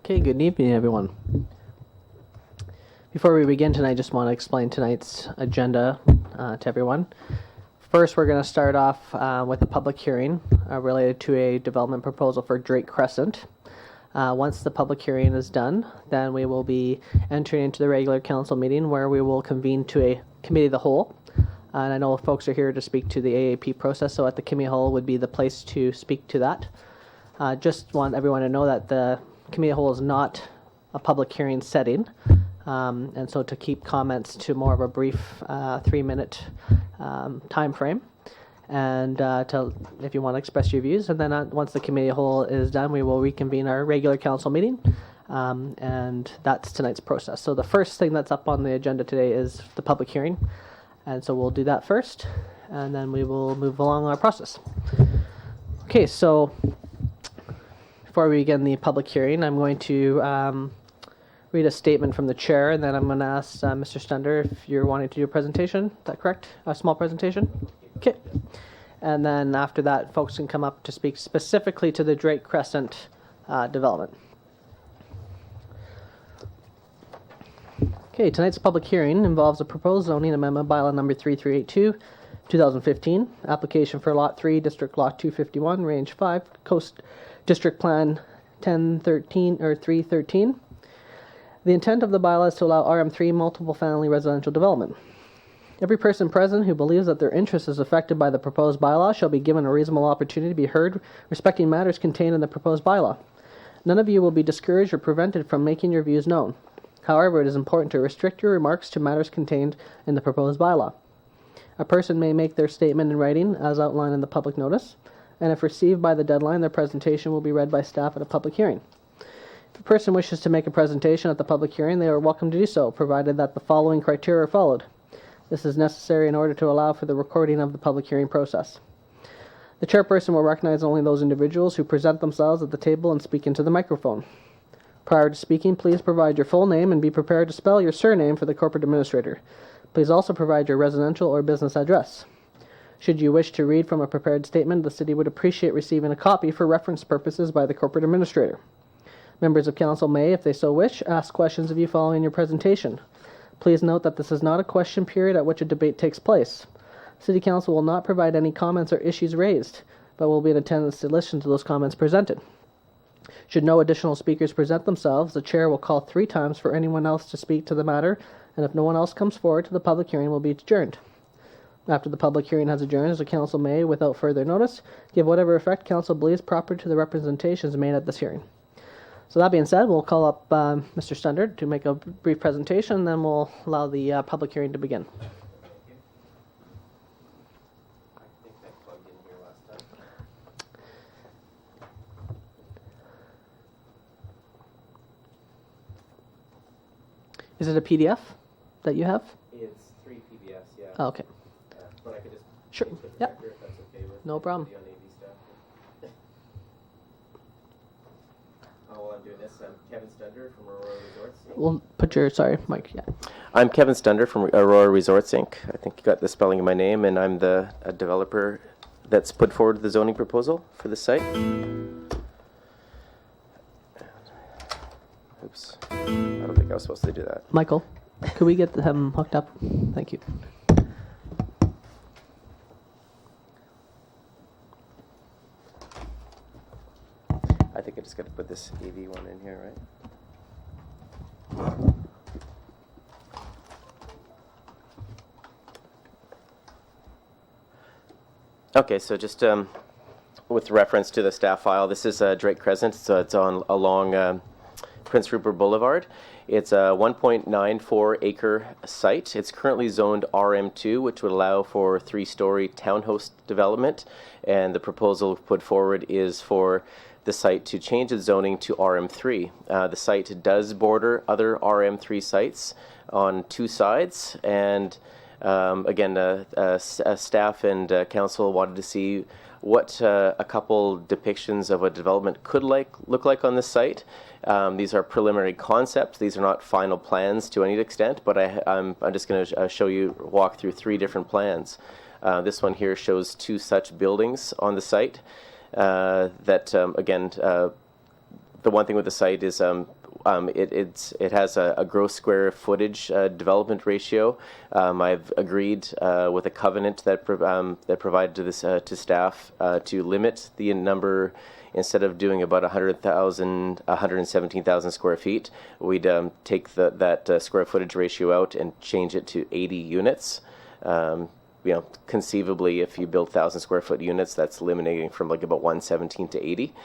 Okay, good evening, everyone. Before we begin tonight, I just want to explain tonight's agenda to everyone. First, we're going to start off with a public hearing related to a development proposal for Drake Crescent. Once the public hearing is done, then we will be entering into the regular council meeting where we will convene to a committee of the whole. And I know folks are here to speak to the AAP process, so at the committee of the whole would be the place to speak to that. Just want everyone to know that the committee of the whole is not a public hearing setting. And so to keep comments to more of a brief 3-minute time frame, and if you want to express your views, and then once the committee of the whole is done, we will reconvene our regular council meeting, and that's tonight's process. So the first thing that's up on the agenda today is the public hearing, and so we'll do that first, and then we will move along our process. Okay, so before we begin the public hearing, I'm going to read a statement from the chair, and then I'm going to ask Mr. Stunder if you're wanting to do a presentation. Is that correct? A small presentation? Okay. And then after that, folks can come up to speak specifically to the Drake Crescent development. Okay, tonight's public hearing involves a proposed zoning amendment bylaw number 3382, 2015, application for Lot 3, District Lot 251, Range 5, Coast District Plan 1013 or 313. The intent of the bylaw is to allow RM3 multiple family residential development. Every person present who believes that their interest is affected by the proposed bylaw shall be given a reasonable opportunity to be heard respecting matters contained in the proposed bylaw. None of you will be discouraged or prevented from making your views known. However, it is important to restrict your remarks to matters contained in the proposed bylaw. A person may make their statement in writing as outlined in the public notice, and if received by the deadline, their presentation will be read by staff at a public hearing. If a person wishes to make a presentation at the public hearing, they are welcome to do so, provided that the following criteria are followed. This is necessary in order to allow for the recording of the public hearing process. The chairperson will recognize only those individuals who present themselves at the table and speak into the microphone. Prior to speaking, please provide your full name and be prepared to spell your surname for the corporate administrator. Please also provide your residential or business address. Should you wish to read from a prepared statement, the city would appreciate receiving a copy for reference purposes by the corporate administrator. Members of council may, if they so wish, ask questions of you following your presentation. Please note that this is not a question period at which a debate takes place. City Council will not provide any comments or issues raised, but will be in attendance to listen to those comments presented. Should no additional speakers present themselves, the chair will call 3 times for anyone else to speak to the matter, and if no one else comes forward, the public hearing will be adjourned. After the public hearing has adjourned, the council may, without further notice, give whatever effect council believes proper to the representations made at this hearing. So that being said, we'll call up Mr. Stunder to make a brief presentation, and then we'll allow the public hearing to begin. I think I plugged in here last time. Is it a PDF that you have? It's 3 PBS, yeah. Oh, okay. But I could just Sure. change the Yep. projector if that's okay with No problem. the AV stuff. While I'm doing this, I'm Kevin Stunder from Aurora Resorts. We'll put your, sorry, Mike, yeah. I'm Kevin Stunder from Aurora Resorts, Inc. I think you got the spelling of my name, and I'm the developer that's put forward the zoning proposal for this site. Oops. I don't think I was supposed to do that. Michael, could we get him hooked up? Thank you. I think I just got to put this AV one in here, right? Okay, so just with reference to the staff file, this is Drake Crescent, so it's on along Prince Rupert Boulevard. It's a 1.94 acre site. It's currently zoned RM2, which would allow for 3-story townhouse development, and the proposal put forward is for the site to change its zoning to RM3. The site does border other RM3 sites on 2 sides, and again, staff and council wanted to see what a couple depictions of what development could look like on this site. These are preliminary concepts. These are not final plans to any extent, but I'm just going to walk through 3 different plans. This one here shows 2 such buildings on the site that, again, the one thing with the site is it has a gross square footage development ratio. I've agreed with a covenant that provided to this to staff to limit the number. Instead of doing about 117,000 square feet, we'd take that square footage ratio out and change it to 80 units. Conceivably, if you build 1,000 square foot units, that's eliminating from like about 117 to 80.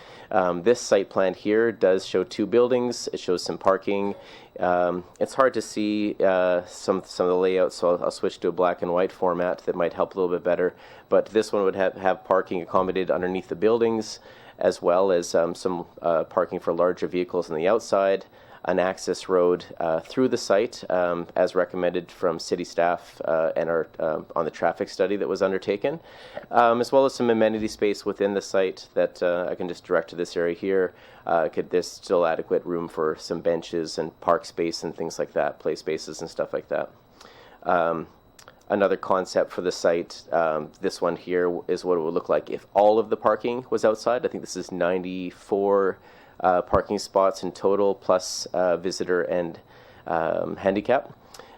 This site plan here does show 2 buildings. It shows some parking. It's hard to see some of the layouts, so I'll switch to a black and white format that might help a little bit better. But this one would have parking accommodated underneath the buildings, as well as some parking for larger vehicles on the outside, an access road through the site, as recommended from city staff and our on the traffic study that was undertaken, as well as some amenity space within the site that I can just direct to this area here. There's still adequate room for some benches and park space and things like that, play spaces and stuff like that. Another concept for the site, this one here, is what it would look like if all of the parking was outside. I think this is 94 parking spots in total, plus visitor and handicap.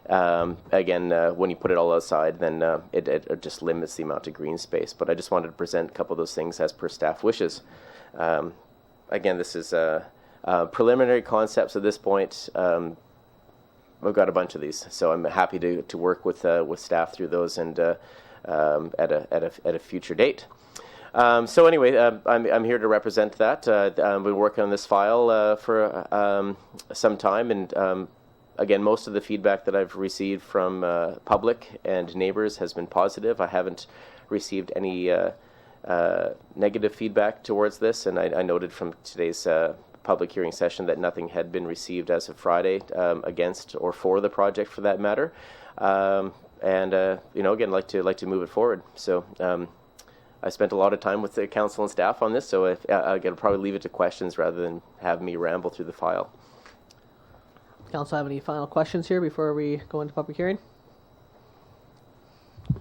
Again, when you put it all outside, then it just limits the amount of green space. But I just wanted to present a couple of those things as per staff wishes. Again, this is preliminary concepts at this point. We've got a bunch of these, so I'm happy to work with staff through those and at a future date. So anyway, I'm here to represent that. I've been working on this file for some time, and again, most of the feedback that I've received from public and neighbors has been positive. I haven't received any negative feedback towards this, and I noted from today's public hearing session that nothing had been received as of Friday against or for the project, for that matter. And again, like to move it forward. So I spent a lot of time with the council and staff on this, so I'll probably leave it to questions rather than have me ramble through the file. Council, have any final questions here before we go into public hearing?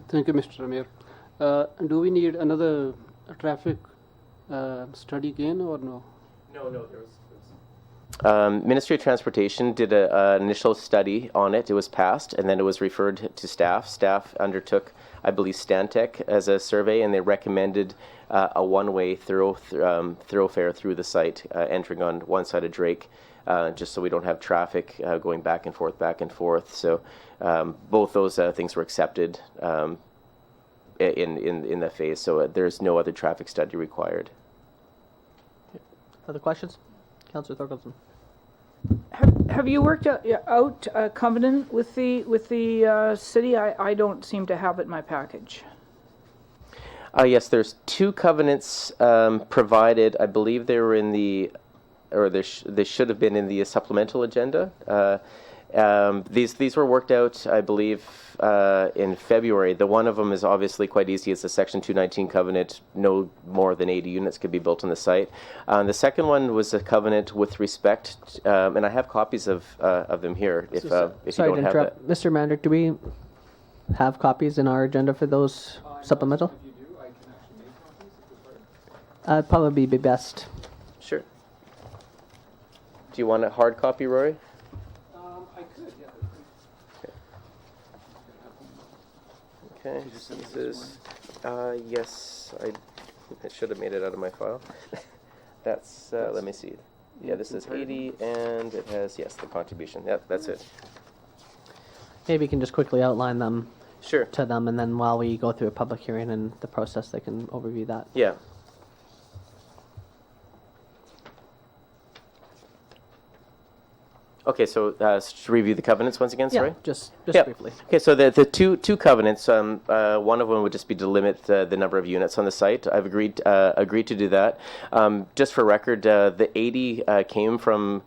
Thank you, Mr. Mayor. Do we need another traffic study again or no? No, there was. Ministry of Transportation did an initial study on it. It was passed, and then it was referred to staff. Staff undertook, I believe, Stantec as a survey, and they recommended a one-way thoroughfare through the site, entering on one side of Drake, just so we don't have traffic going back and forth. So both those things were accepted in the phase. So there's no other traffic study required. Other questions? Councillor Thorkelson. Have you worked out a covenant with the city? I don't seem to have it in my package. Yes, there's 2 covenants provided. I believe they were in the, or they should have been in the supplemental agenda. These were worked out, I believe, in February. The one of them is obviously quite easy. It's the Section 219 covenant. No more than 80 units could be built on the site. The second one was a covenant with respect, and I have copies of them here. If you don't have it, Mr. Mander, do we have copies in our agenda for those supplemental? If you do, I can actually make copies if you prefer. That'd probably be best. sure. Do you want a hard copy, Rory? I could, yeah. Okay, so this is, yes, I should have made it out of my file. That's, let me see. Yeah, this is 80, and it has, yes, the contribution. Yep, that's it. Maybe you can just quickly outline them Sure. to them, and then while we go through a public hearing and the process, they can overview that. Yeah. Okay, so to review the covenants once again, sorry? Yeah, just Yep. briefly. Okay, so the two covenants, one of them would just be to limit the number of units on the site. I've agreed to do that. Just for record, the 80 came from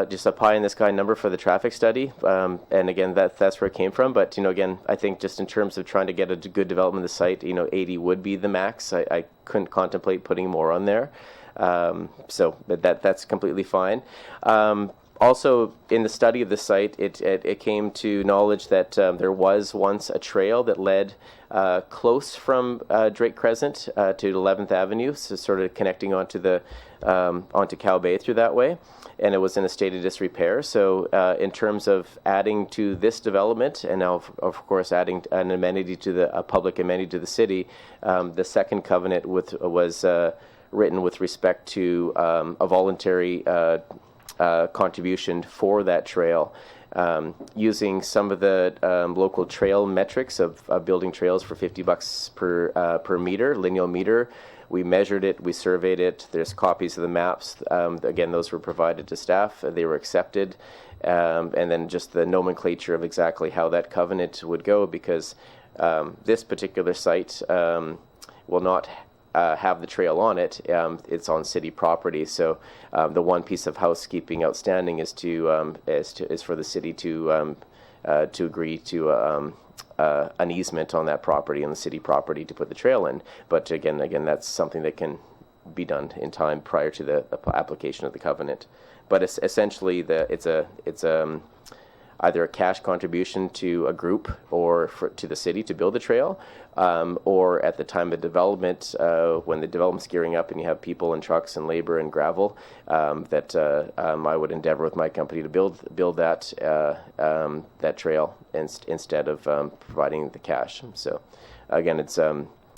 just a pie in the sky number for the traffic study, and again, that's where it came from. But again, I think just in terms of trying to get a good development of the site, 80 would be the max. I couldn't contemplate putting more on there, so but that's completely fine. Also, in the study of the site, it came to knowledge that there was once a trail that led close from Drake Crescent to 11th Avenue, so sort of connecting onto Cow Bay through that way, and it was in a state of disrepair. So in terms of adding to this development, and now of course adding an amenity to a public amenity to the city, the second covenant was written with respect to a voluntary contribution for that trail, using some of the local trail metrics of building trails for $50 per meter, lineal meter. We measured it, we surveyed it. There's copies of the maps. Again, those were provided to staff. They were accepted. And then just the nomenclature of exactly how that covenant would go, because this particular site will not have the trail on it. It's on city property, so the one piece of housekeeping outstanding is for the city to agree to an easement on that property, on the city property, to put the trail in. But again, that's something that can be done in time prior to the application of the covenant. But essentially, it's either a cash contribution to a group or to the city to build the trail, or at the time of development, when the development's gearing up and you have people and trucks and labor and gravel, that I would endeavor with my company to build that trail instead of providing the cash. So again, it's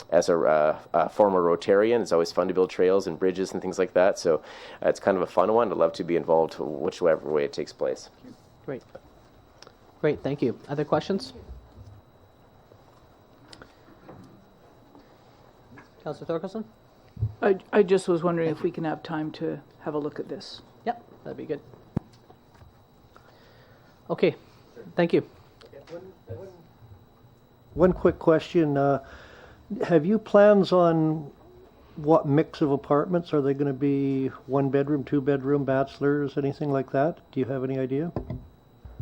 as a former Rotarian, it's always fun to build trails and bridges and things like that. So it's kind of a fun one. I'd love to be involved whichever way it takes place. Great, thank you. Other questions? Councillor Thorkelson? I just was wondering if we can have time to have a look at this. Yep, that'd be good. Okay, thank you. One quick question. Have you plans on what mix of apartments? Are they going to be 1 bedroom, 2 bedroom, bachelors, anything like that? Do you have any idea?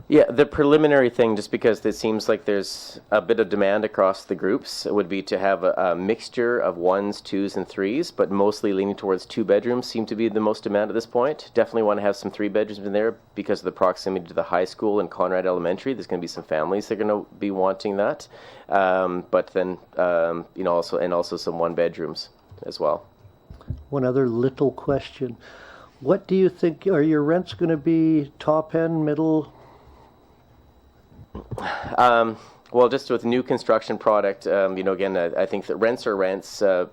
Yeah, the preliminary thing, just because it seems like there's a bit of demand across the groups, would be to have a mixture of 1s, 2s, and 3s, but mostly leaning towards 2 bedrooms seem to be the most demand at this point. Definitely want to have some 3 bedrooms in there because of the proximity to the high school and Conrad Elementary. There's going to be some families that are going to be wanting that, but then also some 1 bedrooms as well. One other little question. What do you think, are your rents going to be top end, middle? Well, just with new construction product, again, I think that rents are rents. I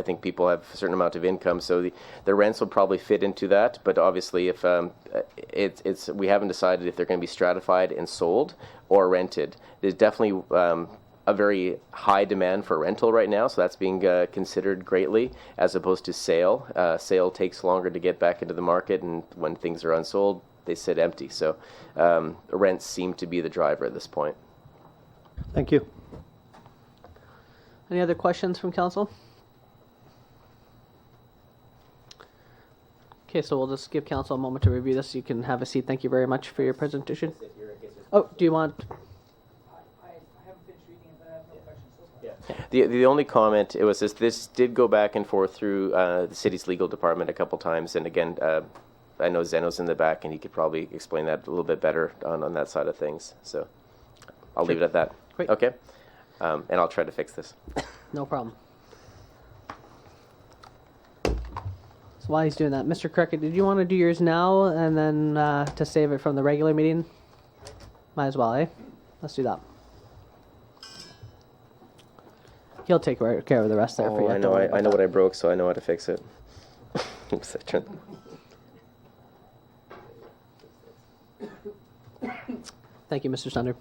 think people have a certain amount of income, so the rents will probably fit into that. But obviously, if we haven't decided if they're going to be stratified and sold or rented. There's definitely a very high demand for rental right now, so that's being considered greatly, as opposed to sale. Sale takes longer to get back into the market, and when things are unsold, they sit empty. So rents seem to be the driver at this point. Thank you. Any other questions from council? Okay, so we'll just give council a moment to review this. You can have a seat. Thank you very much for your presentation. Oh, do you want? I haven't finished reading it, but I have no questions so far. The only comment, it was this did go back and forth through the city's legal department a couple times, and again, I know Zeno's in the back, and he could probably explain that a little bit better on that side of things. So I'll leave it at that. Great. Okay, and I'll try to fix this. No problem. So while he's doing that, Mr. Cricket, did you want to do yours now and then to save it from the regular meeting? Might as well, eh? Let's do that. He'll take care of the rest there for you. I know. I know what I broke, so I know how to fix it. Oops, I turned. Thank you, Mr. Sunder.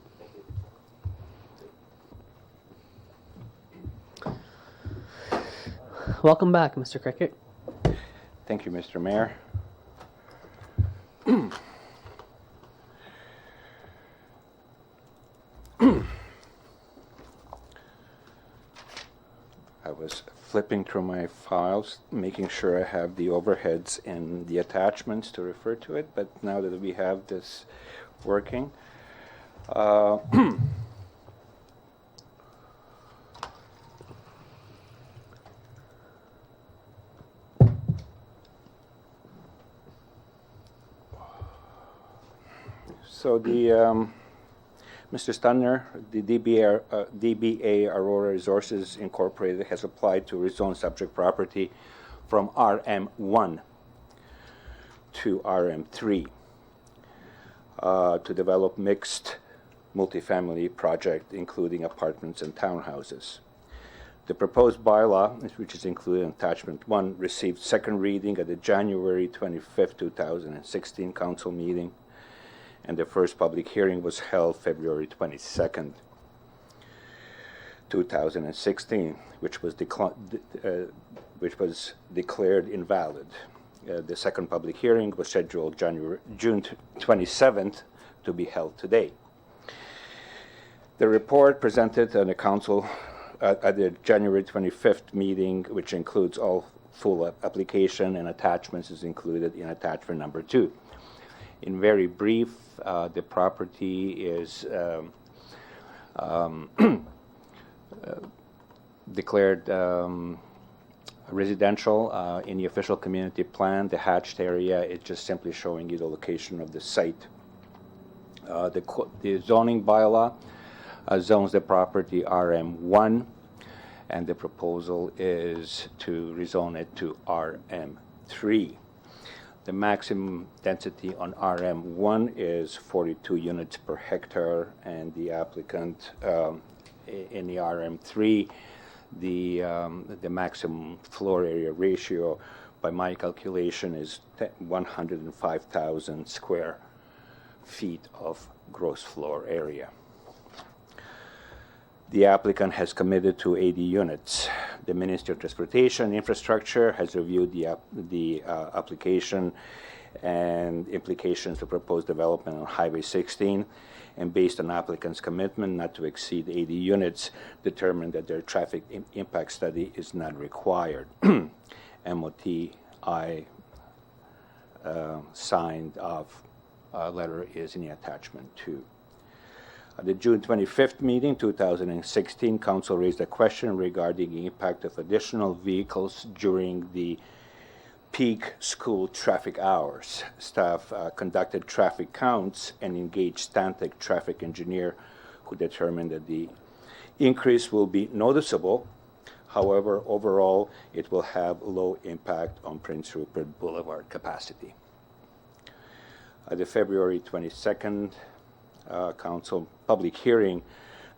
Welcome back, Mr. Cricket. Thank you, Mr. Mayor. I was flipping through my files, making sure I have the overheads and the attachments to refer to it, but now that we have this working, So the Mr. Stunner, the DBA Aurora Resources Incorporated has applied to rezone subject property from RM1 to RM3 to develop mixed multifamily project, including apartments and townhouses. The proposed bylaw, which is included in attachment 1, received second reading at the January 25, 2016 council meeting, and the first public hearing was held February 22nd, 2016, which was declared invalid. The second public hearing was scheduled June 27th to be held today. The report presented on the council at the January 25th meeting, which includes all full application and attachments, is included in attachment number 2. In very brief, the property is declared residential in the official community plan. The hatched area is just simply showing you the location of the site. The zoning bylaw zones the property RM1, and the proposal is to rezone it to RM3. The maximum density on RM1 is 42 units per hectare, and the applicant in the RM3, the maximum floor area ratio, by my calculation, is 105,000 square feet of gross floor area. The applicant has committed to 80 units. The Ministry of Transportation and Infrastructure has reviewed the application and implications of proposed development on Highway 16, and based on applicant's commitment not to exceed 80 units, determined that their traffic impact study is not required. MOTI signed off letter is in the attachment 2. At the June 25th meeting, 2016, Council raised a question regarding the impact of additional vehicles during the peak school traffic hours. Staff conducted traffic counts and engaged Stantec traffic engineer, who determined that the increase will be noticeable. However, overall, it will have low impact on Prince Rupert Boulevard capacity. At the February 22nd Council public hearing,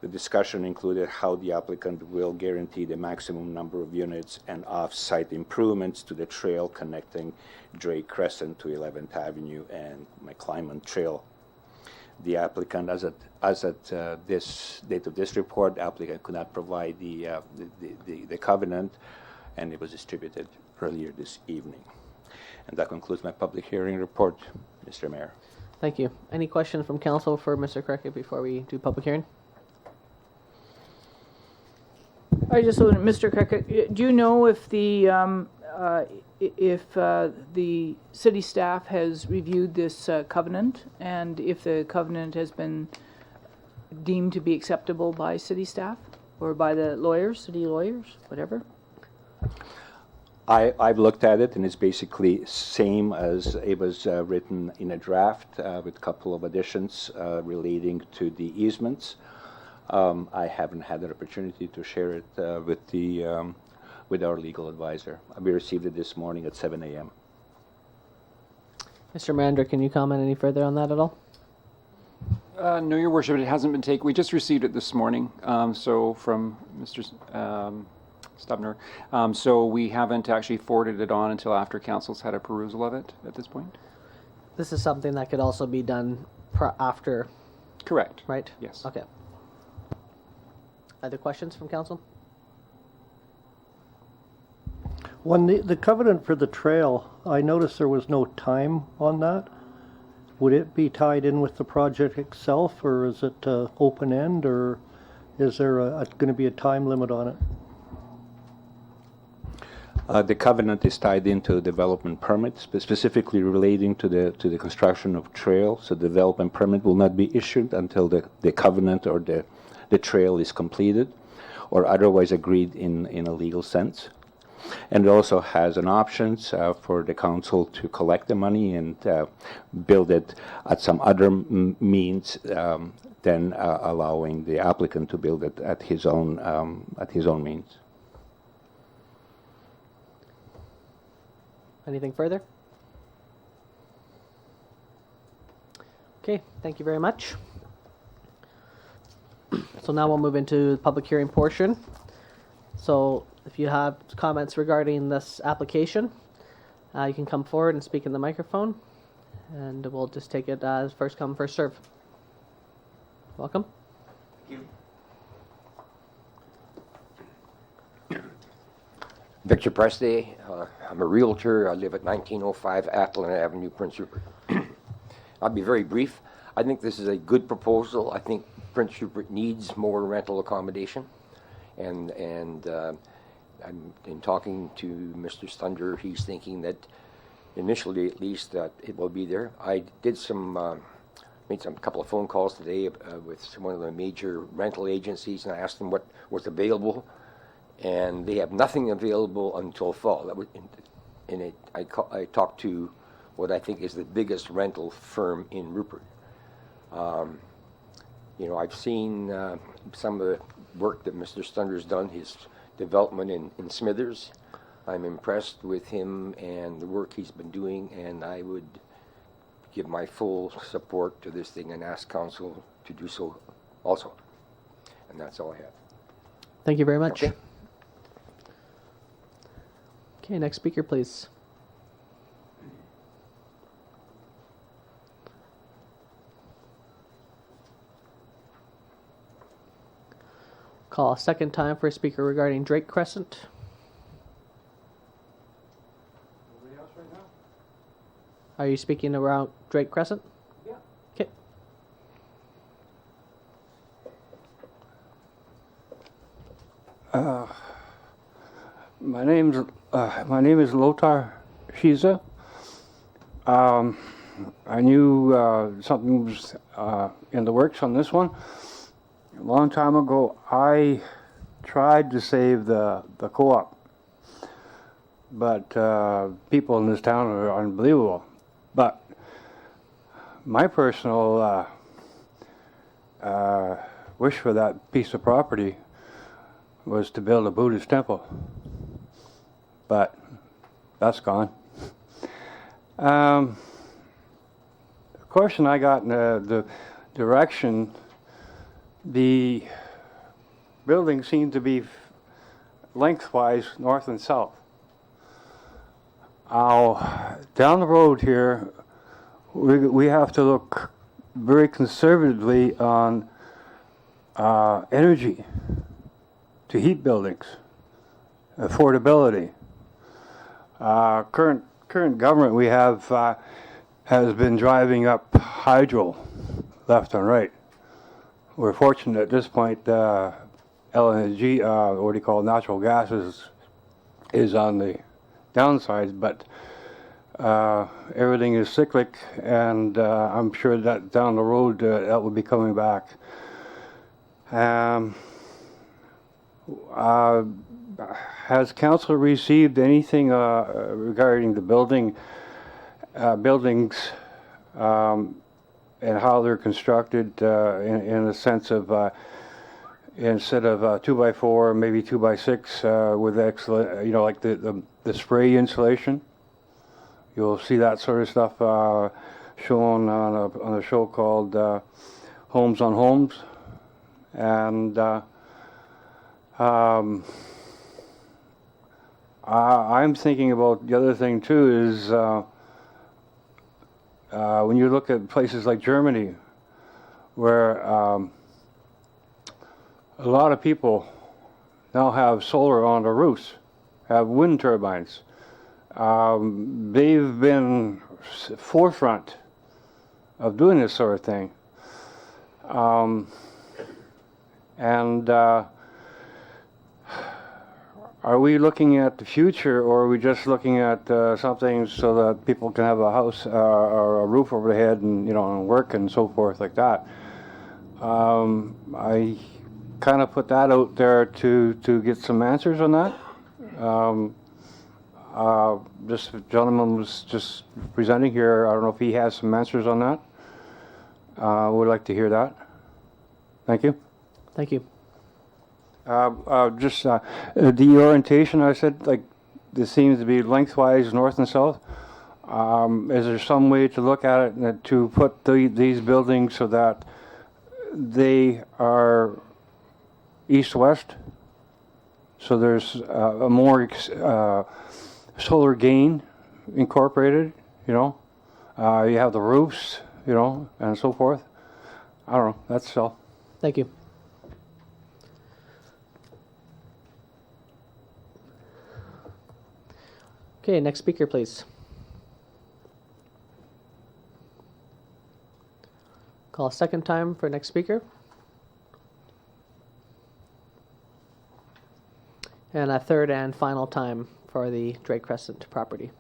the discussion included how the applicant will guarantee the maximum number of units and off-site improvements to the trail connecting Drake Crescent to 11th Avenue and McClymont Trail. The applicant, as at this date of this report, the applicant could not provide the covenant, and it was distributed earlier this evening. And that concludes my public hearing report, Mr. Mayor. Thank you. Any questions from council for Mr. Cricket before we do public hearing? I just want Mr. Cricket, do you know if the city staff has reviewed this covenant, and if the covenant has been deemed to be acceptable by city staff or by the lawyers, city lawyers, whatever? I've looked at it, and it's basically same as it was written in a draft with a couple of additions relating to the easements. I haven't had an opportunity to share it with our legal advisor. We received it this morning at 7 a.m. Mr. Miranda, can you comment any further on that at all? No, Your Worship, it hasn't been taken. We just received it this morning, so from Mr. Stubner. So we haven't actually forwarded it on until after council's had a perusal of it at this point. This is something that could also be done after, Correct. right? Yes. Okay. Other questions from council? When the covenant for the trail, I noticed there was no time on that. Would it be tied in with the project itself, or is it open end, or is there going to be a time limit on it? The covenant is tied into development permits, specifically relating to the construction of trail. So the development permit will not be issued until the covenant or the trail is completed, or otherwise agreed in a legal sense. And it also has an options for the council to collect the money and build it at some other means than allowing the applicant to build it at his own means. Anything further? Okay, thank you very much. So now we'll move into the public hearing portion. So if you have comments regarding this application, you can come forward and speak in the microphone, and we'll just take it as first come, first serve. Welcome. Victor Preste. I'm a realtor. I live at 1905 Atlanta Avenue, Prince Rupert. I'll be very brief. I think this is a good proposal. I think Prince Rupert needs more rental accommodation. And I'm in talking to Mr. Stunder, he's thinking that initially at least that it will be there. I did made some couple of phone calls today with one of the major rental agencies, and I asked them what was available. And they have nothing available until fall. I talked to what I think is the biggest rental firm in Rupert. I've seen some of the work that Mr. Stunder's done, his development in Smithers. I'm impressed with him and the work he's been doing, and I would give my full support to this thing and ask council to do so also. And that's all I have. Thank you very much. Okay. Okay, next speaker, please. Call a second time for a speaker regarding Drake Crescent. Nobody else right now? Are you speaking around Drake Crescent? Yeah. Okay. My name is Lothar Shiza. I knew something was in the works on this one. A long time ago, I tried to save the co-op, but people in this town are unbelievable. But my personal wish for that piece of property was to build a Buddhist temple. But that's gone. The question I got in the direction, the buildings seem to be lengthwise north and south. Down the road here, we have to look very conservatively on energy to heat buildings, affordability. Current government we have has been driving up hydro left and right. We're fortunate at this point. LNG, what do you call natural gas, is on the downside, but everything is cyclic, and I'm sure that down the road that will be coming back. Has council received anything regarding the buildings and how they're constructed in the sense of instead of 2x4, maybe 2x6 with excellent, like the spray insulation? You'll see that sort of stuff shown on a show called Homes on Homes, and I'm thinking about the other thing too is when you look at places like Germany, where a lot of people now have solar on their roofs, have wind turbines. They've been forefront of doing this sort of thing. Are we looking at the future, or are we just looking at something so that people can have a house or a roof over their head and and work and so forth like that? I kind of put that out there to get some answers on that. This gentleman was just presenting here. I don't know if he has some answers on that. Would like to hear that. Thank you. Thank you. The orientation, I said, like, this seems to be lengthwise north and south. Is there some way to look at it and to put these buildings so that they are east-west? So there's a more solar gain incorporated, you know? You have the roofs, you know, and so forth. I don't know. That's all. Thank you. Okay, next speaker, please. Call a second time for next speaker. And a third and final time for the Drake Crescent property.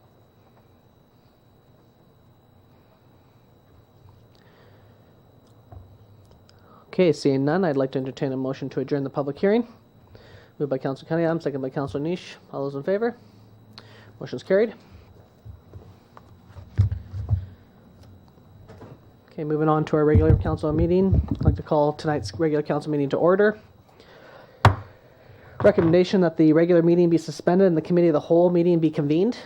Okay, seeing none, I'd like to entertain a motion to adjourn the public hearing. Moved by Councilor Cunningham, second by Councilor Niche. All those in favor? Motion's carried. Okay, moving on to our regular council meeting. I'd like to call tonight's regular council meeting to order. Recommendation that the regular meeting be suspended and the committee of the whole meeting be convened.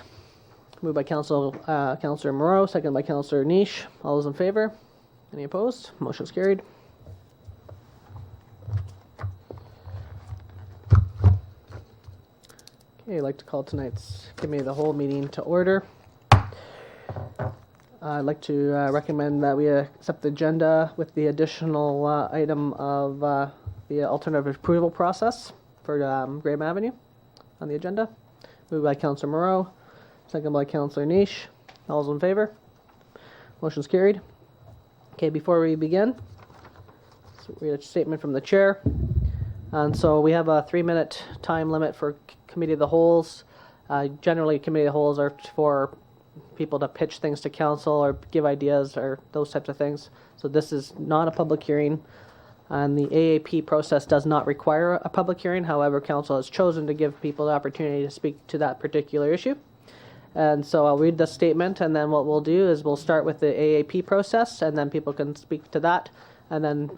Moved by Councilor Moreau, second by Councilor Niche. All those in favor? Any opposed? Motion's carried. Okay, I'd like to call tonight's committee of the whole meeting to order. I'd like to recommend that we accept the agenda with the additional item of the alternative approval process for Graham Avenue on the agenda. Moved by Councilor Moreau, second by Councilor Niche. All those in favor? Motion's carried. Okay, before we begin, let's read a statement from the chair. And so we have a 3-minute time limit for committee of the wholes. Generally, committee of the wholes are for people to pitch things to council or give ideas or those types of things. So this is not a public hearing, and the AAP process does not require a public hearing. However, council has chosen to give people the opportunity to speak to that particular issue. And so I'll read the statement, and then what we'll do is we'll start with the AAP process, and then people can speak to that. And then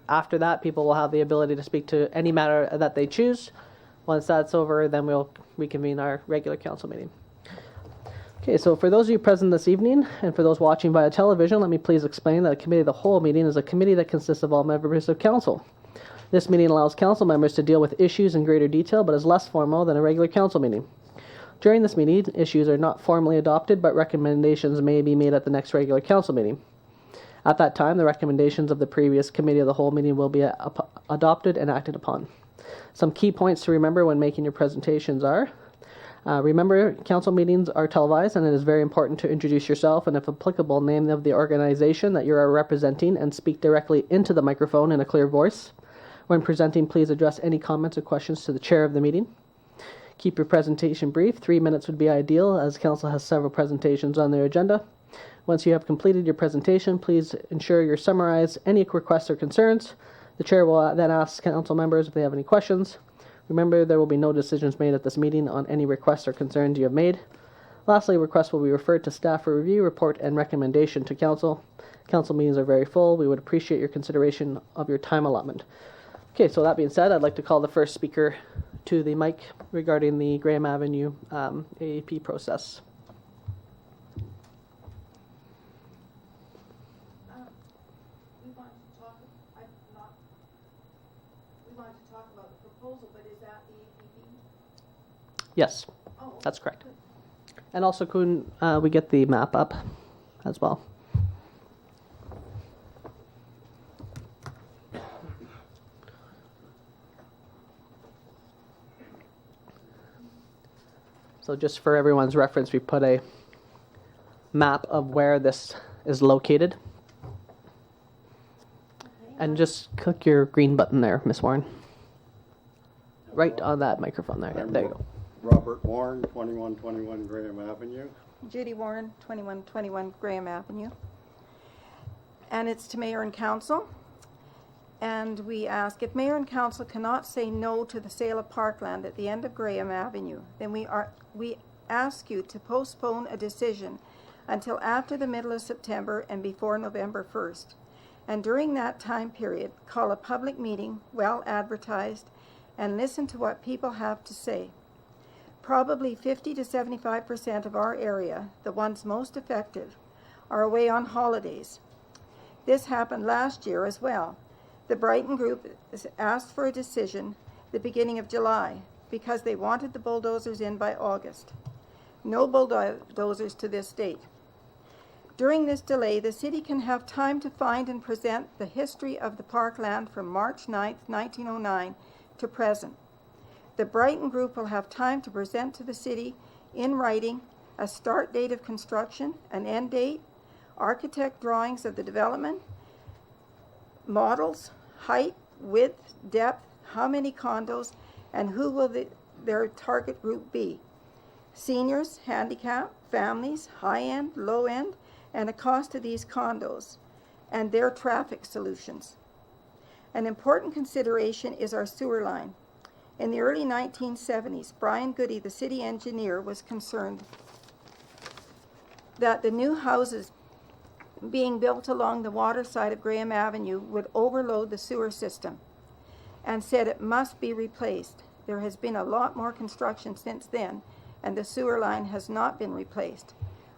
after that, people will have the ability to speak to any matter that they choose. Once that's over, then we'll reconvene our regular council meeting. Okay, so for those of you present this evening, and for those watching via television, let me please explain that a committee of the whole meeting is a committee that consists of all members of council. This meeting allows council members to deal with issues in greater detail, but is less formal than a regular council meeting. During this meeting, issues are not formally adopted, but recommendations may be made at the next regular council meeting. At that time, the recommendations of the previous committee of the whole meeting will be adopted and acted upon. Some key points to remember when making your presentations are, remember, council meetings are televised, and it is very important to introduce yourself and, if applicable, name of the organization that you are representing and speak directly into the microphone in a clear voice. When presenting, please address any comments or questions to the chair of the meeting. Keep your presentation brief. 3 minutes would be ideal, as council has several presentations on their agenda. Once you have completed your presentation, please ensure you summarize any requests or concerns. The chair will then ask council members if they have any questions. Remember, there will be no decisions made at this meeting on any requests or concerns you have made. Lastly, requests will be referred to staff for review, report, and recommendation to council. Council meetings are very full. We would appreciate your consideration of your time allotment. Okay, so that being said, I'd like to call the first speaker to the mic regarding the Graham Avenue AAP process. Yes, that's correct. And also, could we get the map up as well? So just for everyone's reference, we put a map of where this is located. And just click your green button there, Miss Warren. Right on that microphone there. Yeah, there you go. Robert Warren, 2121 Graham Avenue. Judy Warren, 2121 Graham Avenue. And it's to Mayor and Council. And we ask, if Mayor and Council cannot say no to the sale of parkland at the end of Graham Avenue, then we ask you to postpone a decision until after the middle of September and before November 1st. And during that time period, call a public meeting, well advertised, and listen to what people have to say. Probably 50 to 75% of our area, the ones most effective, are away on holidays. This happened last year as well. The Brighton Group asked for a decision the beginning of July because they wanted the bulldozers in by August. No bulldozers to this date. During this delay, the city can have time to find and present the history of the parkland from March 9th, 1909 to present. The Brighton Group will have time to present to the city in writing a start date of construction, an end date, architect drawings of the development, models, height, width, depth, how many condos, and who will their target group be. Seniors, handicap, families, high-end, low-end, and a cost of these condos, and their traffic solutions. An important consideration is our sewer line. In the early 1970s, Brian Goody, the city engineer, was concerned that the new houses being built along the water side of Graham Avenue would overload the sewer system and said it must be replaced. There has been a lot more construction since then, and the sewer line has not been replaced.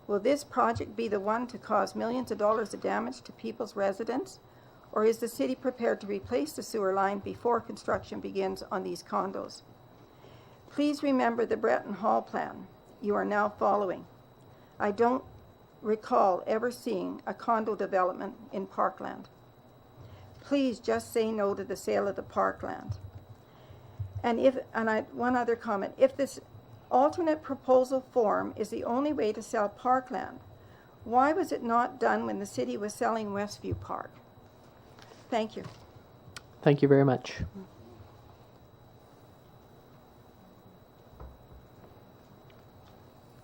Will this project be the one to cause millions of dollars of damage to people's residents? Or is the city prepared to replace the sewer line before construction begins on these condos? Please remember the Breton Hall plan you are now following. I don't recall ever seeing a condo development in Parkland. Please just say no to the sale of the Parkland. One other comment, if this alternate proposal form is the only way to sell Parkland, why was it not done when the city was selling Westview Park? Thank you. Thank you very much.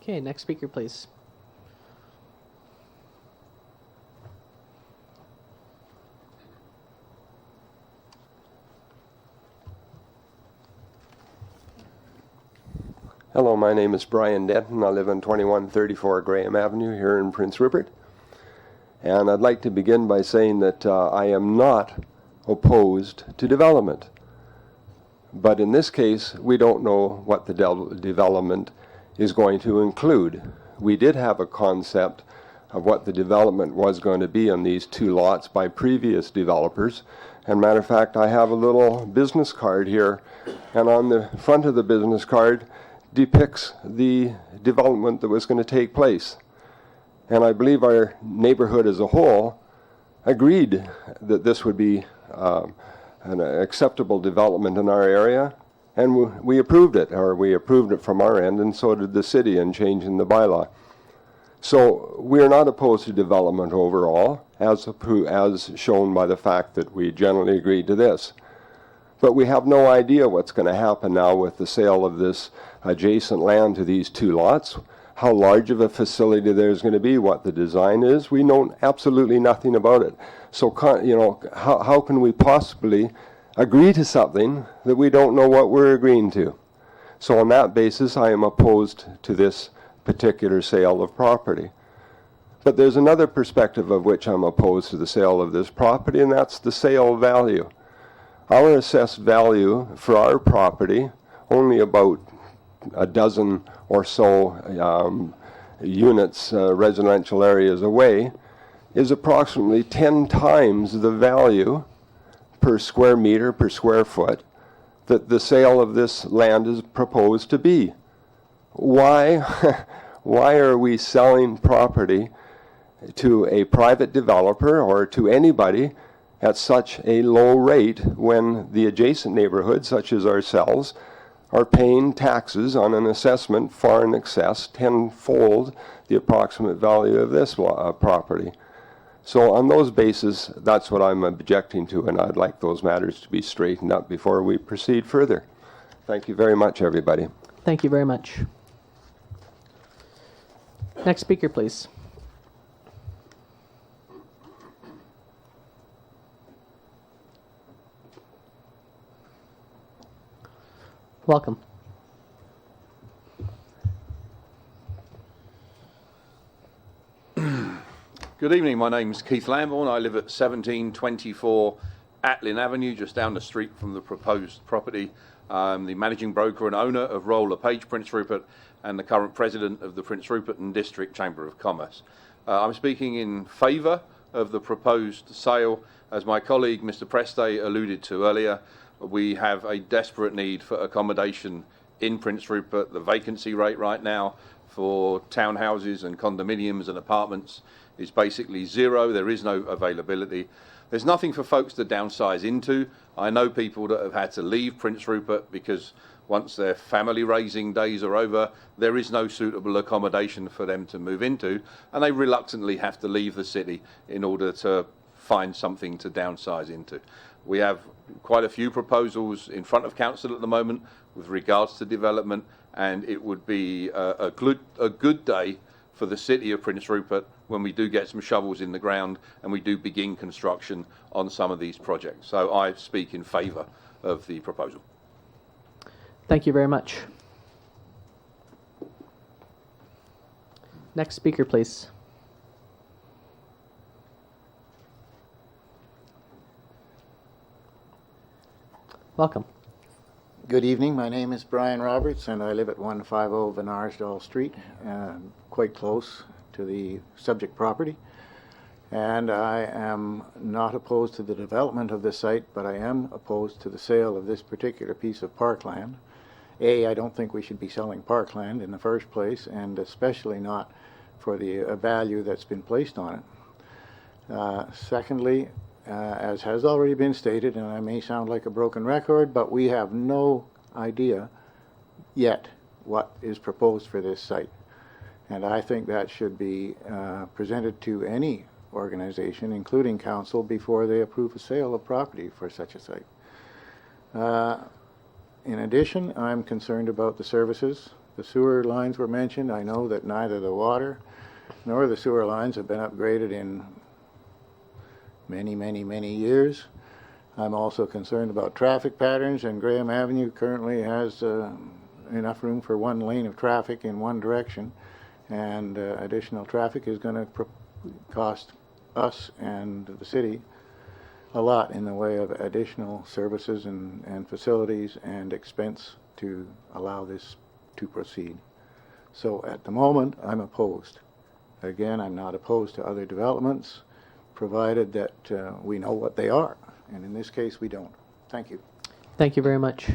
Okay, next speaker, please. Hello, my name is Brian Denton. I live on 2134 Graham Avenue here in Prince Rupert. And I'd like to begin by saying that I am not opposed to development. But in this case, we don't know what the development is going to include. We did have a concept of what the development was going to be on these two lots by previous developers. And matter of fact, I have a little business card here, and on the front of the business card depicts the development that was going to take place. And I believe our neighborhood as a whole agreed that this would be an acceptable development in our area, and we approved it, or we approved it from our end, and so did the city in changing the bylaw. So we are not opposed to development overall, as shown by the fact that we generally agreed to this. But we have no idea what's going to happen now with the sale of this adjacent land to these two lots, how large of a facility there's going to be, what the design is. We know absolutely nothing about it. So, how can we possibly agree to something that we don't know what we're agreeing to? So on that basis, I am opposed to this particular sale of property. But there's another perspective of which I'm opposed to the sale of this property, and that's the sale value. Our assessed value for our property, only about a dozen or so units, residential areas away, is approximately 10 times the value per square meter, per square foot, that the sale of this land is proposed to be. Why, why are we selling property to a private developer or to anybody at such a low rate when the adjacent neighborhoods, such as ourselves, are paying taxes on an assessment far in excess, tenfold the approximate value of this property? So on those bases, that's what I'm objecting to, and I'd like those matters to be straightened up before we proceed further. Thank you very much, everybody. Thank you very much. Next speaker, please. Welcome. Good evening, my name's Keith Lambourne. I live at 1724 Atlin Avenue, just down the street from the proposed property. I'm the managing broker and owner of Roller Page Prince Rupert and the current president of the Prince Rupert and District Chamber of Commerce. I'm speaking in favour of the proposed sale. As my colleague Mr Preste alluded to earlier, we have a desperate need for accommodation in Prince Rupert. The vacancy rate right now for townhouses and condominiums and apartments is basically zero. There is no availability. There's nothing for folks to downsize into. I know people that have had to leave Prince Rupert because once their family raising days are over, there is no suitable accommodation for them to move into, and they reluctantly have to leave the city in order to find something to downsize into. We have quite a few proposals in front of council at the moment with regards to development, and it would be a good day for the city of Prince Rupert when we do get some shovels in the ground and we do begin construction on some of these projects. So I speak in favour of the proposal. Thank you very much. Next speaker, please. Welcome. Good evening. My name is Brian Roberts, and I live at 150 Venarsdal Street, quite close to the subject property. And I am not opposed to the development of this site, but I am opposed to the sale of this particular piece of parkland. I don't think we should be selling parkland in the first place, and especially not for the value that's been placed on it. Secondly, as has already been stated, and I may sound like a broken record, but we have no idea yet what is proposed for this site. And I think that should be presented to any organization, including council, before they approve a sale of property for such a site. In addition, I'm concerned about the services. The sewer lines were mentioned. I know that neither the water nor the sewer lines have been upgraded in many years. I'm also concerned about traffic patterns, and Graham Avenue currently has enough room for one lane of traffic in one direction, and additional traffic is going to cost us and the city a lot in the way of additional services and facilities and expense to allow this to proceed. So at the moment, I'm opposed. Again, I'm not opposed to other developments, provided that we know what they are. And in this case, we don't. Thank you. Thank you very much.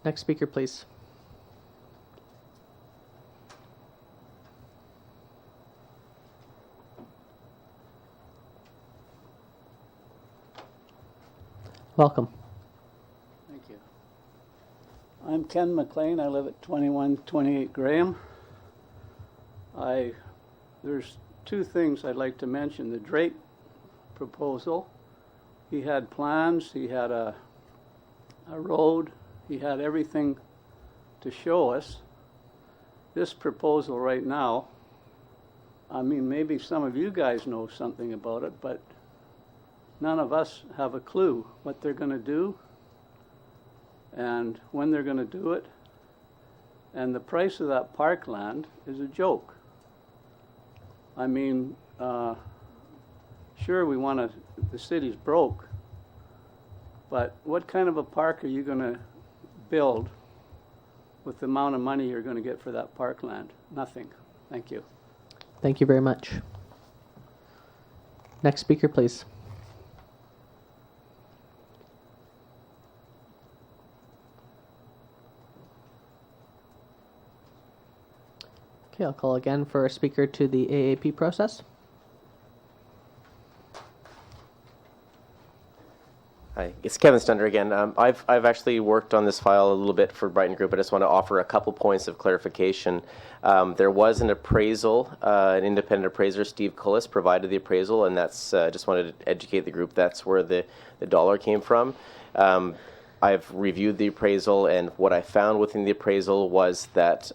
Next speaker, please. Welcome. Thank you. I'm Ken McLean. I live at 2128 Graham. There's two things I'd like to mention. The Drake proposal, he had plans, he had a road, he had everything to show us. This proposal right now, I mean, maybe some of you guys know something about it, but none of us have a clue what they're going to do and when they're going to do it. And the price of that parkland is a joke. I mean, sure, the city's broke, but what kind of a park are you going to build with the amount of money you're going to get for that parkland? Nothing. Thank you. Thank you very much. Next speaker, please. Okay, I'll call again for a speaker to the AAP process. Hi, it's Kevin Stunder again. I've actually worked on this file a little bit for Brighton Group. I just want to offer a couple points of clarification. There was an appraisal, an independent appraiser, Steve Cullis, provided the appraisal, and that's just wanted to educate the group. That's where the dollar came from. I've reviewed the appraisal, and what I found within the appraisal was that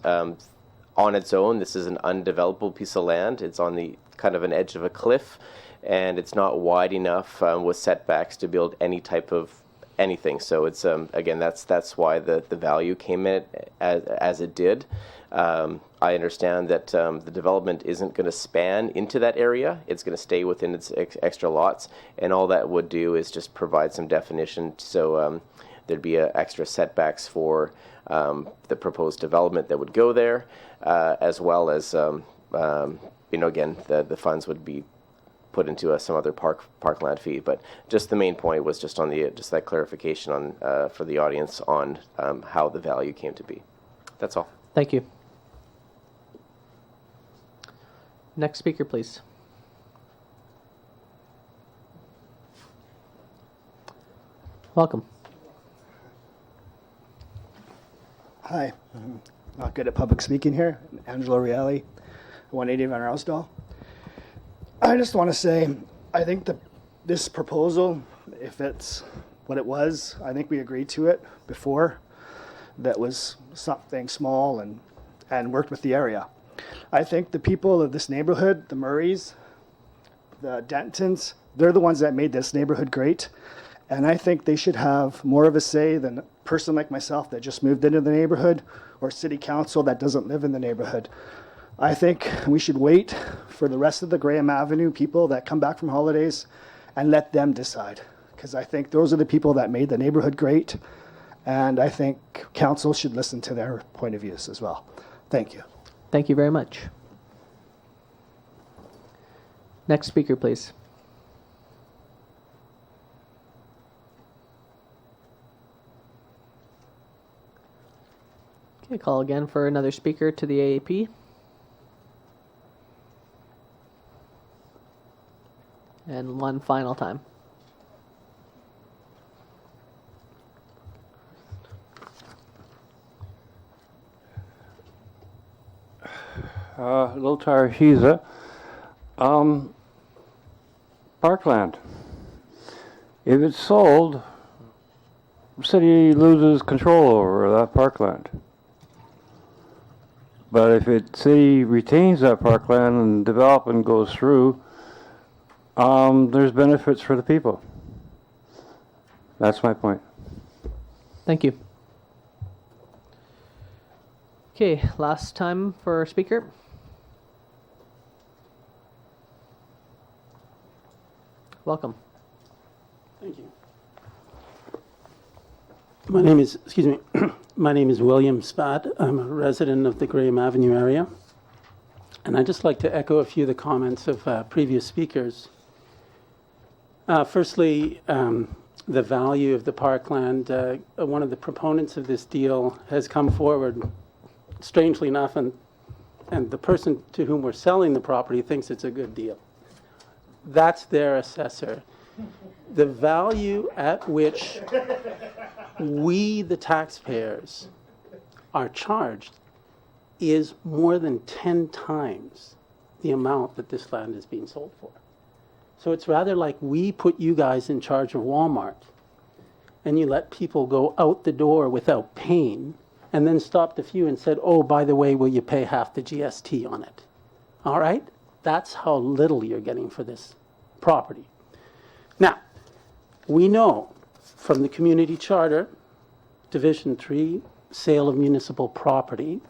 on its own, this is an undevelopable piece of land. It's on the kind of an edge of a cliff, and it's not wide enough with setbacks to build any type of anything. So it's again, that's why the value came in as it did. I understand that the development isn't going to span into that area. It's going to stay within its extra lots, and all that would do is just provide some definition. So there'd be extra setbacks for the proposed development that would go there, as well as again, the funds would be put into some other parkland fee. But just the main point was just on just that clarification on for the audience on how the value came to be. That's all. Thank you. Next speaker, please. Welcome. Hi, I'm not good at public speaking here. Angelo Reali, 180 Van Rousdahl. I just want to say, I think this proposal, if it's what it was, I think we agreed to it before. That was something small and worked with the area. I think the people of this neighborhood, the Murrays, the Dentons, they're the ones that made this neighborhood great. And I think they should have more of a say than a person like myself that just moved into the neighborhood, or city council that doesn't live in the neighborhood. I think we should wait for the rest of the Graham Avenue people that come back from holidays and let them decide. Because I think those are the people that made the neighborhood great. And I think council should listen to their point of views as well. Thank you. Thank you very much. Next speaker, please. Okay, call again for another speaker to the AAP. And one final time. Lothar Hiza. Parkland. If it's sold, the city loses control over that parkland. But if city retains that parkland and development goes through, there's benefits for the people. That's my point. Thank you. Okay, last time for a speaker. Welcome. Thank you. My name is, my name is William Spad. I'm a resident of the Graham Avenue area. And I'd just like to echo a few of the comments of previous speakers. Firstly, the value of the parkland. One of the proponents of this deal has come forward, strangely enough, and the person to whom we're selling the property thinks it's a good deal. That's their assessor. The value at which we, the taxpayers, are charged is more than 10 times the amount that this land is being sold for. So it's rather like we put you guys in charge of Walmart, and you let people go out the door without paying, and then stopped a few and said, oh, by the way, will you pay half the GST on it? All right? That's how little you're getting for this property. Now, we know from the Community Charter, Division 3, Sale of Municipal Property,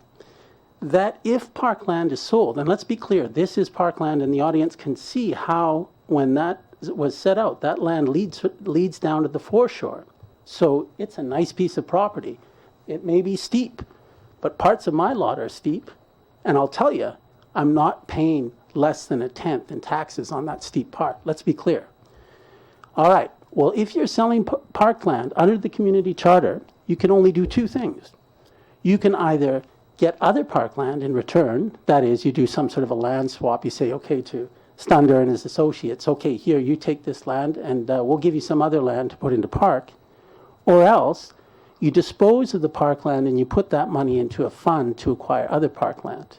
that if parkland is sold, and let's be clear, this is parkland, and the audience can see how, when that was set out, that land leads down to the foreshore. So it's a nice piece of property. It may be steep, but parts of my lot are steep, and I'll tell you, I'm not paying less than 1/10 in taxes on that steep part. Let's be clear. All right, well, if you're selling parkland under the Community Charter, you can only do two things. You can either get other parkland in return, that is, you do some sort of a land swap, you say, okay, to Stunder and his associates, okay, here, you take this land, and we'll give you some other land to put into park, or else you dispose of the parkland and you put that money into a fund to acquire other parkland.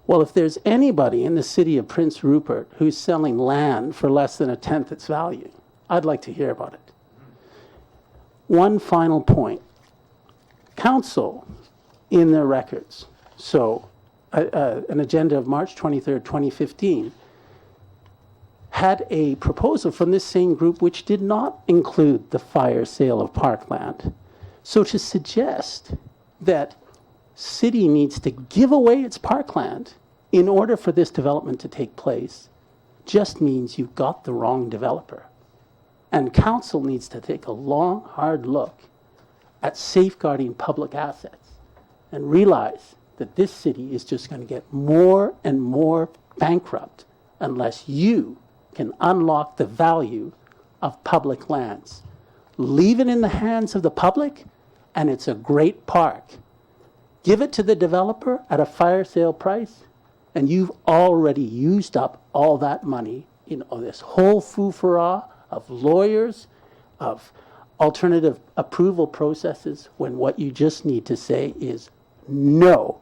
Well, if there's anybody in the city of Prince Rupert who's selling land for less than 1/10 its value, I'd like to hear about it. One final point. Council, in their records, so an agenda of March 23rd, 2015, had a proposal from this same group which did not include the fire sale of parkland. So to suggest that city needs to give away its parkland in order for this development to take place just means you've got the wrong developer. And council needs to take a long, hard look at safeguarding public assets and realize that this city is just going to get more and more bankrupt unless you can unlock the value of public lands. Leave it in the hands of the public, and it's a great park. Give it to the developer at a fire sale price, and you've already used up all that money in this whole foo-for-ah of lawyers, of alternative approval processes, when what you just need to say is no.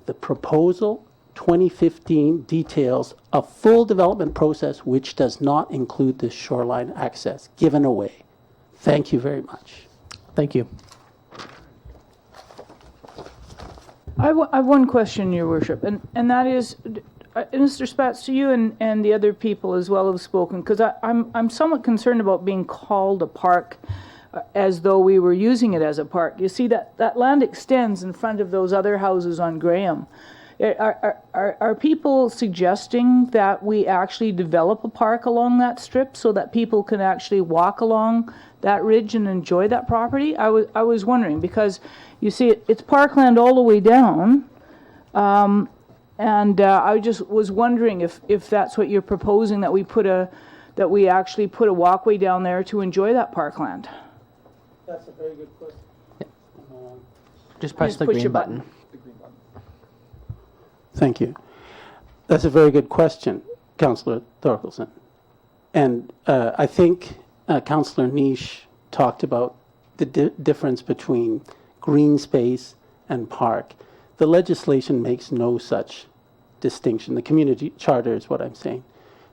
The proposal 2015 details a full development process which does not include this shoreline access given away. Thank you very much. Thank you. I have one question, Your Worship, and that is, Mr. Spatz, to you and the other people as well have spoken, because I'm somewhat concerned about being called a park as though we were using it as a park. You see, that land extends in front of those other houses on Graham. Are people suggesting that we actually develop a park along that strip so that people can actually walk along that ridge and enjoy that property? I was wondering, because you see it's parkland all the way down, and I just was wondering if that's what you're proposing, that we actually put a walkway down there to enjoy that parkland. That's a very good question. Just press the push green your button. Thank you. That's a very good question, Councillor Thorkelson. And I think Councillor Niche talked about the difference between green space and park. The legislation makes no such distinction. The community charter is what I'm saying.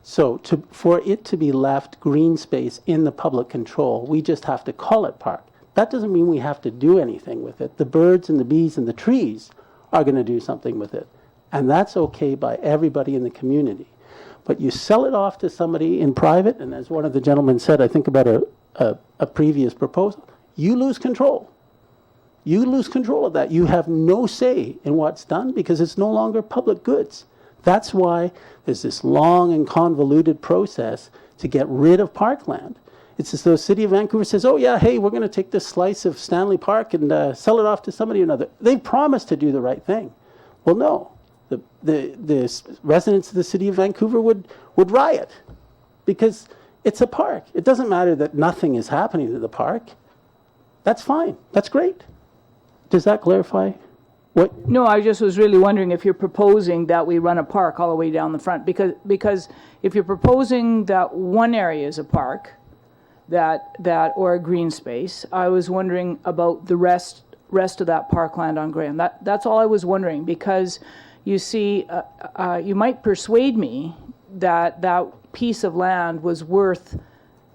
So for it to be left green space in the public control, we just have to call it park. That doesn't mean we have to do anything with it. The birds and the bees and the trees are going to do something with it. And that's okay by everybody in the community. But you sell it off to somebody in private, and as one of the gentlemen said, I think about a previous proposal, you lose control. You lose control of that. You have no say in what's done because it's no longer public goods. That's why there's this long and convoluted process to get rid of parkland. It's as though the City of Vancouver says, oh yeah, hey, we're going to take this slice of Stanley Park and sell it off to somebody or another. They promised to do the right thing. Well, no. The residents of the City of Vancouver would riot because it's a park. It doesn't matter that nothing is happening to the park. That's fine. That's great. Does that clarify? What? No, I just was really wondering if you're proposing that we run a park all the way down the front, because if you're proposing that one area is a park, that or a green space, I was wondering about the rest of that parkland on Graham. That's all I was wondering, because you see, you might persuade me that that piece of land was worth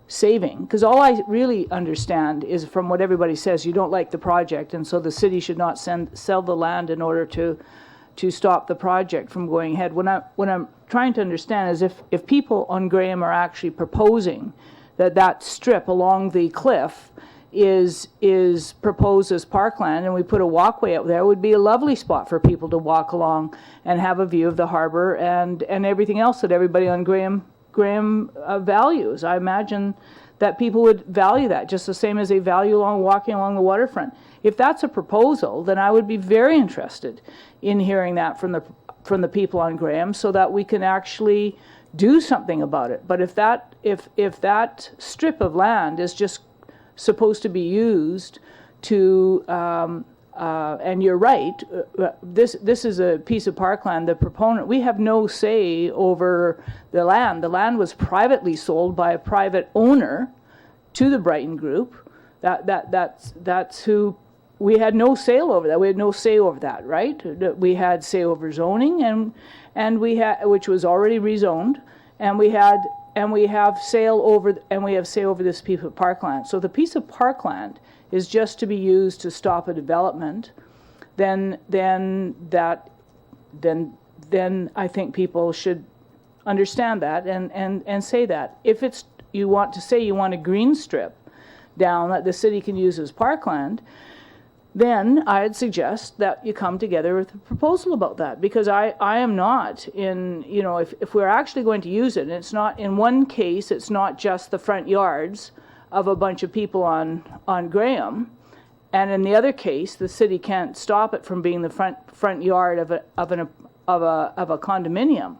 saving, because all I really understand is from what everybody says, you don't like the project, and so the city should not sell the land in order to stop the project from going ahead. What I'm trying to understand is if people on Graham are actually proposing that strip along the cliff is proposed as parkland, and we put a walkway out there, it would be a lovely spot for people to walk along and have a view of the harbor and everything else that everybody on Graham values. I imagine that people would value that just the same as they value walking along the waterfront. If that's a proposal, then I would be very interested in hearing that from the people on Graham, so that we can actually do something about it. But if that strip of land is just supposed to be used to and you're right, this is a piece of parkland. The proponent, we have no say over the land. The land was privately sold by a private owner to the Brighton Group. That's who. We had no sale over that. We had no say over that, right? We had say over zoning, and we had, which was already rezoned, and we have say over this piece of parkland. So the piece of parkland is just to be used to stop a development. Then I think people should understand that and say that. If it's you want to say you want a green strip down that the city can use as parkland, then I'd suggest that you come together with a proposal about that, because I am not in, you know, if we're actually going to use it, and it's not, in one case, it's not just the front yards of a bunch of people on Graham, and in the other case, the city can't stop it from being the front yard of a condominium.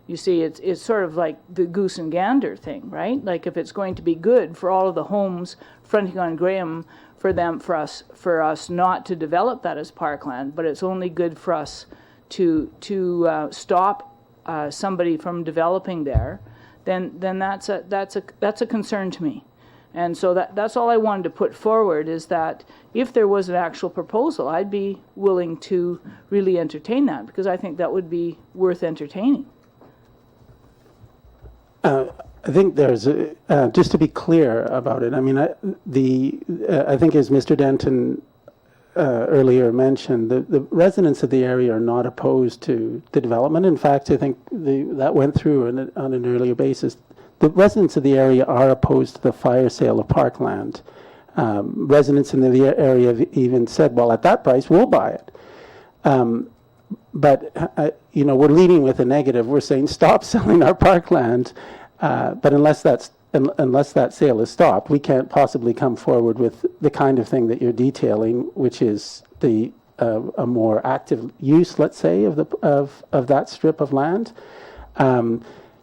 You see, it's sort of like the goose and gander thing, right? Like, if it's going to be good for all of the homes fronting on Graham, for us not to develop that as parkland, but it's only good for us to stop somebody from developing there, then that's a concern to me. And so that's all I wanted to put forward, is that if there was an actual proposal, I'd be willing to really entertain that, because I think that would be worth entertaining. I think there's, just to be clear about it, I mean, I think as Mr. Denton earlier mentioned, the residents of the area are not opposed to the development. In fact, I think that went through on an earlier basis. The residents of the area are opposed to the fire sale of parkland. Residents in the area have even said, well, at that price, we'll buy it. But, you know, we're leading with a negative. We're saying, stop selling our parkland. But unless that sale is stopped, we can't possibly come forward with the kind of thing that you're detailing, which is a more active use, let's say, of that strip of land.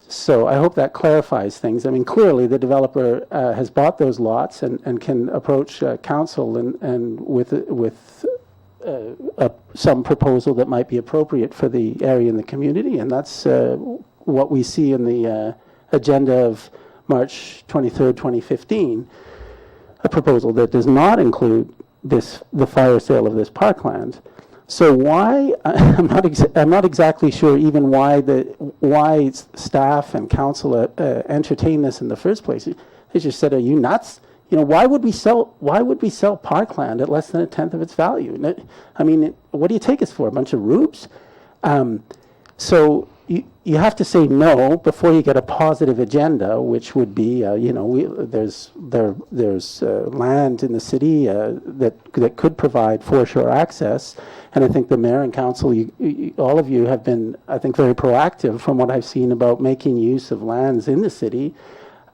So I hope that clarifies things. I mean, clearly the developer has bought those lots and can approach council and with some proposal that might be appropriate for the area and the community, and that's what we see in the agenda of March 23rd, 2015, a proposal that does not include the fire sale of this parkland. So why, I'm not exactly sure even why staff and council entertain this in the first place. They just said, are you nuts? You know, why would we sell parkland at less than a tenth of its value? I mean, what do you take us for, a bunch of rubes? So you have to say no before you get a positive agenda, which would be, you know, there's land in the city that could provide foreshore access, and I think the mayor and council, all of you have been, I think, very proactive from what I've seen about making use of lands in the city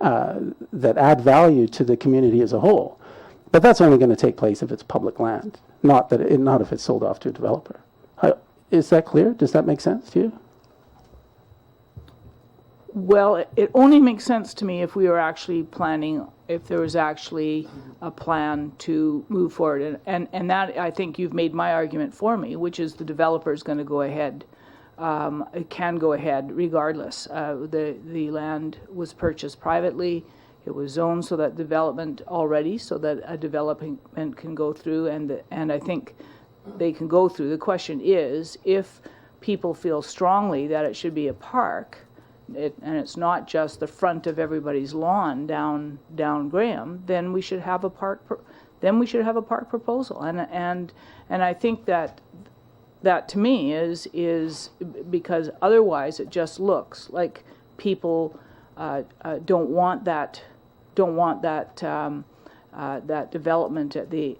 that add value to the community as a whole. But that's only going to take place if it's public land, not if it's sold off to a developer. Is that clear? Does that make sense to you? Well, it only makes sense to me if we were actually planning, if there was actually a plan to move forward. And that, I think you've made my argument for me, which is the developer is going to go ahead, it can go ahead regardless. The land was purchased privately. It was zoned so that development already, so that a development can go through, and I think they can go through. The question is, if people feel strongly that it should be a park, and it's not just the front of everybody's lawn down Graham, then we should have a park. Then we should have a park proposal, and I think that to me is because otherwise it just looks like people don't want that development at the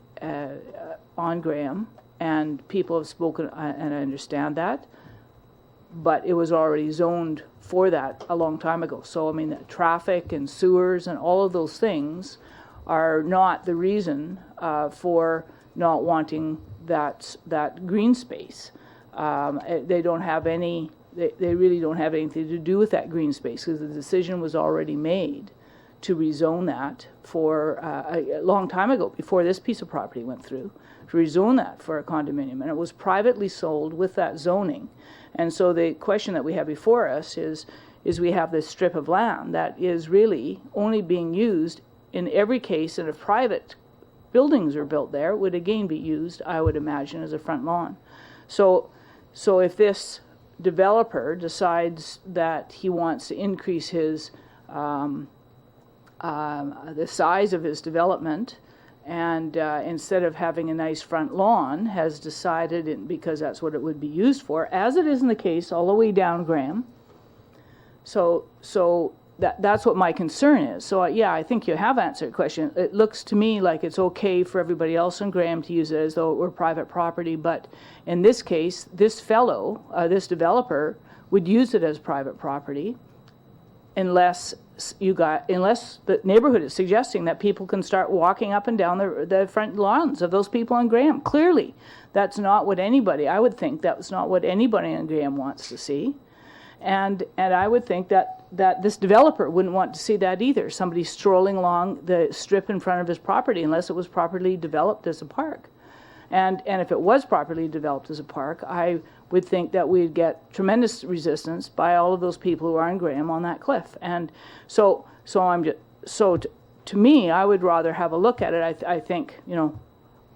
on Graham, and people have spoken, and I understand that, but it was already zoned for that a long time ago. So I mean, traffic and sewers and all of those things are not the reason for not wanting that green space. They don't have any. They really don't have anything to do with that green space, because the decision was already made to rezone that for a long time ago, before this piece of property went through, to rezone that for a condominium, and it was privately sold with that zoning. And so the question that we have before us is we have this strip of land that is really only being used in every case, and if private buildings are built there, would again be used, I would imagine, as a front lawn. So if this developer decides that he wants to increase his the size of his development, and instead of having a nice front lawn, has decided, because that's what it would be used for, as it is in the case all the way down Graham, So that's what my concern is. So yeah, I think you have answered the question. It looks to me like it's okay for everybody else in Graham to use it as though it were private property, but in this case, this fellow, this developer, would use it as private property unless the neighborhood is suggesting that people can start walking up and down the front lawns of those people in Graham. Clearly, that's not what anybody, I would think that's not what anybody in Graham wants to see. And I would think that this developer wouldn't want to see that either, somebody strolling along the strip in front of his property unless it was properly developed as a park. And if it was properly developed as a park, I would think that we'd get tremendous resistance by all of those people who are in Graham on that cliff. And to me, I would rather have a look at it. I think,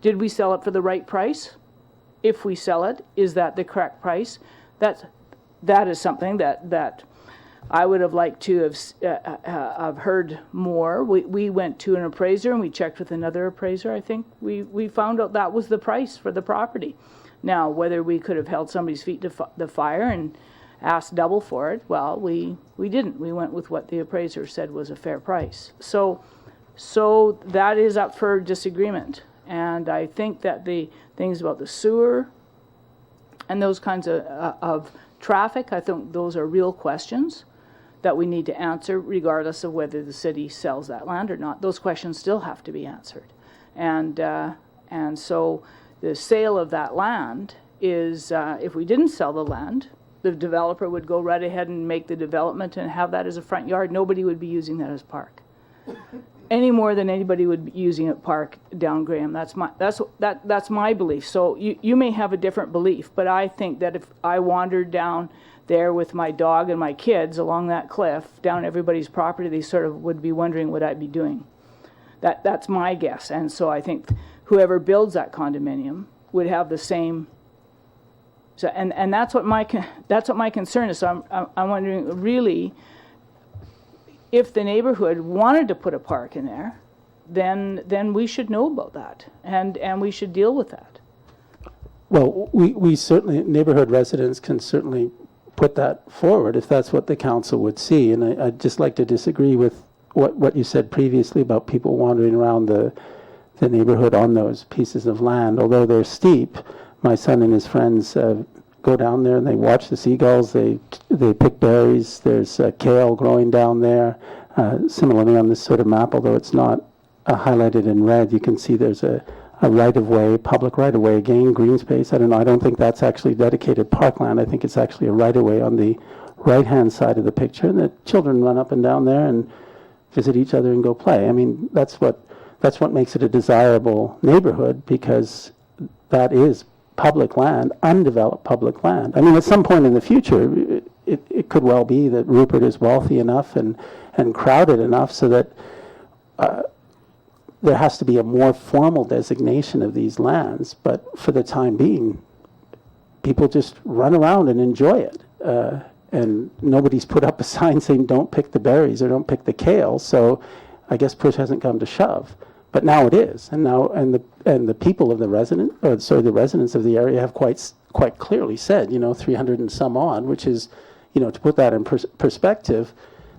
did we sell it for the right price? If we sell it, is that the correct price? That is something that I would have liked to have heard more. We went to an appraiser and we checked with another appraiser. I think we found out that was the price for the property. Now, whether we could have held somebody's feet to the fire and asked double for it, well, we didn't. We went with what the appraiser said was a fair price. So that is up for disagreement. And I think that the things about the sewer and those kinds of traffic, I think those are real questions that we need to answer regardless of whether the city sells that land or not. Those questions still have to be answered. And so the sale of that land is, if we didn't sell the land, the developer would go right ahead and make the development and have that as a front yard. Nobody would be using that as park. Any more than anybody would be using it park down Graham. That's my belief. So you may have a different belief, but I think that if I wandered down there with my dog and my kids along that cliff down everybody's property, they sort of would be wondering what I'd be doing. That's my guess. And so I think whoever builds that condominium would have the same. So and that's what my concern is. So I'm wondering really, if the neighborhood wanted to put a park in there, then we should know about that, and we should deal with that. Well, we certainly, neighborhood residents can certainly put that forward if that's what the council would see. And I'd just like to disagree with what you said previously about people wandering around the neighborhood on those pieces of land. Although they're steep, my son and his friends go down there and they watch the seagulls, they pick berries. There's kale growing down there. Similarly on this sort of map, although it's not highlighted in red, you can see there's a right-of-way, public right-of-way, again, green space. I don't think that's actually dedicated parkland. I think it's actually a right-of-way on the right-hand side of the picture, and the children run up and down there and visit each other and go play. I mean, that's what makes it a desirable neighborhood, because that is public land, undeveloped public land. I mean, at some point in the future, it could well be that Rupert is wealthy enough and crowded enough so that there has to be a more formal designation of these lands. But for the time being, people just run around and enjoy it. And nobody's put up a sign saying don't pick the berries or don't pick the kale. So I guess push hasn't come to shove. But now it is, and the people of the the residents of the area have quite clearly said, 300 and some odd, which is, to put that in perspective,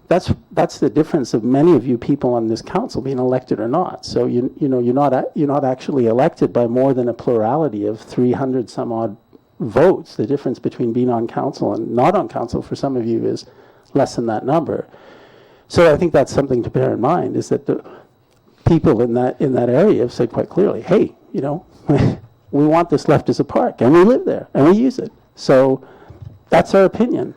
that's the difference of many of you people on this council being elected or not. So you're not actually elected by more than a plurality of 300 some odd votes. The difference between being on council and not on council for some of you is less than that number. So I think that's something to bear in mind, is that the people in that area have said quite clearly, hey, we want this left as a park, and we live there, and we use it. So that's our opinion.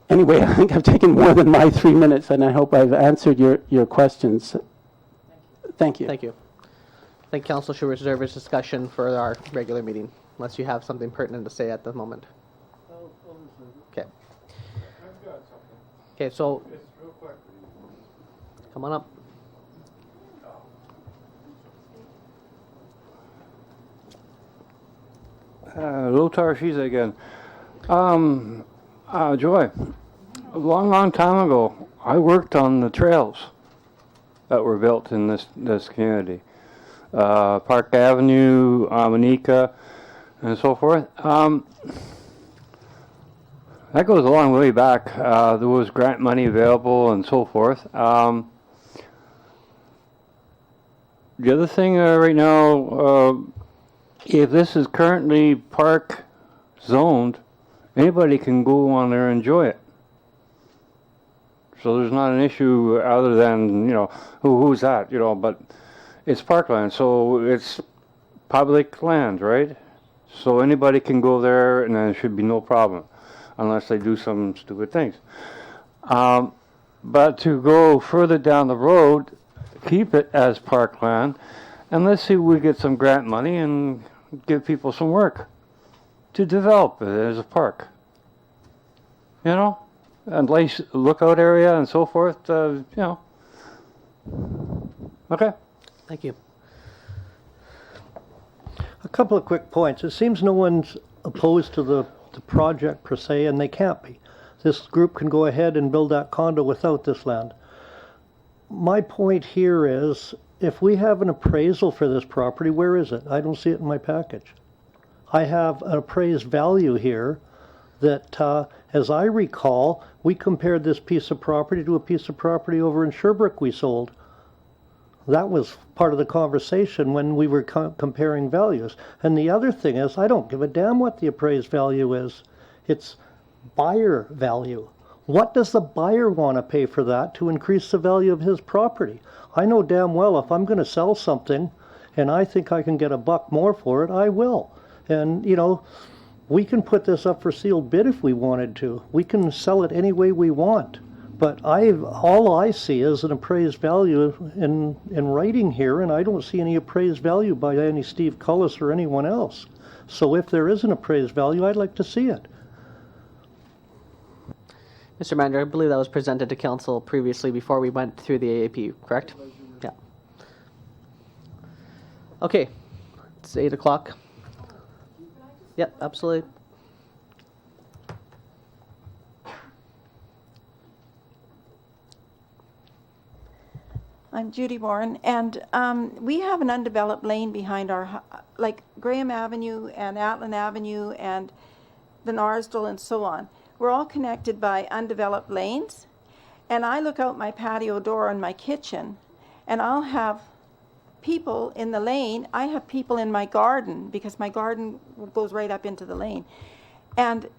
Anyway, I think I've taken more than my 3 minutes, and I hope I've answered your questions. Thank you. Thank you. I think council should reserve its discussion for our regular meeting, unless you have something pertinent to say at the moment. Okay. Okay, so come on up. Lothar Schiese again. Joy, a long time ago, I worked on the trails that were built in this community. Park Avenue, Monica, and so forth. That goes a long way back. There was grant money available and so forth. The other thing right now, if this is currently park zoned, anybody can go on there and enjoy it. So there's not an issue other than, who's that, but it's parkland, so it's public land, right? So anybody can go there and there should be no problem, unless they do some stupid things. But to go further down the road, keep it as parkland, and let's see if we get some grant money and give people some work to develop it as a park. And nice lookout area and so forth, Okay. Thank you. A couple of quick points. It seems no one's opposed to the project per se, and they can't be. This group can go ahead and build that condo without this land. My point here is, if we have an appraisal for this property, where is it? I don't see it in my package. I have an appraised value here that, as I recall, we compared this piece of property to a piece of property over in Sherbrooke we sold. That was part of the conversation when we were comparing values. And the other thing is, I don't give a damn what the appraised value is. It's buyer value. What does the buyer want to pay for that to increase the value of his property? I know damn well if I'm going to sell something and I think I can get $1 more for it, I will. And, we can put this up for sealed bid if we wanted to. We can sell it any way we want. But all I see is an appraised value in writing here, and I don't see any appraised value by any Steve Cullis or anyone else. So if there is an appraised value, I'd like to see it. Mr. Manager, I believe that was presented to council previously before we went through the AAP, correct? Yeah. Okay, it's 8 o'clock. Yep, absolutely. I'm Judy Warren, and we have an undeveloped lane behind our, like Graham Avenue and Atlin Avenue and the Narsdale and so on. We're all connected by undeveloped lanes, and I look out my patio door in my kitchen, and I'll have people in the lane. I have people in my garden because my garden goes right up into the lane, and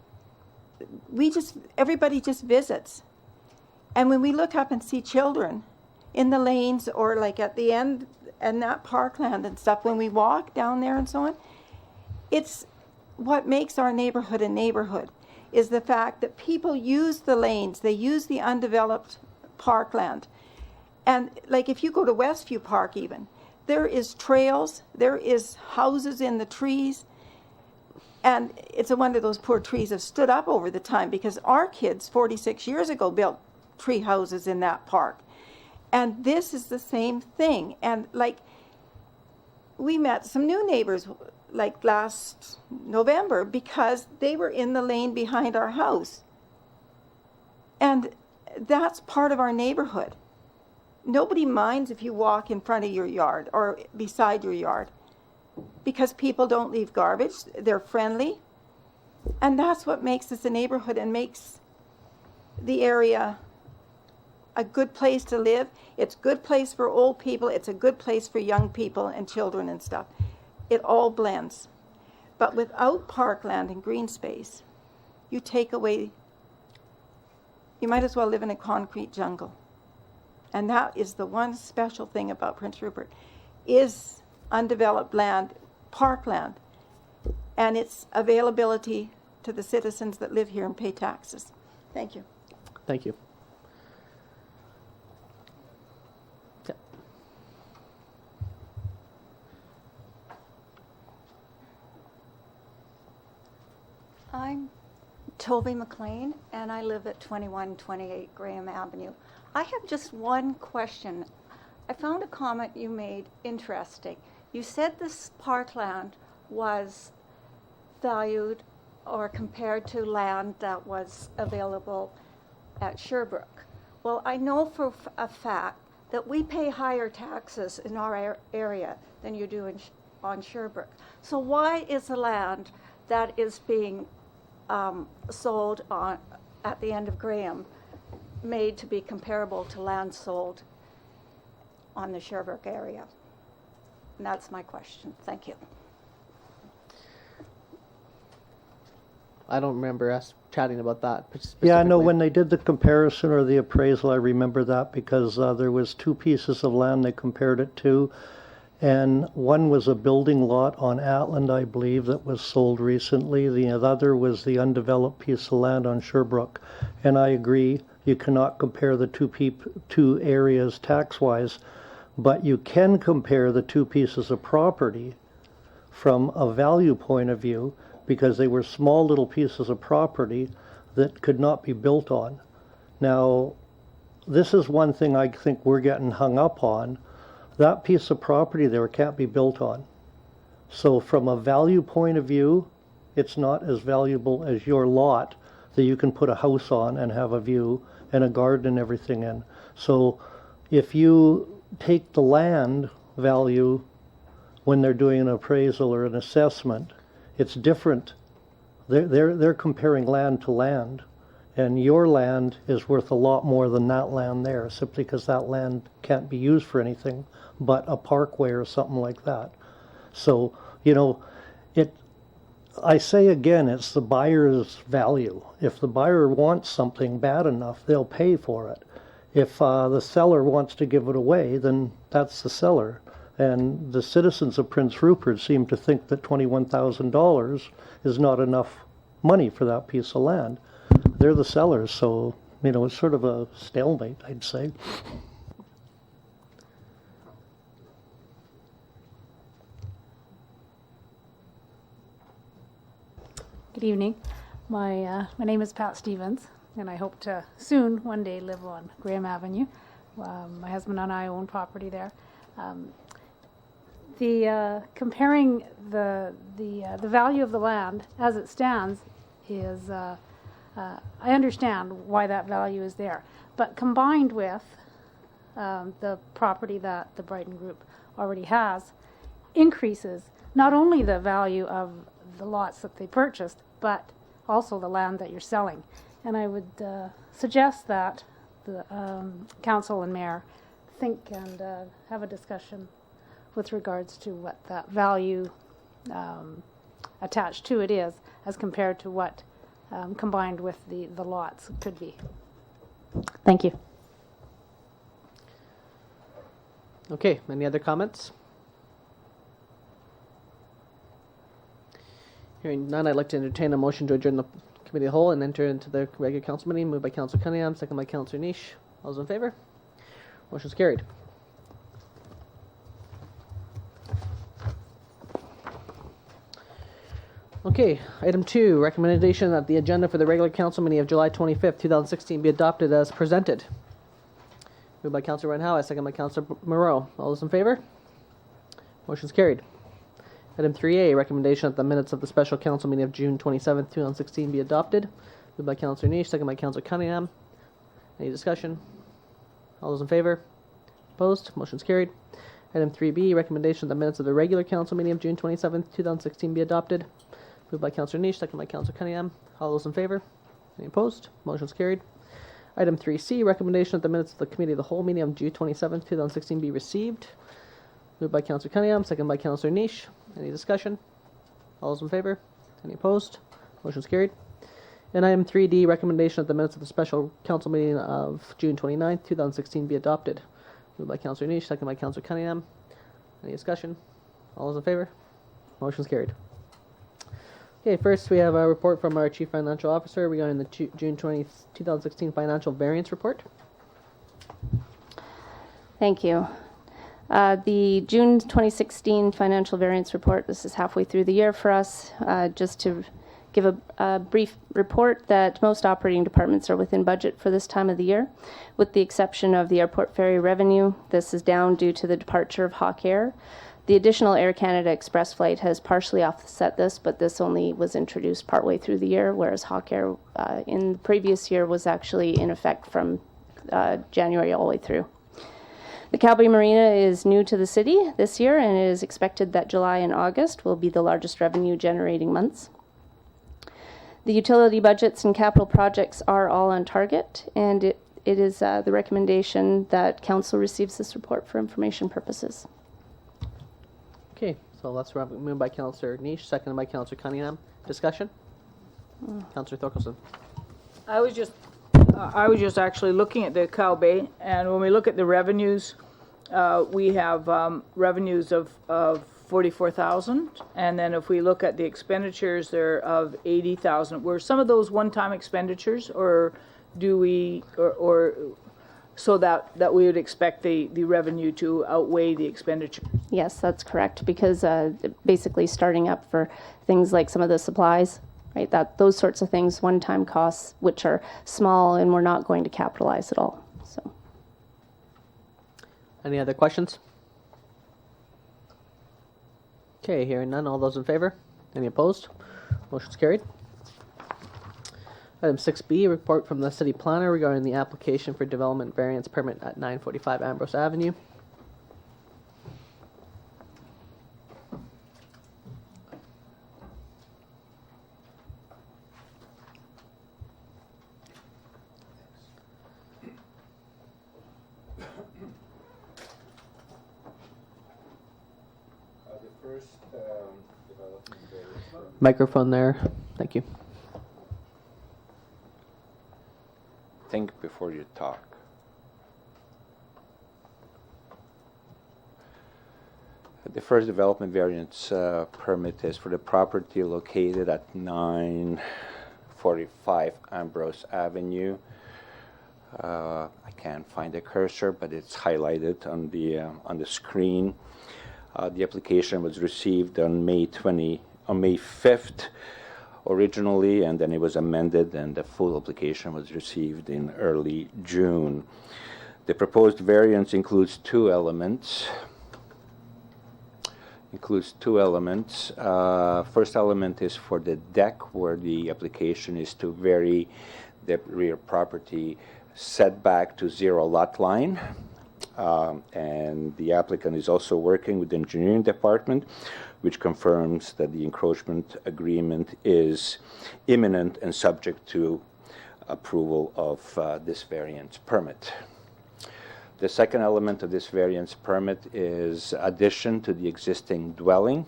everybody just visits. And when we look up and see children in the lanes or like at the end and that parkland and stuff, when we walk down there and so on, it's what makes our neighborhood a neighborhood is the fact that people use the lanes, they use the undeveloped parkland. And like if you go to Westview Park even, there is trails, there is houses in the trees, and it's a wonder those poor trees have stood up over the time because our kids 46 years ago built tree houses in that park. And this is the same thing. And like we met some new neighbors like last November because they were in the lane behind our house. And that's part of our neighborhood. Nobody minds if you walk in front of your yard or beside your yard because people don't leave garbage. They're friendly. And that's what makes this a neighborhood and makes the area a good place to live. It's a good place for old people. It's a good place for young people and children and stuff. It all blends. But without parkland and green space, you take away, you might as well live in a concrete jungle. And that is the one special thing about Prince Rupert, is undeveloped land, parkland, and its availability to the citizens that live here and pay taxes. Thank you. Thank you. I'm Toby McLean, and I live at 2128 Graham Avenue. I have just one question. I found a comment you made interesting. You said this parkland was valued or compared to land that was available at Sherbrooke. Well, I know for a fact that we pay higher taxes in our area than you do on Sherbrooke. So why is the land that is being sold at the end of Graham made to be comparable to land sold on the Sherbrooke area? And that's my question. Thank you. I don't remember us chatting about that Yeah, no, specifically. when they did the comparison or the appraisal, I remember that because there was two pieces of land they compared it to. And one was a building lot on Atland, I believe, that was sold recently. The other was the undeveloped piece of land on Sherbrooke. And I agree, you cannot compare the two areas tax-wise, but you can compare the two pieces of property from a value point of view, because they were small little pieces of property that could not be built on. Now, this is one thing I think we're getting hung up on. That piece of property there can't be built on. So from a value point of view, it's not as valuable as your lot that you can put a house on and have a view and a garden and everything in. So if you take the land value when they're doing an appraisal or an assessment, it's different. They're comparing land to land, and your land is worth a lot more than that land there, simply because that land can't be used for anything but a parkway or something like that. So, you know, I say again, it's the buyer's value. If the buyer wants something bad enough, they'll pay for it. If the seller wants to give it away, then that's the seller. And the citizens of Prince Rupert seem to think that $21,000 is not enough money for that piece of land. They're the sellers, so, you know, it's sort of a stalemate, I'd say. Good evening. My name is Pat Stevens, and I hope to soon, one day, live on Graham Avenue. My husband and I own property there. Comparing the value of the land as it stands is, I understand why that value is there, but combined with the property that the Brighton Group already has, increases not only the value of the lots that they purchased, but also the land that you're selling. And I would suggest that the council and mayor think and have a discussion with regards to what that value attached to it is as compared to what combined with the lots could be. Thank you. Okay, any other comments? Hearing none, I'd like to entertain a motion to adjourn the committee of the whole and enter into the regular council meeting. Moved by Councillor Cunningham, second by Councillor Niche. All those in favor? Motion's carried. Okay, item 2, recommendation that the agenda for the regular council meeting of July 25th, 2016 be adopted as presented. Moved by Councillor Ryan Howe, second by Councillor Moreau. All those in favor? Motion's carried. Item 3A, recommendation that the minutes of the special council meeting of June 27th, 2016 be adopted. Moved by Councillor Niche, second by Councillor Cunningham. Any discussion? All those in favor? Opposed? Motion's carried. Item 3B, recommendation that the minutes of the regular council meeting of June 27th, 2016 be adopted. Moved by Councillor Niche, second by Councillor Cunningham. All those in favor? Any opposed? Motion's carried. Item 3C, recommendation that the minutes of the committee of the whole meeting of June 27th, 2016 be received. Moved by Councillor Cunningham, second by Councillor Niche. Any discussion? All those in favor? Any opposed? Motion's carried. And item 3D, recommendation that the minutes of the special council meeting of June 29th, 2016 be adopted. Moved by Councillor Niche, second by Councillor Cunningham. Any discussion? All those in favor? Motion's carried. Okay, first we have a report from our Chief Financial Officer regarding the June 2016 financial variance report. Thank you. The June 2016 financial variance report, this is halfway through the year for us. Just to give a brief report that most operating departments are within budget for this time of the year, with the exception of the airport ferry revenue. This is down due to the departure of Hawk Air. The additional Air Canada Express flight has partially offset this, but this only was introduced partway through the year, whereas Hawk Air in the previous year was actually in effect from January all the way through. The Calgary Marina is new to the city this year, and it is expected that July and August will be the largest revenue generating months. The utility budgets and capital projects are all on target, and it is the recommendation that council receives this report for information purposes. Okay, so that's moved by Councillor Niche, seconded by Councillor Cunningham. Discussion? Councillor Thorkelson. I was just actually looking at the Cow Bay, and when we look at the revenues, we have revenues of 44,000, and then if we look at the expenditures, they're of 80,000. Were some of those one-time expenditures, or do we, or so that we would expect the revenue to outweigh the expenditure? Yes, that's correct, because basically starting up for things like some of the supplies, right, that those sorts of things, one-time costs, which are small and we're not going to capitalize at all. So, any other questions? Okay, hearing none. All those in favor? Any opposed? Motion's carried. Item 6B, report from the city planner regarding the application for development variance permit at 945 Ambrose Avenue. Microphone there. Thank you. Think before you talk. The first development variance permit is for the property located at 945 Ambrose Avenue. I can't find the cursor, but it's highlighted on the screen. The application was received on May 5th originally, and then it was amended, and the full application was received in early June. The proposed variance includes two elements. First element is for the deck, where the application is to vary the rear property setback to 0 lot line. And the applicant is also working with the engineering department, which confirms that the encroachment agreement is imminent and subject to approval of this variance permit. The second element of this variance permit is addition to the existing dwelling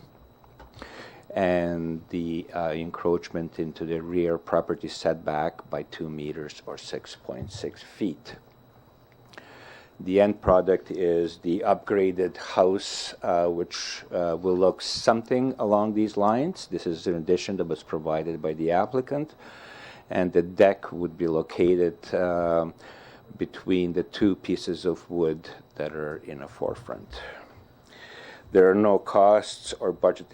and the encroachment into the rear property setback by 2 meters or 6.6 feet. The end product is the upgraded house, which will look something along these lines. This is an addition that was provided by the applicant, and the deck would be located between the two pieces of wood that are in a forefront. There are no costs or budget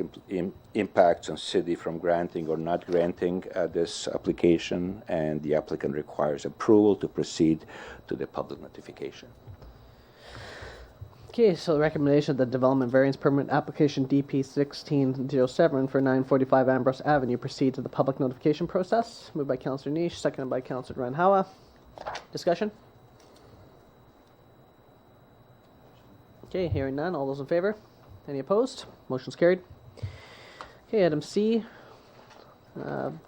impacts on city from granting or not granting this application, and the applicant requires approval to proceed to the public notification. Okay, so the recommendation that the development variance permit application DP 1607 for 945 Ambrose Avenue proceed to the public notification process. Moved by Councillor Niche, seconded by Councillor Ranhawa. Discussion? Okay, hearing none. All those in favor? Any opposed? Motion's carried. Okay, item C,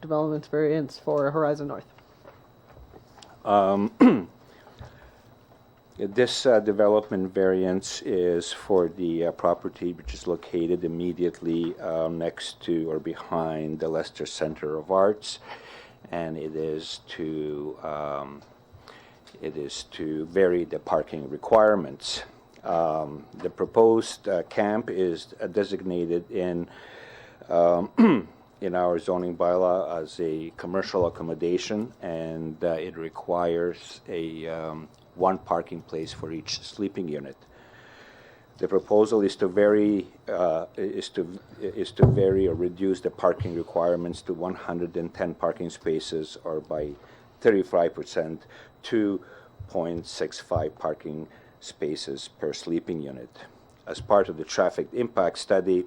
development variance for Horizon North. This development variance is for the property which is located immediately next to or behind the Leicester Center of Arts, and it is to vary the parking requirements. The proposed camp is designated in our zoning bylaw as a commercial accommodation, and it requires a one parking place for each sleeping unit. The proposal is to vary or reduce the parking requirements to 110 parking spaces, or by 35% to 0.65 parking spaces per sleeping unit. As part of the traffic impact study,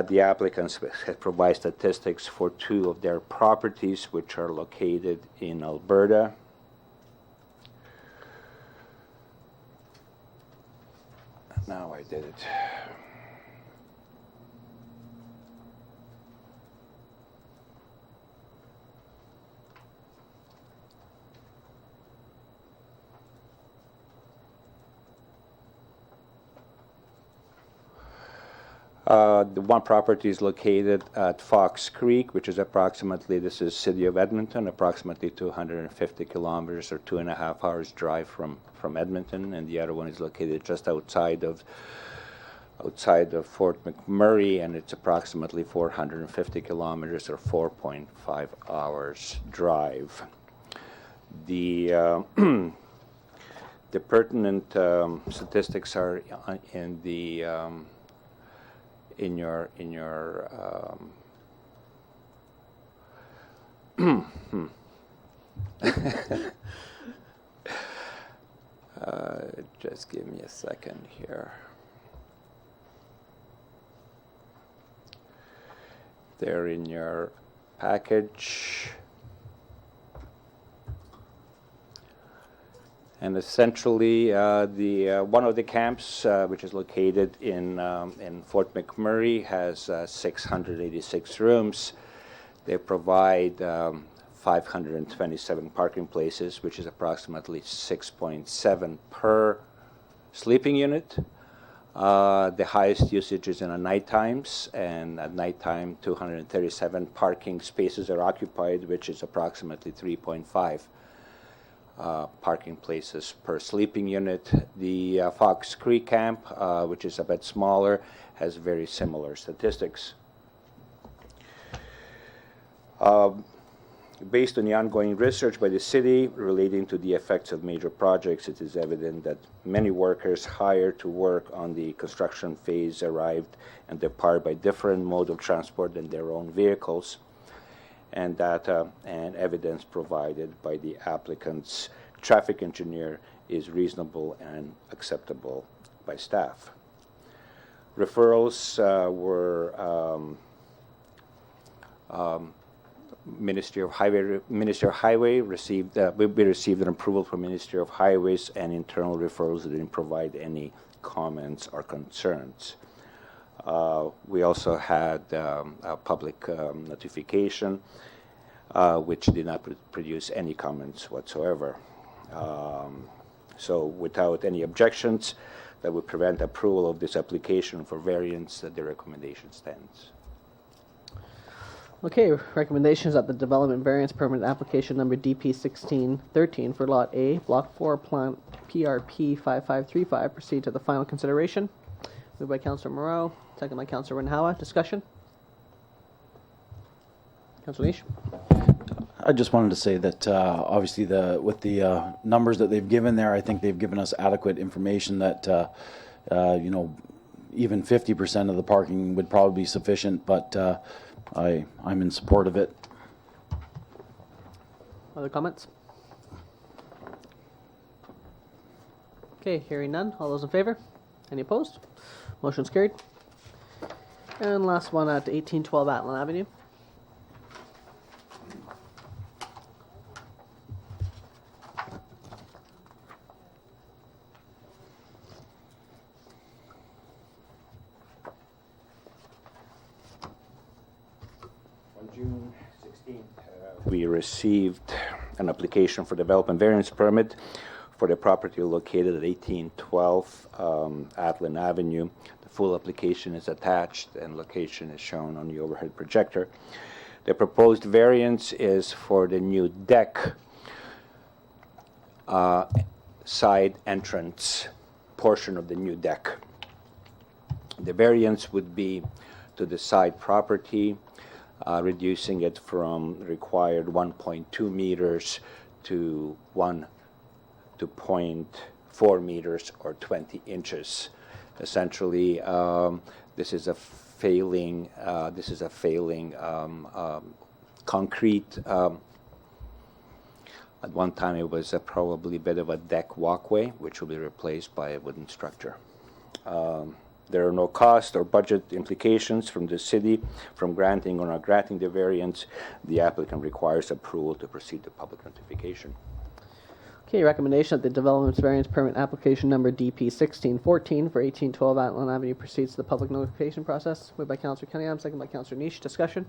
the applicants provide statistics for two of their properties, which are located in Alberta. Now I did it. The one property is located at Fox Creek, which is approximately, this is City of Edmonton, approximately 250 kilometers or 2.5 hours drive from Edmonton, and the other one is located just outside of Fort McMurray, and it's approximately 450 kilometers or 4.5 hours drive. The the pertinent statistics are in the in your just give me a second here. They're in your package. And essentially, one of the camps, which is located in Fort McMurray, has 686 rooms. They provide 527 parking places, which is approximately 6.7 per sleeping unit. The highest usage is in the night times, and at nighttime, 237 parking spaces are occupied, which is approximately 3.5. Parking places per sleeping unit. The Fox Creek camp, which is a bit smaller, has very similar statistics. Based on the ongoing research by the city relating to the effects of major projects, it is evident that many workers hired to work on the construction phase arrived and depart by different mode of transport than their own vehicles, and data and evidence provided by the applicant's traffic engineer is reasonable and acceptable by staff. Referrals were Ministry of Highway received we received an approval from Ministry of Highways, and internal referrals didn't provide any comments or concerns. We also had a public notification, which did not produce any comments whatsoever. So without any objections that would prevent approval of this application for variance, the recommendation stands. Okay, recommendations that the development variance permit application number DP 1613 for Lot A, Block 4, Plant PRP 5535 proceed to the final consideration. Moved by Councillor Moreau, second by Councillor Rinhawa. Discussion? Councillor Nish? I just wanted to say that obviously with the numbers that they've given there, I think they've given us adequate information that even 50% of the parking would probably be sufficient, but I'm in support of it. Other comments? Okay, hearing none. All those in favor? Any opposed? Motion's carried. And last one at 1812 Atlin Avenue. On June 16th, we received an application for development variance permit for the property located at 1812 Atlin Avenue. The full application is attached and location is shown on the overhead projector. The proposed variance is for the new deck side entrance portion of the new deck. The variance would be to the side property, reducing it from required 1.2 meters to 0.4 meters or 20 inches. Essentially, this is a failing concrete. At one time, it was probably a bit of a deck walkway, which will be replaced by a wooden structure. There are no cost or budget implications from the city from granting or not granting the variance. The applicant requires approval to proceed to public notification. Okay, recommendation that the development variance permit application number DP 1614 for 1812 Atlin Avenue proceeds to the public notification process. Moved by Councillor Cunningham, second by Councillor Nish. Discussion?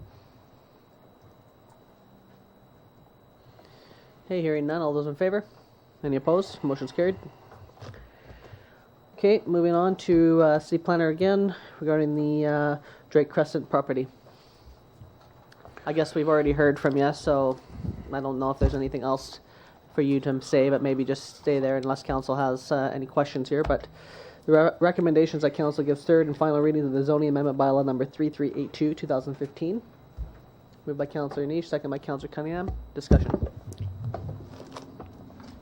Okay, hearing none. All those in favor? Any opposed? Motion's carried. Okay, moving on to city planner again regarding the Drake Crescent property. I guess we've already heard from you, so I don't know if there's anything else for you to say, but maybe just stay there unless council has any questions here. But the recommendations that council gives third and final reading of the zoning amendment bylaw number 3382, 2015. Moved by Councillor Niche, second by Councillor Cunningham. Discussion.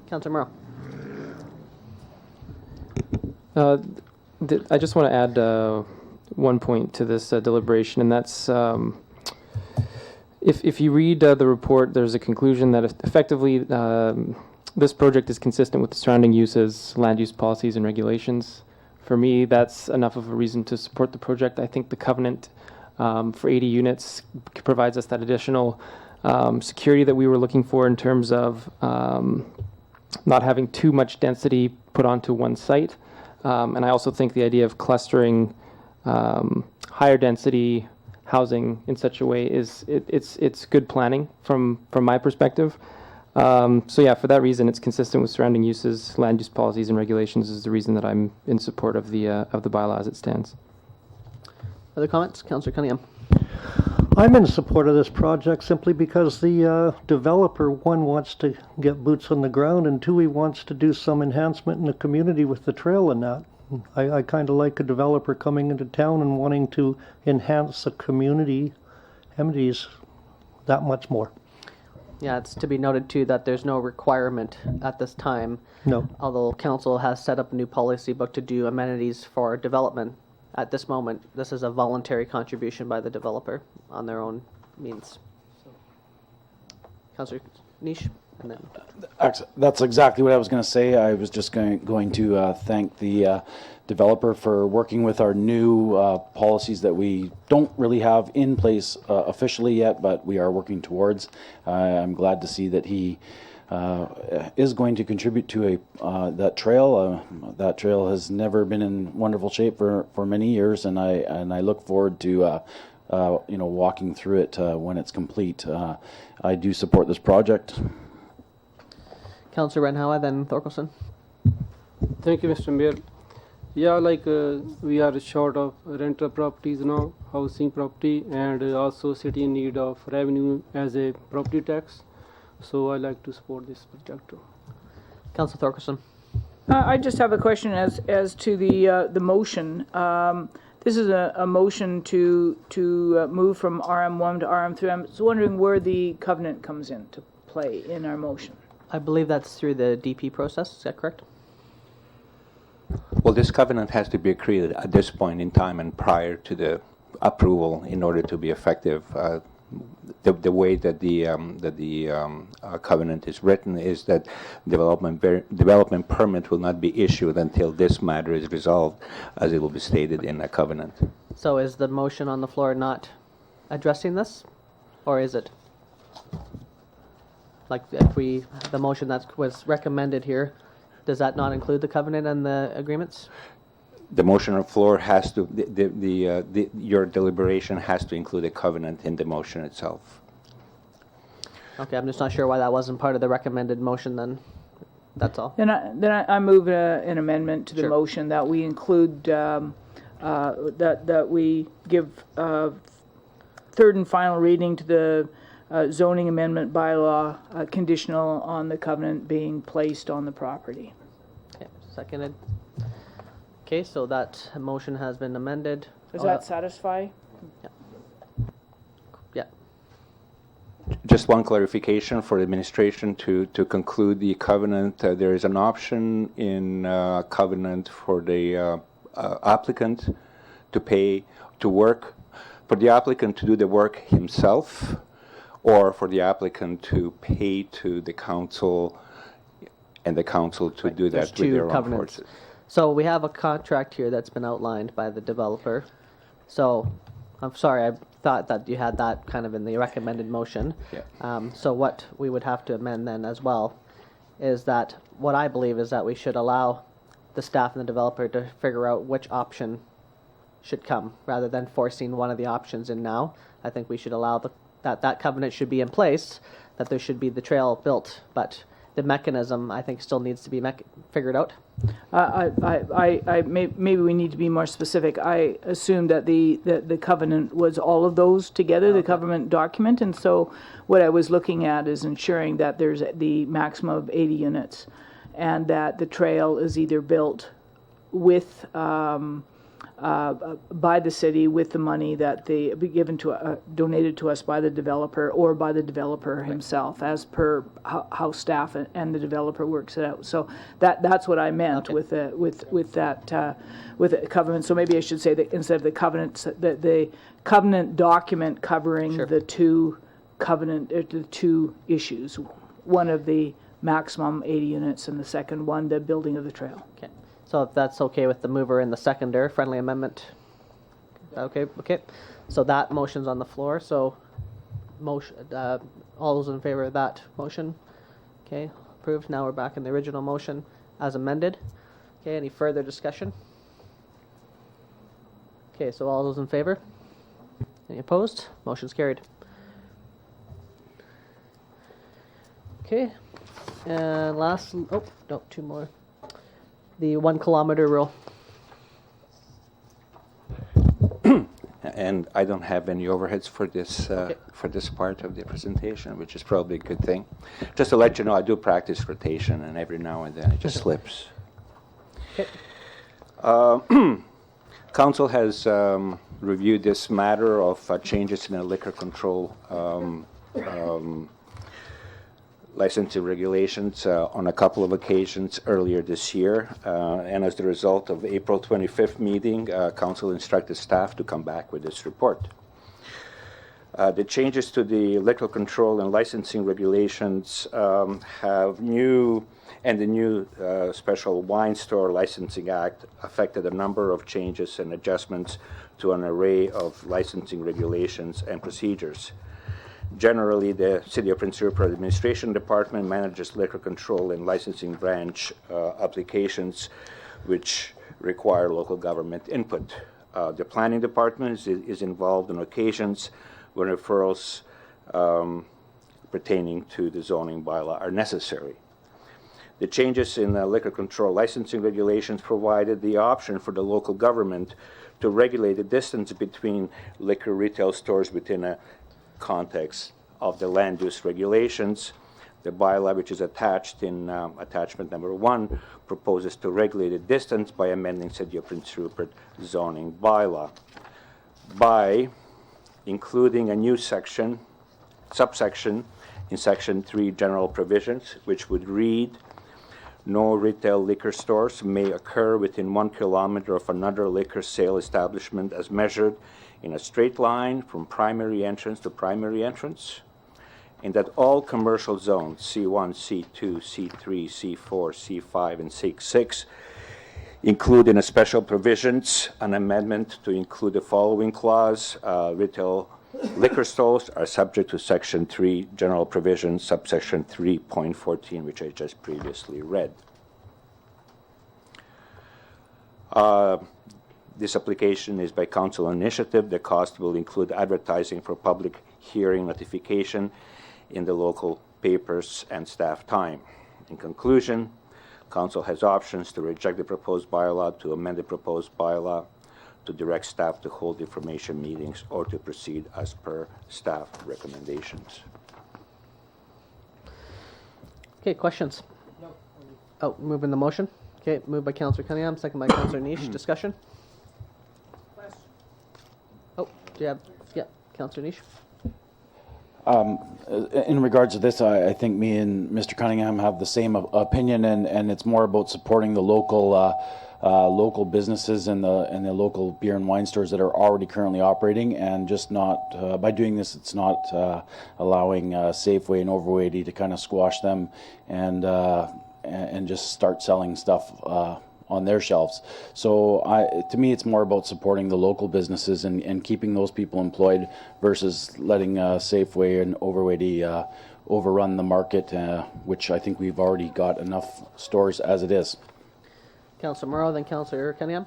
Councillor Merle. I just want to add one point to this deliberation, and that's if you read the report, there's a conclusion that effectively this project is consistent with the surrounding uses, land use policies, and regulations. For me, that's enough of a reason to support the project. I think the covenant for 80 units provides us that additional security that we were looking for in terms of not having too much density put onto one site. And I also think the idea of clustering higher density housing in such a way it's good planning from my perspective. So yeah, for that reason, it's consistent with surrounding uses, land use policies, and regulations is the reason that I'm in support of the bylaw as it stands. Other comments? Councillor Cunningham. I'm in support of this project simply because the developer, one, wants to get boots on the ground, and two, he wants to do some enhancement in the community with the trail and that. I kind of like a developer coming into town and wanting to enhance the community amenities that much more. Yeah, it's to be noted too that there's no requirement at this time. No. Although council has set up a new policy book to do amenities for development. At this moment, this is a voluntary contribution by the developer on their own means. Councillor Niche, and then That's exactly what I was going to say. I was just going to thank the developer for working with our new policies that we don't really have in place officially yet, but we are working towards. I'm glad to see that he is going to contribute to that trail. That trail has never been in wonderful shape for many years, and I look forward to walking through it when it's complete. I do support this project. Councillor Renhowa, then Thorkelson. Thank you, Mr. Mayor. Yeah, we are short of rental properties now, housing property, and also city in need of revenue as a property tax. So I like to support this project. Councillor Thorkelson. I just have a question as to the motion. This is a motion to move from RM1 to RM3. I'm just wondering where the covenant comes into play in our motion. I believe that's through the DP process. Is that correct? Well, this covenant has to be agreed at this point in time and prior to the approval in order to be effective. The way that the covenant is written is that development permit will not be issued until this matter is resolved, as it will be stated in the covenant. So is the motion on the floor not addressing this, or is it? Like if the motion that was recommended here, does that not include the covenant and the agreements? The motion on the floor has to, your deliberation has to include a covenant in the motion itself. Okay, I'm just not sure why that wasn't part of the recommended motion then. That's all. Then I move an amendment to the motion that we include, that we give third and final reading to the zoning amendment bylaw conditional on the covenant being placed on the property. Okay, seconded. Okay, so that motion has been amended. Does that satisfy? Yeah. Just one clarification for administration to conclude the covenant. There is an option in covenant for the applicant to pay to work, for the applicant to do the work himself, or for the applicant to pay to the council and the council to do that with their own forces. So we have a contract here that's been outlined by the developer. So I'm sorry, I thought that you had that kind of in the recommended motion. Yeah. So what we would have to amend then as well is that what I believe is that we should allow the staff and the developer to figure out which option should come rather than forcing one of the options in now. I think we should allow that covenant should be in place, that there should be the trail built, but the mechanism, I think, still needs to be figured out. Maybe we need to be more specific. I assumed that the covenant was all of those together, the covenant document, and so what I was looking at is ensuring that there's the maximum of 80 units, and that the trail is either built with by the city with the money that they be given to donated to us by the developer or by the developer himself, as per how staff and the developer works it out. So that's what I meant with that covenant. So maybe I should say that instead of the covenants, the covenant document covering the two the two issues, one of the maximum 80 units and the second one the building of the trail. Okay. So if that's okay with the mover and the seconder, friendly amendment. Okay. So that motion's on the floor. So motion. All those in favor of that motion? Okay, approved. Now we're back in the original motion as amended. Okay. Any further discussion? Okay. So all those in favor? Any opposed? Motion's carried. Okay. And last. Oh no, two more. The 1 kilometer rule. And I don't have any overheads for this part of the presentation, which is probably a good thing. Just to let you know, I do practice rotation, and every now and then it just slips. Council has reviewed this matter of changes in the liquor control licensing regulations on a couple of occasions earlier this year. And as the result of April 25th meeting, Council instructed staff to come back with this report. The changes to the liquor control and licensing regulations have the new Special Wine Store Licensing Act affected a number of changes and adjustments to an array of licensing regulations and procedures. Generally, the City of Prince Rupert Administration Department manages liquor control and licensing branch applications which require local government input. The Planning Department is involved on occasions when referrals pertaining to the zoning bylaw are necessary. The changes in the liquor control licensing regulations provided the option for the local government to regulate the distance between liquor retail stores within a context of the land use regulations. The bylaw, which is attached in attachment number 1, proposes to regulate the distance by amending City of Prince Rupert zoning bylaw by including a new subsection in section 3 general provisions, which would read, no retail liquor stores may occur within 1 kilometer of another liquor sale establishment as measured in a straight line from primary entrance to primary entrance, and that all commercial zones, C1, C2, C3, C4, C5, and C6, include in a special provisions an amendment to include the following clause: retail liquor stores are subject to section 3 general provisions, subsection 3.14, which I just previously read. This application is by council initiative. The cost will include advertising for public hearing notification in the local papers and staff time. In conclusion, council has options to reject the proposed bylaw, to amend the proposed bylaw, to direct staff to hold information meetings, or to proceed as per staff recommendations. Okay, questions? No. Oh, moving the motion. Okay, moved by Councillor Cunningham, second by Councillor Niche. Discussion? Oh, do you have, Councillor Niche? In regards to this, I think me and Mr. Cunningham have the same opinion, and it's more about supporting the local businesses and the local beer and wine stores that are already currently operating, and just not by doing this, it's not allowing Safeway and Overweighty to kind of squash them and just start selling stuff on their shelves. So to me, it's more about supporting the local businesses and keeping those people employed versus letting Safeway and Overweighty overrun the market, which I think we've already got enough stores as it is. Councillor Morrow, then Councillor Cunningham.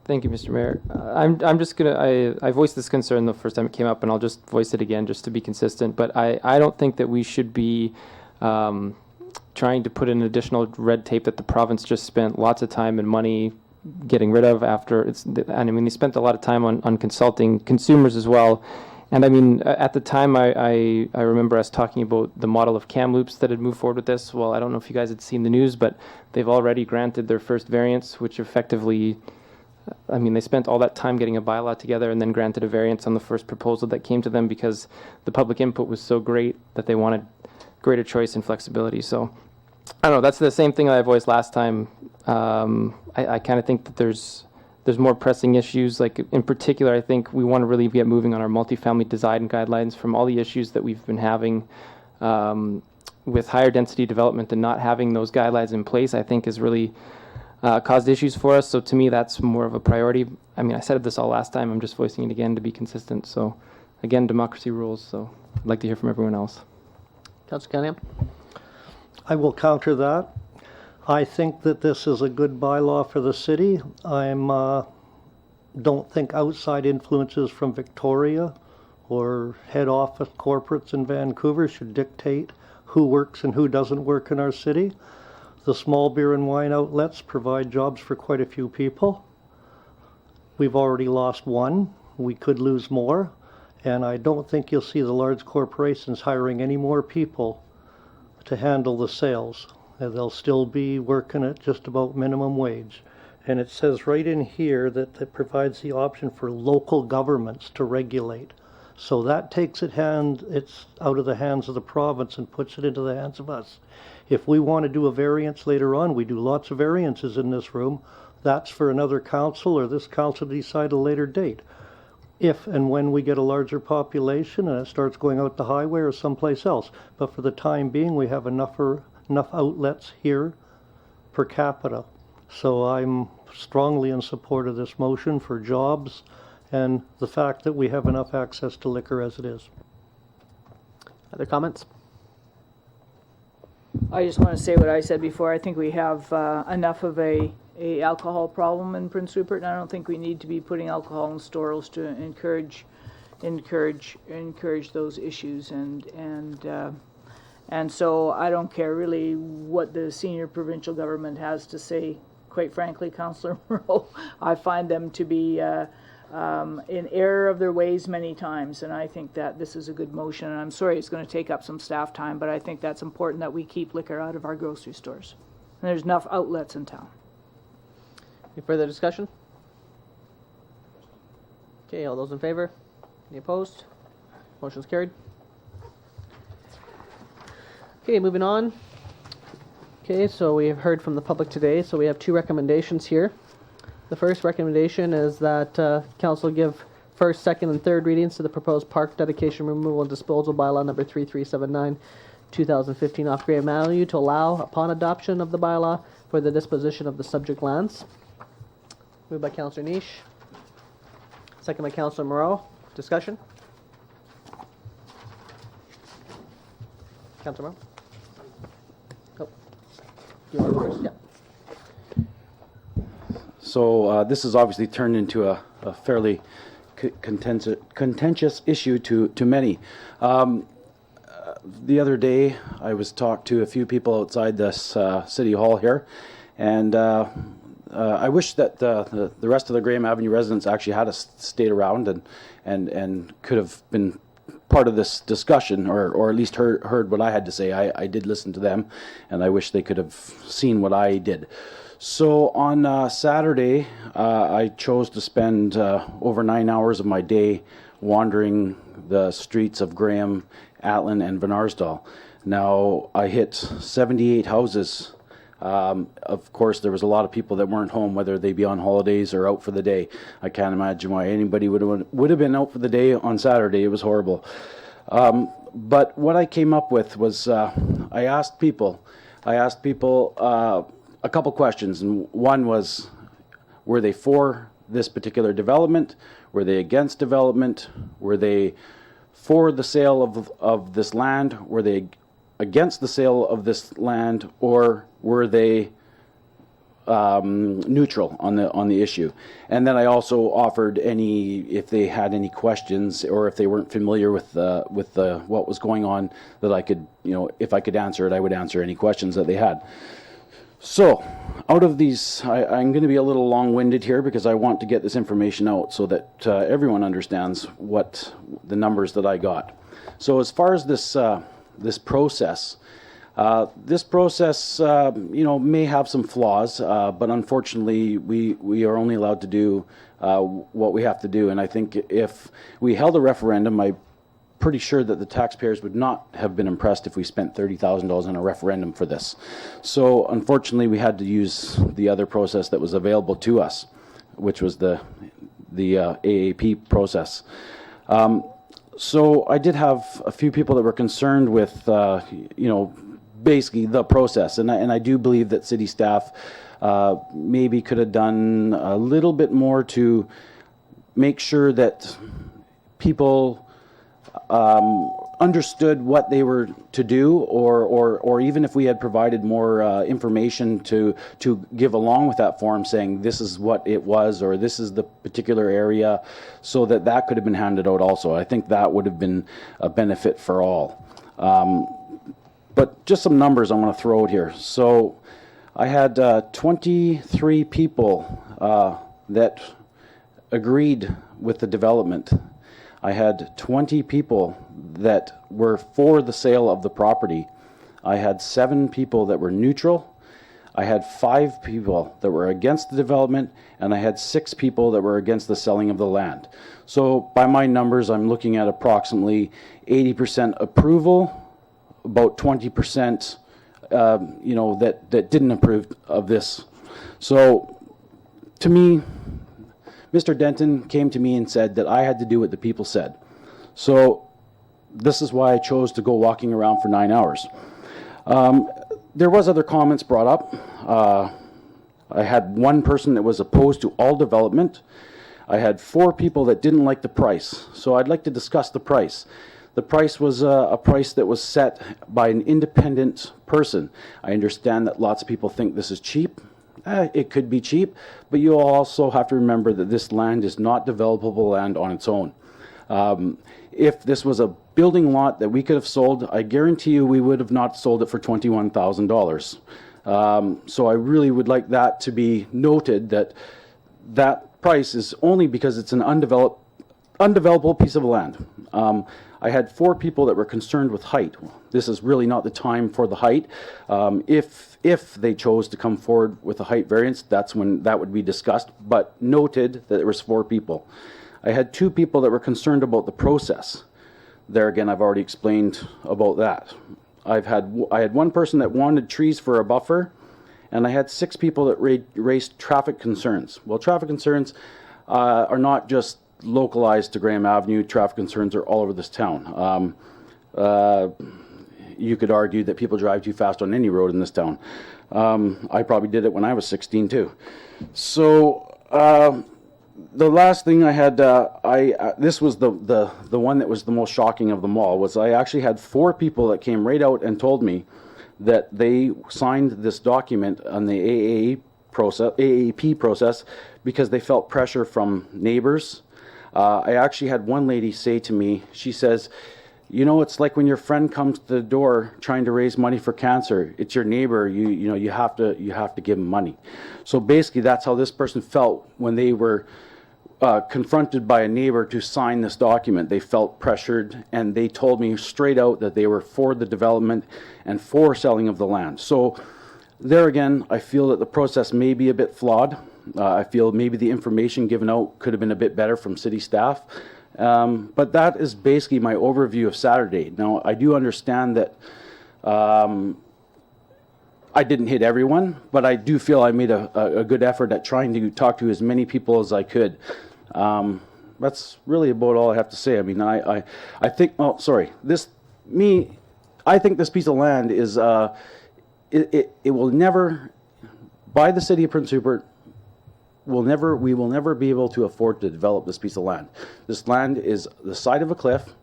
Thank you, Mr. Mayor. I'm just gonna, I voiced this concern the first time it came up, and I'll just voice it again just to be consistent, but I don't think that we should be trying to put in additional red tape that the province just spent lots of time and money getting rid of after and I mean, they spent a lot of time on consulting consumers as well. And I mean, at the time, I remember us talking about the model of Kamloops that had moved forward with this. Well, I don't know if you guys had seen the news, but they've already granted their first variance, which effectively, I mean, they spent all that time getting a bylaw together and then granted a variance on the first proposal that came to them because the public input was so great that they wanted greater choice and flexibility. So, I don't know, that's the same thing I voiced last time. I kind of think that there's more pressing issues. Like in particular, I think we want to really get moving on our multifamily design guidelines from all the issues that we've been having with higher density development, and not having those guidelines in place, I think has really caused issues for us. So to me, that's more of a priority. I mean, I said this all last time. I'm just voicing it again to be consistent. So again, democracy rules. So I'd like to hear from everyone else. Councillor Cunningham? I will counter that. I think that this is a good bylaw for the city. Don't think outside influences from Victoria or head office corporates in Vancouver should dictate who works and who doesn't work in our city. The small beer and wine outlets provide jobs for quite a few people. We've already lost one. We could lose more. And I don't think you'll see the large corporations hiring any more people to handle the sales. They'll still be working at just about minimum wage. And it says right in here that it provides the option for local governments to regulate. So that takes it's out of the hands of the province and puts it into the hands of us. If we want to do a variance later on, we do lots of variances in this room. That's for another council or this council to decide at a later date. If and when we get a larger population and it starts going out the highway or someplace else. But for the time being, we have enough outlets here per capita. So I'm strongly in support of this motion for jobs and the fact that we have enough access to liquor as it is. Other comments? I just want to say what I said before. I think we have enough of a alcohol problem in Prince Rupert, and I don't think we need to be putting alcohol in stores to encourage those issues. And so I don't care really what the senior provincial government has to say. Quite frankly, Councillor Moreau, I find them to be in error of their ways many times, and I think that this is a good motion. And I'm sorry it's going to take up some staff time, but I think that's important that we keep liquor out of our grocery stores. And there's enough outlets in town. Any further discussion? Okay, all those in favor? Any opposed? Motion's carried. Okay, moving on. Okay, so we have heard from the public today, so we have two recommendations here. The first recommendation is that Council give first, second, and third readings to the proposed park dedication, removal, and disposal bylaw number 3379, 2015 off Graham Avenue to allow, upon adoption of the bylaw, for the disposition of the subject lands. Moved by Councillor Niche. Second by Councillor Moreau. Discussion? Councillor Moreau? Oh. You want to go first? Yeah. So this has obviously turned into a fairly contentious issue to many. The other day, I was talked to a few people outside this City Hall here, and I wish that the rest of the Graham Avenue residents actually had stayed around and could have been part of this discussion, or at least heard what I had to say. I did listen to them, and I wish they could have seen what I did. So on Saturday, I chose to spend over 9 hours of my day wandering the streets of Graham, Atlin, and Van Arsdale. Now, I hit 78 houses. Of course, there was a lot of people that weren't home, whether they be on holidays or out for the day. I can't imagine why anybody would have been out for the day on Saturday. It was horrible. But what I came up with was I asked people a couple questions, and one was, were they for this particular development? Were they against development? Were they for the sale of this land? Were they against the sale of this land? Or were they neutral on the issue. And then I also offered if they had any questions or if they weren't familiar with what was going on, that I could, if I could answer it, I would answer any questions that they had. So, out of these, I'm going to be a little long-winded here because I want to get this information out so that everyone understands what the numbers that I got. So, as far as this process, may have some flaws, but unfortunately, we are only allowed to do what we have to do. And I think if we held a referendum, I'm pretty sure that the taxpayers would not have been impressed if we spent $30,000 on a referendum for this. So unfortunately, we had to use the other process that was available to us, which was the AAP process. So I did have a few people that were concerned with, basically the process, and I do believe that city staff maybe could have done a little bit more to make sure that people understood what they were to do, or even if we had provided more information to give along with that form, saying this is what it was or this is the particular area, so that could have been handed out also. I think that would have been a benefit for all. But just some numbers I want to throw out here. So I had 23 people that agreed with the development. I had 20 people that were for the sale of the property. I had 7 people that were neutral. I had 5 people that were against the development, and I had 6 people that were against the selling of the land. So by my numbers, I'm looking at approximately 80% approval, about 20% that didn't approve of this. So to me, Mr. Denton came to me and said that I had to do what the people said. So this is why I chose to go walking around for 9 hours. There was other comments brought up. I had one person that was opposed to all development. I had 4 people that didn't like the price. So I'd like to discuss the price. The price was a price that was set by an independent person. I understand that lots of people think this is cheap. It could be cheap, but you also have to remember that this land is not developable land on its own. If this was a building lot that we could have sold, I guarantee you we would have not sold it for $21,000. So I really would like that to be noted, that price is only because it's an undevelopable piece of land. I had 4 people that were concerned with height. This is really not the time for the height. If they chose to come forward with a height variance, that's when that would be discussed, but noted that there was 4 people. I had 2 people that were concerned about the process. There again, I've already explained about that. I had 1 person that wanted trees for a buffer, and I had 6 people that raised traffic concerns. Well, traffic concerns are not just localized to Graham Avenue. Traffic concerns are all over this town. You could argue that people drive too fast on any road in this town. I probably did it when I was 16 too. So the last thing I had, this was the one that was the most shocking of them all, was I actually had 4 people that came right out and told me that they signed this document on the AAP process because they felt pressure from neighbors. I actually had one lady say to me, she says, it's like when your friend comes to the door trying to raise money for cancer. It's your neighbor. You have to give him money. So basically, that's how this person felt when they were confronted by a neighbor to sign this document. They felt pressured, and they told me straight out that they were for the development and for selling of the land. So there again, I feel that the process may be a bit flawed. I feel maybe the information given out could have been a bit better from city staff. But that is basically my overview of Saturday. Now, I do understand that I didn't hit everyone, but I do feel I made a good effort at trying to talk to as many people as I could. That's really about all I have to say. I mean, I think, I think this piece of land is, it will never, by the city of Prince Rupert, we will never be able to afford to develop this piece of land. This land is the side of a cliff.